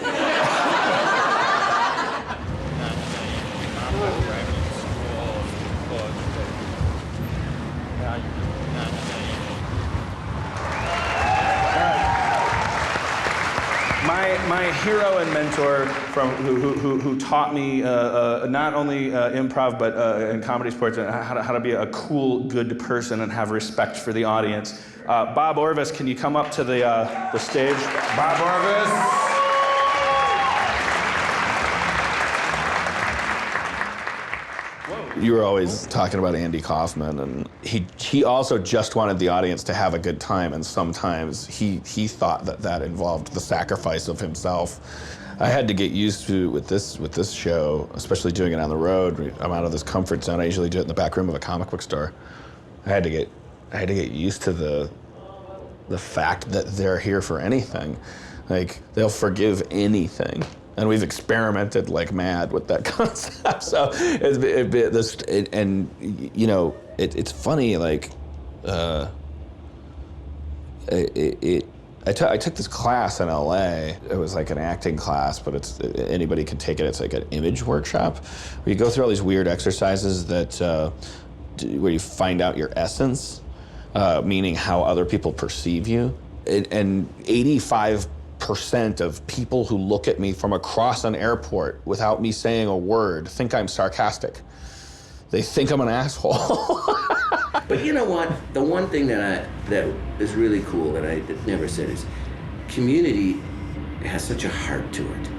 my hero and mentor who taught me not only improv but in comedy sports how to be a cool, good person and have respect for the audience. Bob Orvis, can you come up to the stage? Bob Orvis. You were always talking about Andy Kaufman, and he also just wanted the audience to have a good time, and sometimes he thought that involved the sacrifice of himself. I had to get used to with this show, especially doing it on the road. I'm out of this comfort zone. I usually do it in the back room of a comic book store. I had to get used to the fact that they're here for anything. Like, they'll forgive anything. And we've experimented like mad with that concept. So it's funny. Like, I took this class in LA. It was like an acting class, but anybody can take it. It's like an image workshop where you go through all these weird exercises where you find out your essence, meaning how other people perceive you. And 85% of people who look at me from across an airport without me saying a word think I'm sarcastic. They think I'm an asshole. But you know what? The one thing that is really cool that I never said is Community has such a heart to it.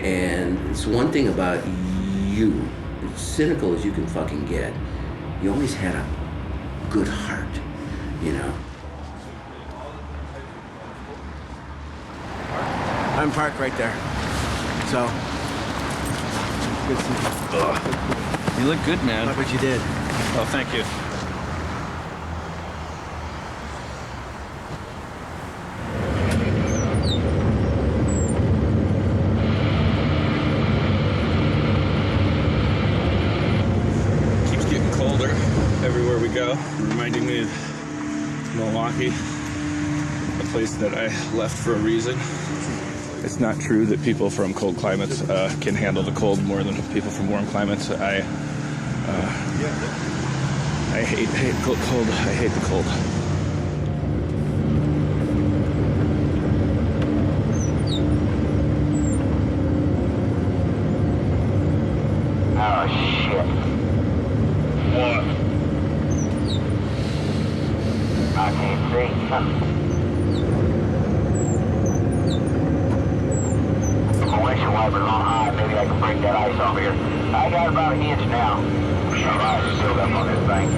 And it's one thing about you, as cynical as you can fucking get, you always had a good heart, you know? I'm parked right there. So, good to see you. You look good, man. Look what you did. Oh, thank you. Keeps getting colder everywhere we go, reminding me of Milwaukee, a place that I left for a reason. It's not true that people from cold climates can handle the cold more than people from warm climates. I hate cold. I hate the cold. Oh, shit. What? I can't see. Windshield wipers on high, maybe I can break that ice off here. I got about an inch now. Some ice is still up on this thing.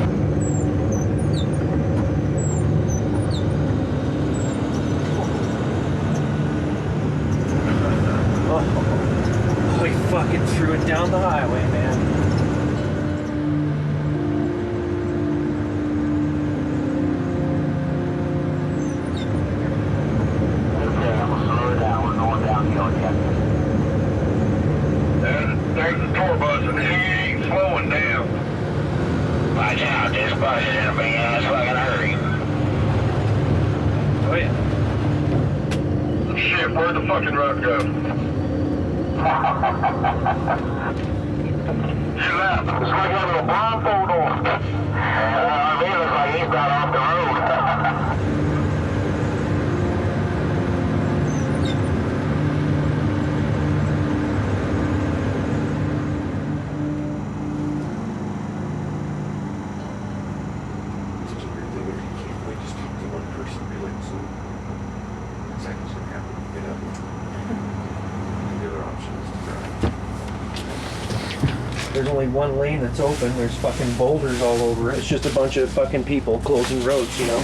Oh, we fucking threw it down the highway, man. There's the tour bus and he ain't slowing down. Watch out, this bus is in a big ass fucking hurry. Oh yeah. Shit, where'd the fucking road go? You left. It's like having a blindfold on. It looks like he's got off the road. There's only one lane that's open. There's fucking boulders all over it. It's just a bunch of fucking people closing roads, you know?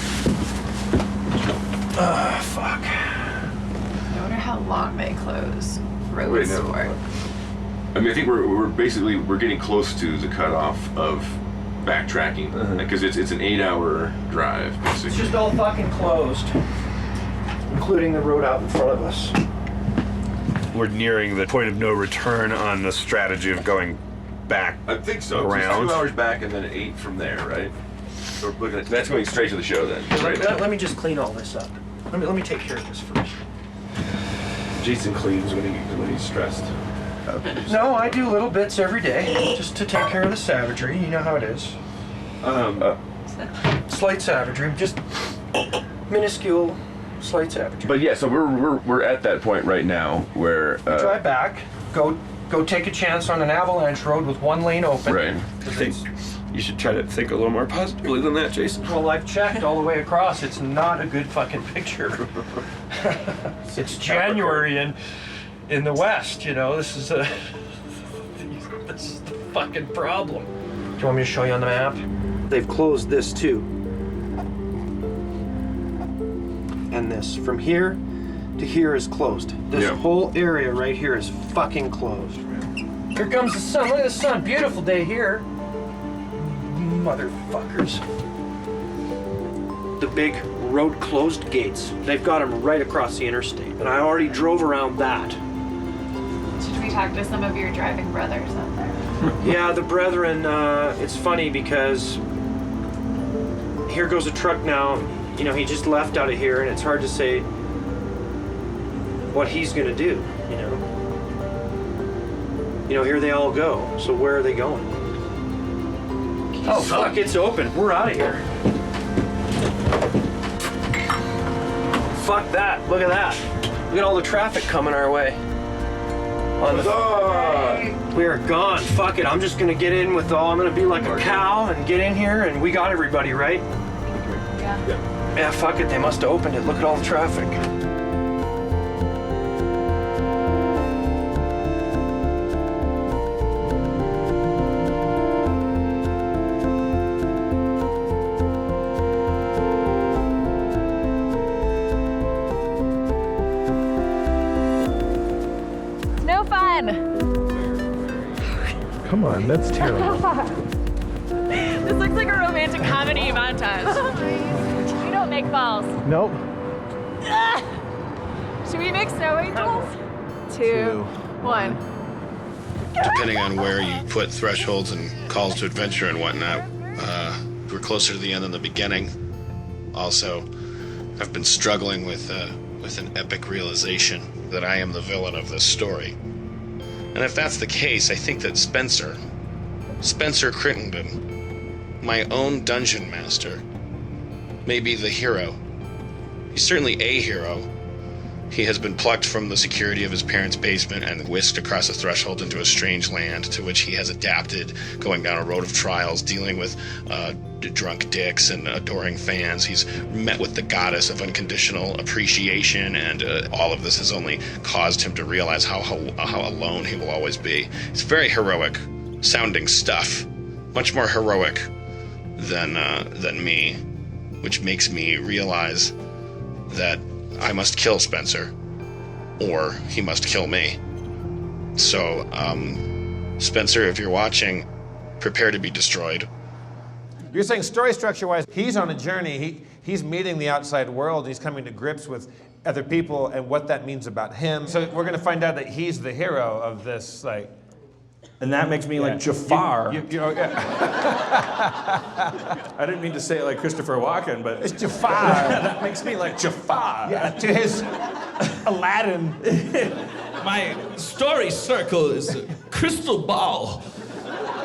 I Fuck. wonder how long they close roads for. I mean, I think we're getting close to the cutoff of backtracking because it's an 8-hour drive. Basically. It's just all fucking closed, including the road out in front of us. We're nearing the point of no return on the strategy of going back. I think so. Around. It's 2 hours back and then 8 from there, right? So we're looking at that's going straight to the show then. Let me just clean all this up. Let me take care of this first. Jason cleans when he's stressed. No, I do little bits every day just to take care of the savagery. You know how it is. Um, Slight savagery, just minuscule Slight sabotage. But yeah, so we're at that point right now where drive back, go take a chance on an avalanche road with one lane open. Right. I think you should try to think a little more positively than that, Jason. Well, I've checked all the way across. It's not a good fucking picture. It's January in the West, you know. This is the fucking problem. Do you want me to show you on the map? They've closed this too. And this. From here to here is closed. This whole area right here is fucking closed. Here comes the sun. Look at the sun. Beautiful day here. Motherfuckers. The big road closed gates. They've got them right across the interstate. And I already drove around that. Should we talk to some of your driving brothers out there? Yeah, the brethren, it's funny because here goes a truck now. You know, he just left out of here, and it's hard to say what he's gonna do, you know? You know, here they all go, so where are they going? Oh, fuck, it's open. We're out of here. Fuck that, look at that. Look at all the traffic coming our way. We are gone. Fuck it. I'm just gonna get in with I'm gonna be like a cow and get in here, and we got everybody, right? Yeah. Yeah, fuck it. They must have opened it. Look at all the traffic. No fun. Come on, that's terrible. This looks like a romantic comedy montage. We don't make balls. Nope. Should we make snow angels? 2, 1. Depending on where you put thresholds and calls to adventure and whatnot, we're closer to the end than the beginning. Also, I've been struggling with an epic realization that I am the villain of this story. And if that's the case, I think that Spencer Crittenden, my own dungeon master, may be the hero. He's certainly a hero. He has been plucked from the security of his parents' basement and whisked across a threshold into a strange land to which he has adapted, going down a road of trials, dealing with drunk dicks and adoring fans. He's met with the goddess of unconditional appreciation, and all of this has only caused him to realize how alone he will always be. It's very heroic sounding stuff, much more heroic than me, which makes me realize that I must kill Spencer, or he must kill me. So, Spencer, if you're watching, prepare to be destroyed. You're saying story structure-wise, he's on a journey. He's meeting the outside world. He's coming to grips with other people and what that means about him. So we're going to find out that he's the hero of this, like. And that makes me like Jafar. You know, I didn't mean to say it like Christopher Walken, but it's Jafar. That makes me like Jafar. Yeah, to his Aladdin. My story circle is a crystal ball.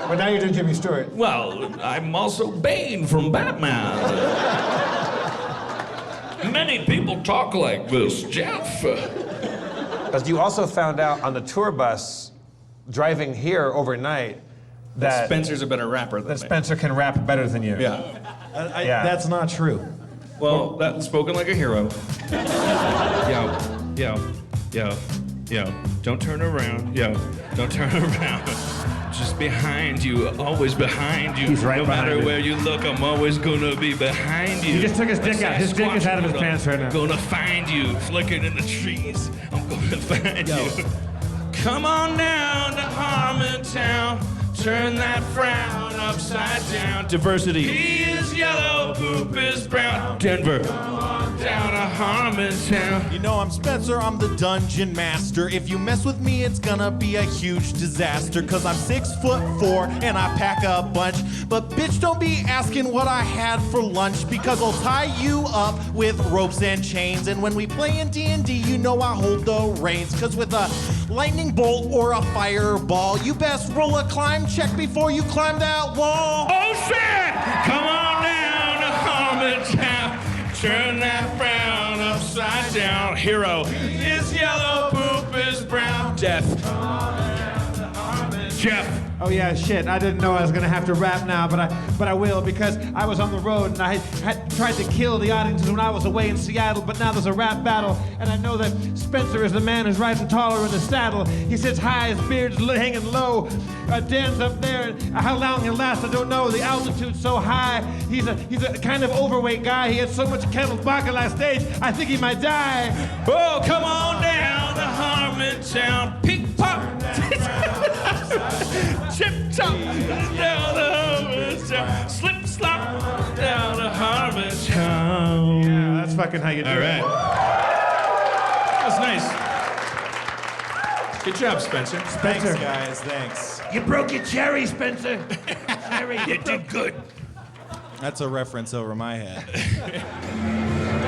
But now you're doing Jimmy Stewart. Well, I'm also Bane from Batman. Many people talk like this, Jeff. Because you also found out on the tour bus driving here overnight that Spencer's a better rapper than me. Spencer can rap better than you. Yeah. Yeah. That's not true. Well, that's spoken like a hero. Yo. Don't turn around. Yo, don't turn around. Just behind you, always behind you. He's right no behind matter you. where you look, I'm always gonna be behind you. He just took his dick out. His dick is out of his pants right now. Gonna find you, flicking in the trees. I'm gonna find you. Come on down to Harmontown. Turn that frown upside down. Diversity. He is yellow, poop is brown. Denver. Come on down to Harmontown. You know I'm Spencer, I'm the dungeon master. If you mess with me, it's gonna be a huge disaster. Cause I'm 6'4" and I pack a bunch. But bitch, don't be asking what I had for lunch, because I'll tie you up with ropes and chains. And when we play in D&D, you know I hold the reins. Cause with a lightning bolt or a fireball, you best roll a climb check before you climb that wall. Oh shit! Come on down to Harmontown. Turn that frown upside hero. His yellow poop is brown. Jeff. Oh yeah, shit. I didn't know I was gonna have to rap now, but I will, because I was on the road and I had tried to kill the audiences when I was away in Seattle, but now there's a rap battle, and I know that Spencer is the man who's rising taller in the saddle. He sits high, his beard's hanging low. Dan's up there, and how long he'll last, I don't know. The altitude's so high. He's a kind of overweight guy. He had so much kettle vodka last stage, I think he might die. Oh, come on down to Harmontown. Pink pop. Chip chop down to Harmontown. Slip slop down to Harmontown. Yeah, that's fucking how you do it. All right. That's nice. Good job, Spencer. Thanks, guys. Thanks. You broke your cherry, Spencer. Cherry, You did good. That's a reference over my head. Well,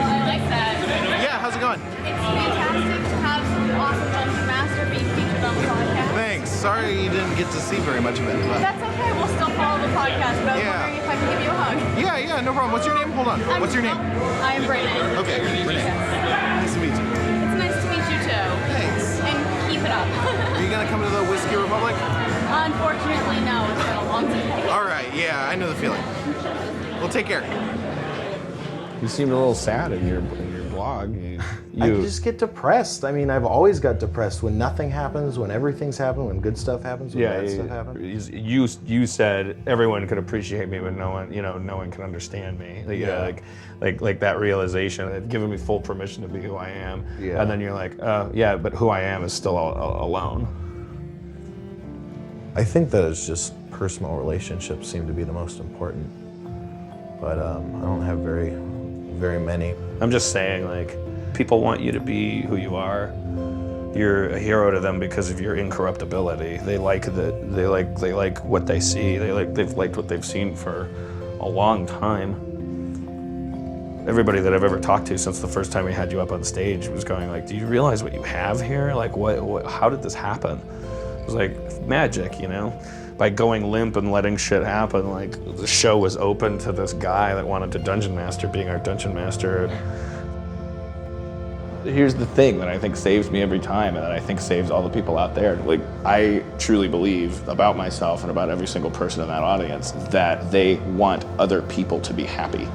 I like that. Yeah, how's it going? It's fantastic to have an awesome dungeon master being featured on the podcast. Thanks. Sorry you didn't get to see very much of it. But That's okay. We'll still follow the podcast, but I was wondering if I can give you a hug. yeah, no problem. What's your name? Hold on. What's your name? I am Brayden. Okay, Renee. Nice to meet you. It's nice to meet you too. Thanks. And keep it up. Are you gonna come to the Whiskey Republic? Unfortunately, no. It's been a long day. All right. Yeah, I know the feeling. Well, take care. You seemed a little sad in your blog. I just get depressed. I mean, I've always got depressed when nothing happens, when everything's happened, when good stuff happens, when bad stuff happens. You said everyone could appreciate me, but no one can understand me. Like that realization, it's given me full permission to be who I am. Yeah. And then you're like, yeah, but who I am is still alone. I think that it's just personal relationships seem to be the most important. But I don't have very many. I'm just saying, like, people want you to be who you are. You're a hero to them because of your incorruptibility. They like what they see. They've liked what they've seen for a long time. Everybody that I've ever talked to since the first time we had you up on stage was going like, do you realize what you have here? Like, what how did this happen? It was like magic, you know? By going limp and letting shit happen, like, the show was open to this guy that wanted to dungeon master being our dungeon master. Here's the thing that I think saves me every time, and that I think saves all the people out there. Like, I truly believe about myself and about every single person in that audience that they want other people to be happy.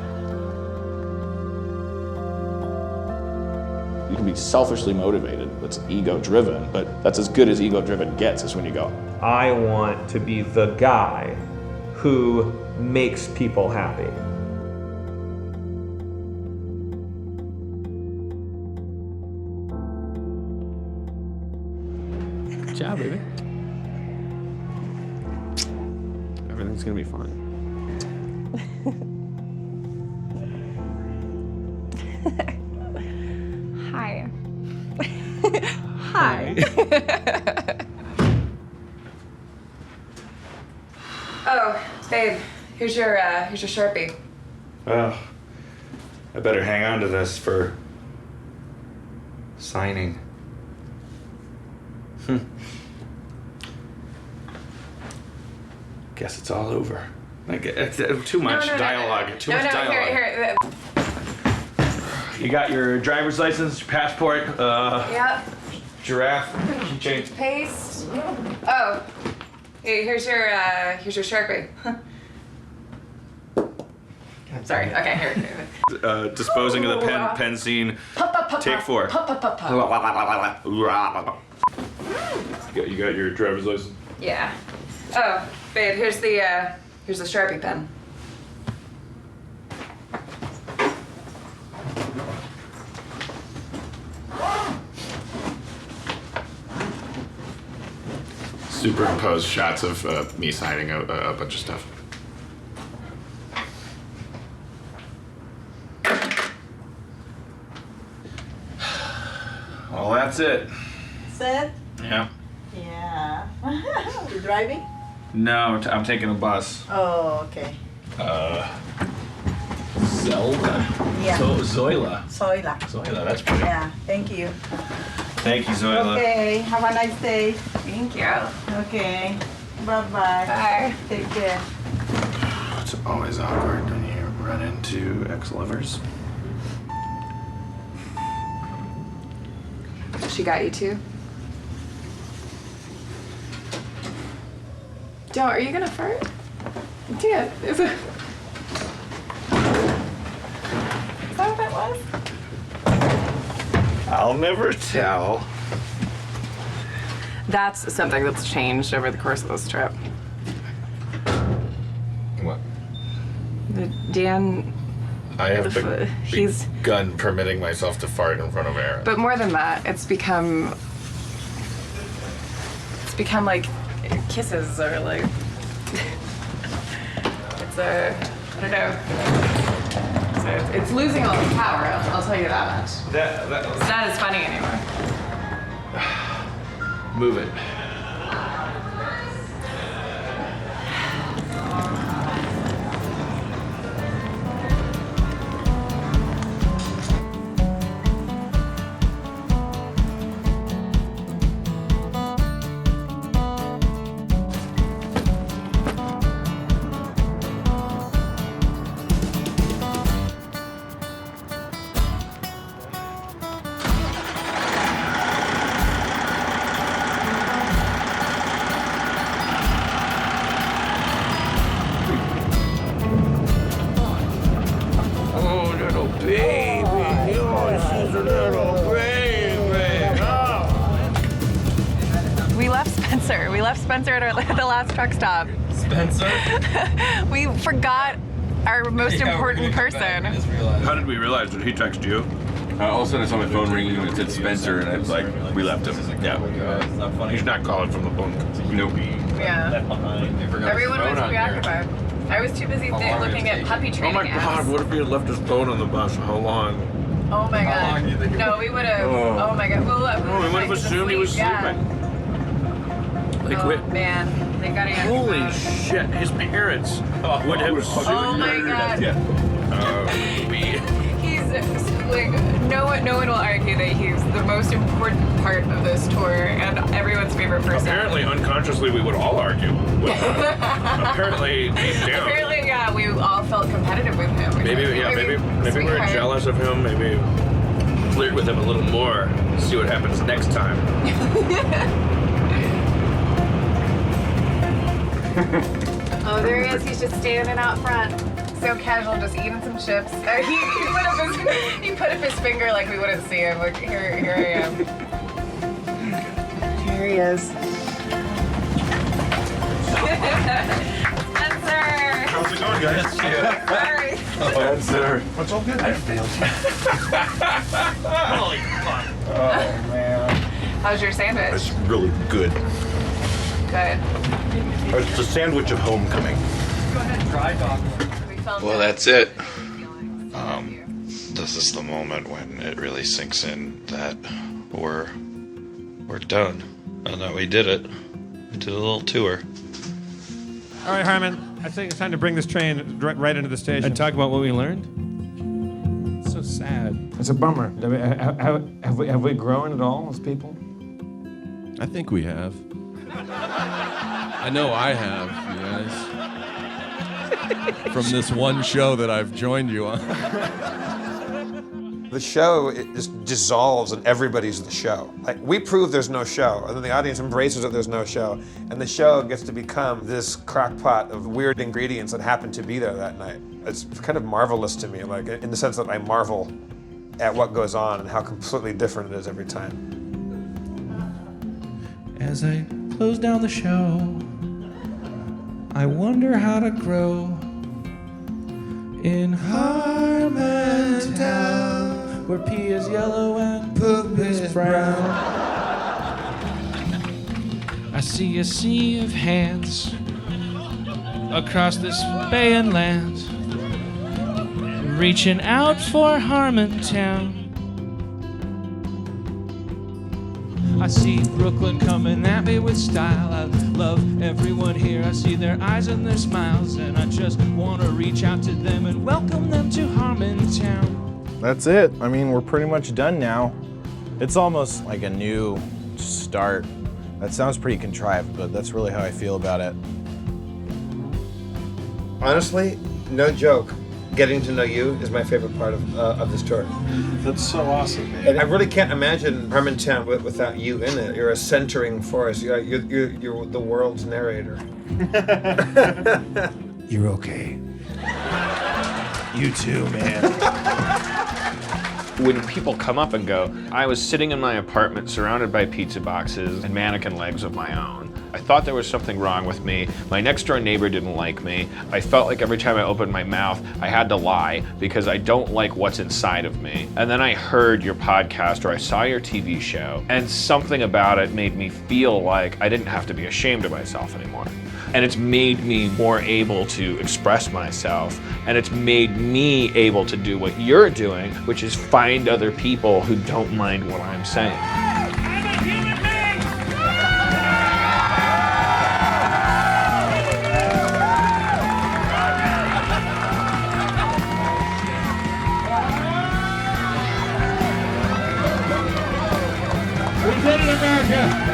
You can be selfishly motivated, that's ego-driven, but that's as good as ego-driven gets, is when you go, I want to be the guy who makes people happy. good job, baby. Everything's gonna be fine. Hi. Hi. Oh, babe, here's your Sharpie. Oh, I better hang on to this for signing. Guess it's all over. Like, too much dialogue. Too much dialogue. Here. You got your driver's license, your passport, Yep. giraffe, keychain. Paste. Oh, here's your Sharpie. Sorry. Okay, here. Disposing of the pen scene. Take 4. You got your driver's license? Yeah. Oh, babe, here's the Sharpie pen. Superimpose shots of me signing a bunch of stuff. Well, that's it. Set? Yeah. Yeah. You driving? No, I'm taking a bus. Oh, okay. Zelda? Yeah. Zoila. Zoila, that's pretty. Yeah, thank you. Thank you, Zoila. Okay, have a nice day. Thank you. Okay, bye-bye. Bye. Take care. It's always awkward when you run into ex-lovers. She got you too? Joe, are you gonna fart? Dan, is that what that was? I'll never tell. That's something that's changed over the course of this trip. What? Dan. I have begun permitting myself to fart in front of Erin. But more than that, it's become like kisses or like I don't know. So it's losing all its power. I'll tell you that much. It's not as funny anymore. Move it. We left Spencer at the last truck stop. Spencer? We forgot our most important person. How did we realize? Did he text you? All of a sudden I saw my phone ringing and it said Spencer, and I was like, we left him. Yeah. He's not calling from the phone. Nope. Yeah. Everyone was preoccupied. I was too busy looking at puppy training Oh my God, what if he had left his phone on the bus? How long? Oh my God. No, we would have. Oh my God. Well, we would have assumed he was sleeping. Man, they got to Holy shit, his parents would have assumed. Oh my God. He's like, no one will argue that he's the most important part of this tour and everyone's favorite person. Apparently, unconsciously, we would all argue. Apparently, deep down. Apparently, yeah, we all felt competitive with him. Maybe we were jealous of him. Maybe flirt with him a little more. See what happens next time. Oh, there he is. He's just standing out front. So casual, just eating some chips. He put up his finger like we wouldn't see him. Like, here I am. Here he is. Spencer! How's it going, guys? Sorry. Spencer. What's all good? I failed. Holy fuck. Oh, man. How's your sandwich? It's really good. Good. It's the sandwich of homecoming. Well, that's it. This is the moment when it really sinks in that we're done and that we did it. We did a little tour. All right, Harmon, I think it's time to bring this train right into the station. And talk about what we learned? It's so sad. It's a bummer. Have we grown at all as people? I think we have. I know I have, you guys. From this one show that I've joined you on. The show, it just dissolves and everybody's the show. Like, we prove there's no show, and then the audience embraces that there's no show, and the show gets to become this crock-pot of weird ingredients that happen to be there that night. It's kind of marvelous to me, like, in the sense that I marvel at what goes on and how completely different it is every time. As I close down the show, I wonder how to grow in Harmontown, where pea is yellow and poop is brown. I see a sea of hands across this bay and land, reaching out for Harmontown. I see Brooklyn coming at me with style. I love everyone here. I see their eyes and their smiles, and I just want to reach out to them and welcome them to Harmontown. That's it. I mean, we're pretty much done now. It's almost like a new start. That sounds pretty contrived, but that's really how I feel about it. Honestly, no joke. getting to know you is my favorite part of this tour. That's so awesome, man. And I really can't imagine Harmontown without you in it. You're a centering force. You're the world's narrator. You're okay. You too, man. When people come up and go, I was sitting in my apartment surrounded by pizza boxes and mannequin legs of my own. I thought there was something wrong with me. My next door neighbor didn't like me. I felt like every time I opened my mouth, I had to lie because I don't like what's inside of me. And then I heard your podcast or I saw your TV show, and something about it made me feel like I didn't have to be ashamed of myself anymore. And it's made me more able to express myself, and it's made me able to do what you're doing, which is find other people who don't mind what I'm saying. We did it, America!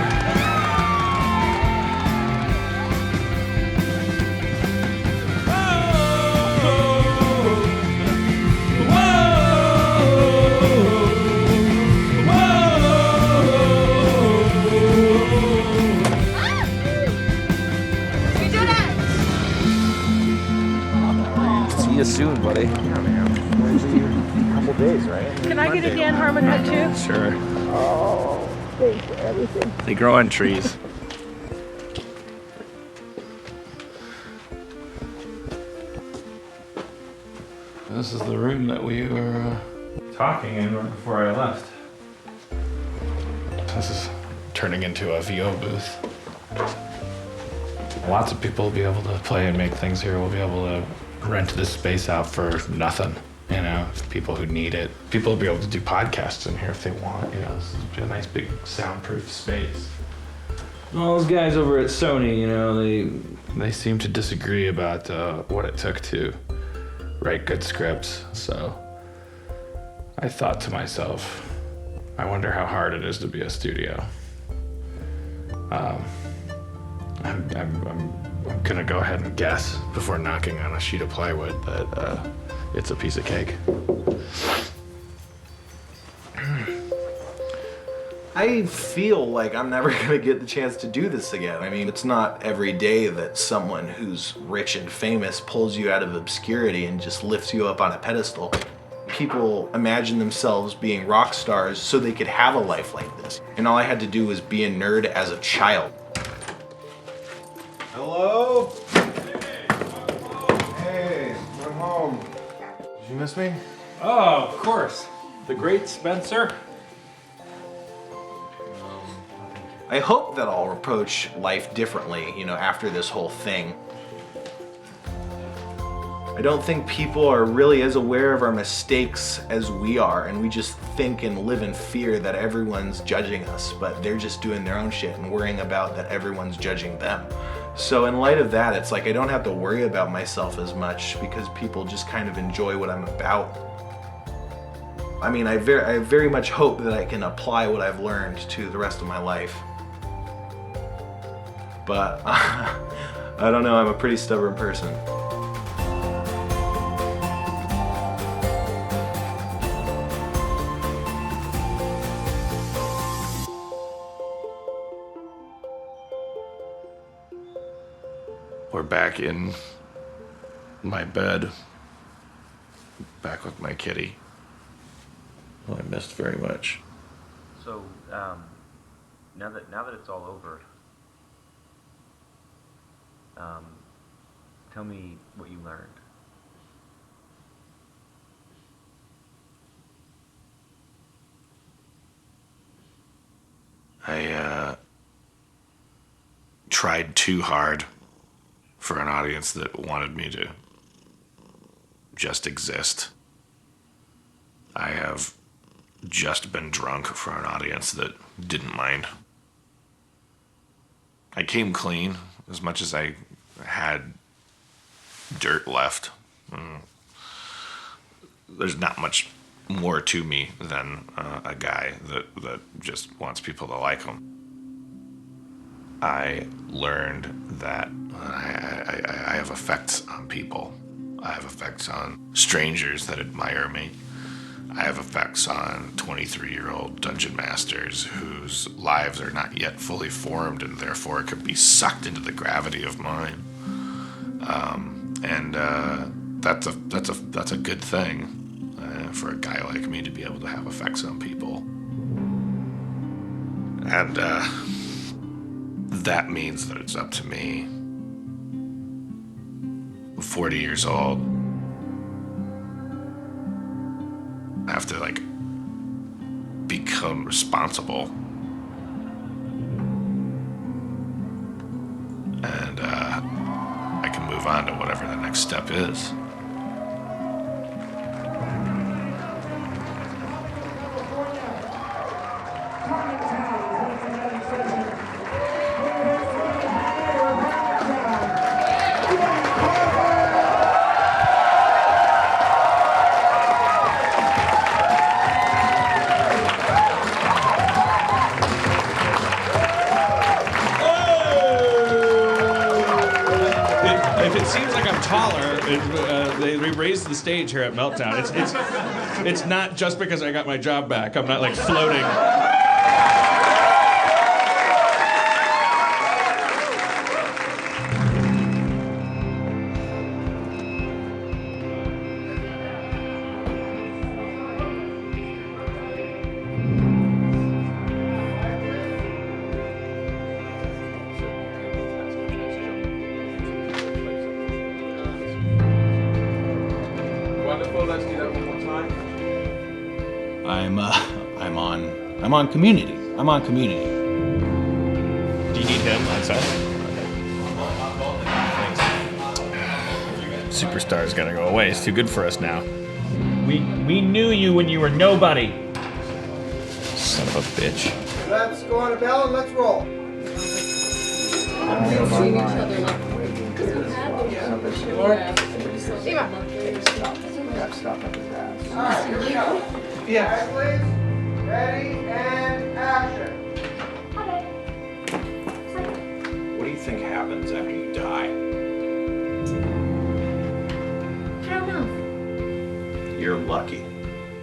See you soon, buddy. Yeah, man. A couple days, right? Can I get a Dan Harmon hug too? Sure. Oh, thanks for everything. They grow on trees. This is the room that we were talking in right before I left. This is turning into a VO booth. Lots of people will be able to play and make things here. We'll be able to rent this space out for nothing, you know, people who need it. People will be able to do podcasts in here if they want, you know. This is a nice big soundproof space. All those guys over at Sony, you know, they seem to disagree about what it took to write good scripts. So I thought to myself, I wonder how hard it is to be a studio. I'm gonna go ahead and guess before knocking on a sheet of plywood that it's a piece of cake. I feel like I'm never gonna get the chance to do this again. I mean, it's not every day that someone who's rich and famous pulls you out of obscurity and just lifts you up on a pedestal. People imagine themselves being rock stars so they could have a life like this. And all I had to do was be a nerd as a child. Hello? Hey, I'm home. Did you miss me? Oh, of course. The great Spencer. I hope that I'll approach life differently, you know, after this whole thing. I don't think people are really as aware of our mistakes as we are, and we just think and live in fear that everyone's judging us, but they're just doing their own shit and worrying about that everyone's judging them. So in light of that, it's like I don't have to worry about myself as much because people just kind of enjoy what I'm about. I mean, I very much hope that I can apply what I've learned to the rest of my life. But I don't know, I'm a pretty stubborn person. We're back in my bed, back with my kitty, who I missed very much. So, now that it's all over, tell me what you learned. I tried too hard for an audience that wanted me to just exist. I have just been drunk for an audience that didn't mind. I came clean as much as I had dirt left. There's not much more to me than a guy that just wants people to like him. I learned that I have effects on people. I have effects on strangers that admire me. I have effects on 23-year-old dungeon masters whose lives are not yet fully formed and therefore could be sucked into the gravity of mine. That's a good thing for a guy like me to be able to have effects on people. And that means that it's up to me, 40 years old, I have to become responsible. And I can move on to whatever the next step is. They raised the stage here at Meltdown. It's not just because I got my job back. I'm not floating. Let's do that one more time. I'm on Community. I'm on Community. Do you need him on set? Superstar's gonna go away. It's too good for us now. We knew you when you were nobody. Son of a bitch. Let's go on a bell and let's roll. Stop. All right, here we go. Yeah. Please. Ready and action. What do you think happens after you die? I don't know. You're lucky.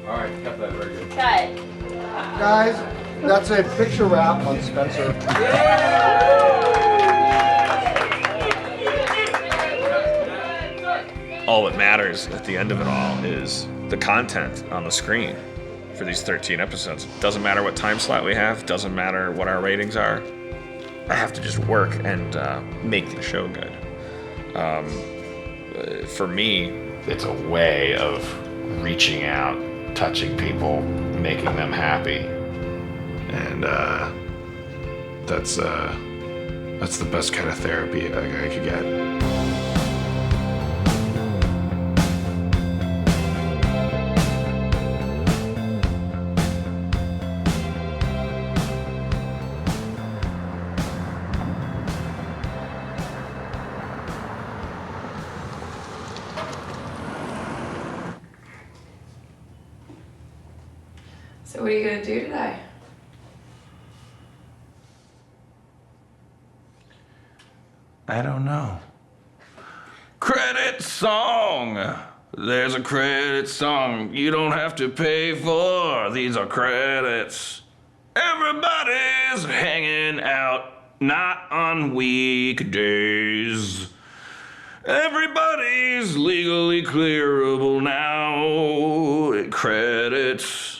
All right, cut that very good. Cut. Guys, that's a picture wrap on Spencer. All that matters at the end of it all is the content on the screen for these 13 episodes. Doesn't matter what time slot we have, doesn't matter what our ratings are. I have to just work and make the show good. For me, it's a way of reaching out, touching people, making them happy. And that's the best kind of therapy I could get. So what are you gonna do today? I don't know. Credit song! There's a credit song you don't have to pay for. These are credits. Everybody's hanging out, not on weekdays. Everybody's legally clearable now. Credits.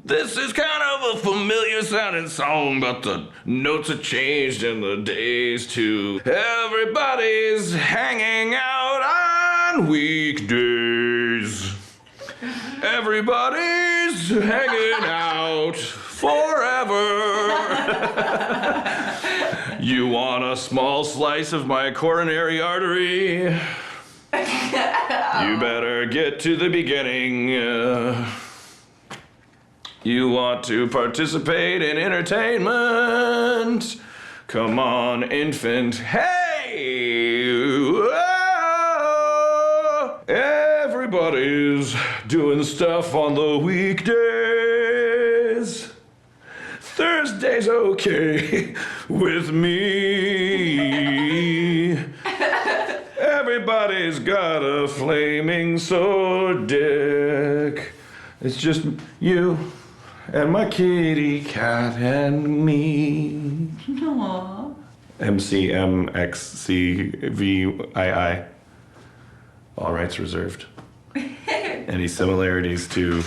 This is kind of a familiar sounding song, but the notes have changed and the days too. Everybody's hanging out on weekdays. Everybody's hanging out forever. You want a small slice of my coronary artery? You better get to the beginning. You want to participate in entertainment? Come on, infant. Hey! Everybody's doing stuff on the weekdays. Thursday's okay with me. Everybody's got a flaming sword dick. It's just you and my kitty cat and me. Aww. MCMXCVII. All rights reserved. Any similarities to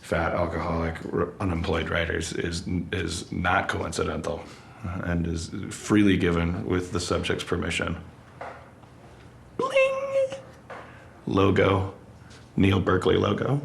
fat, alcoholic, unemployed writers is not coincidental and is freely given with the subject's permission. Bling! Logo. Neil Berkeley logo.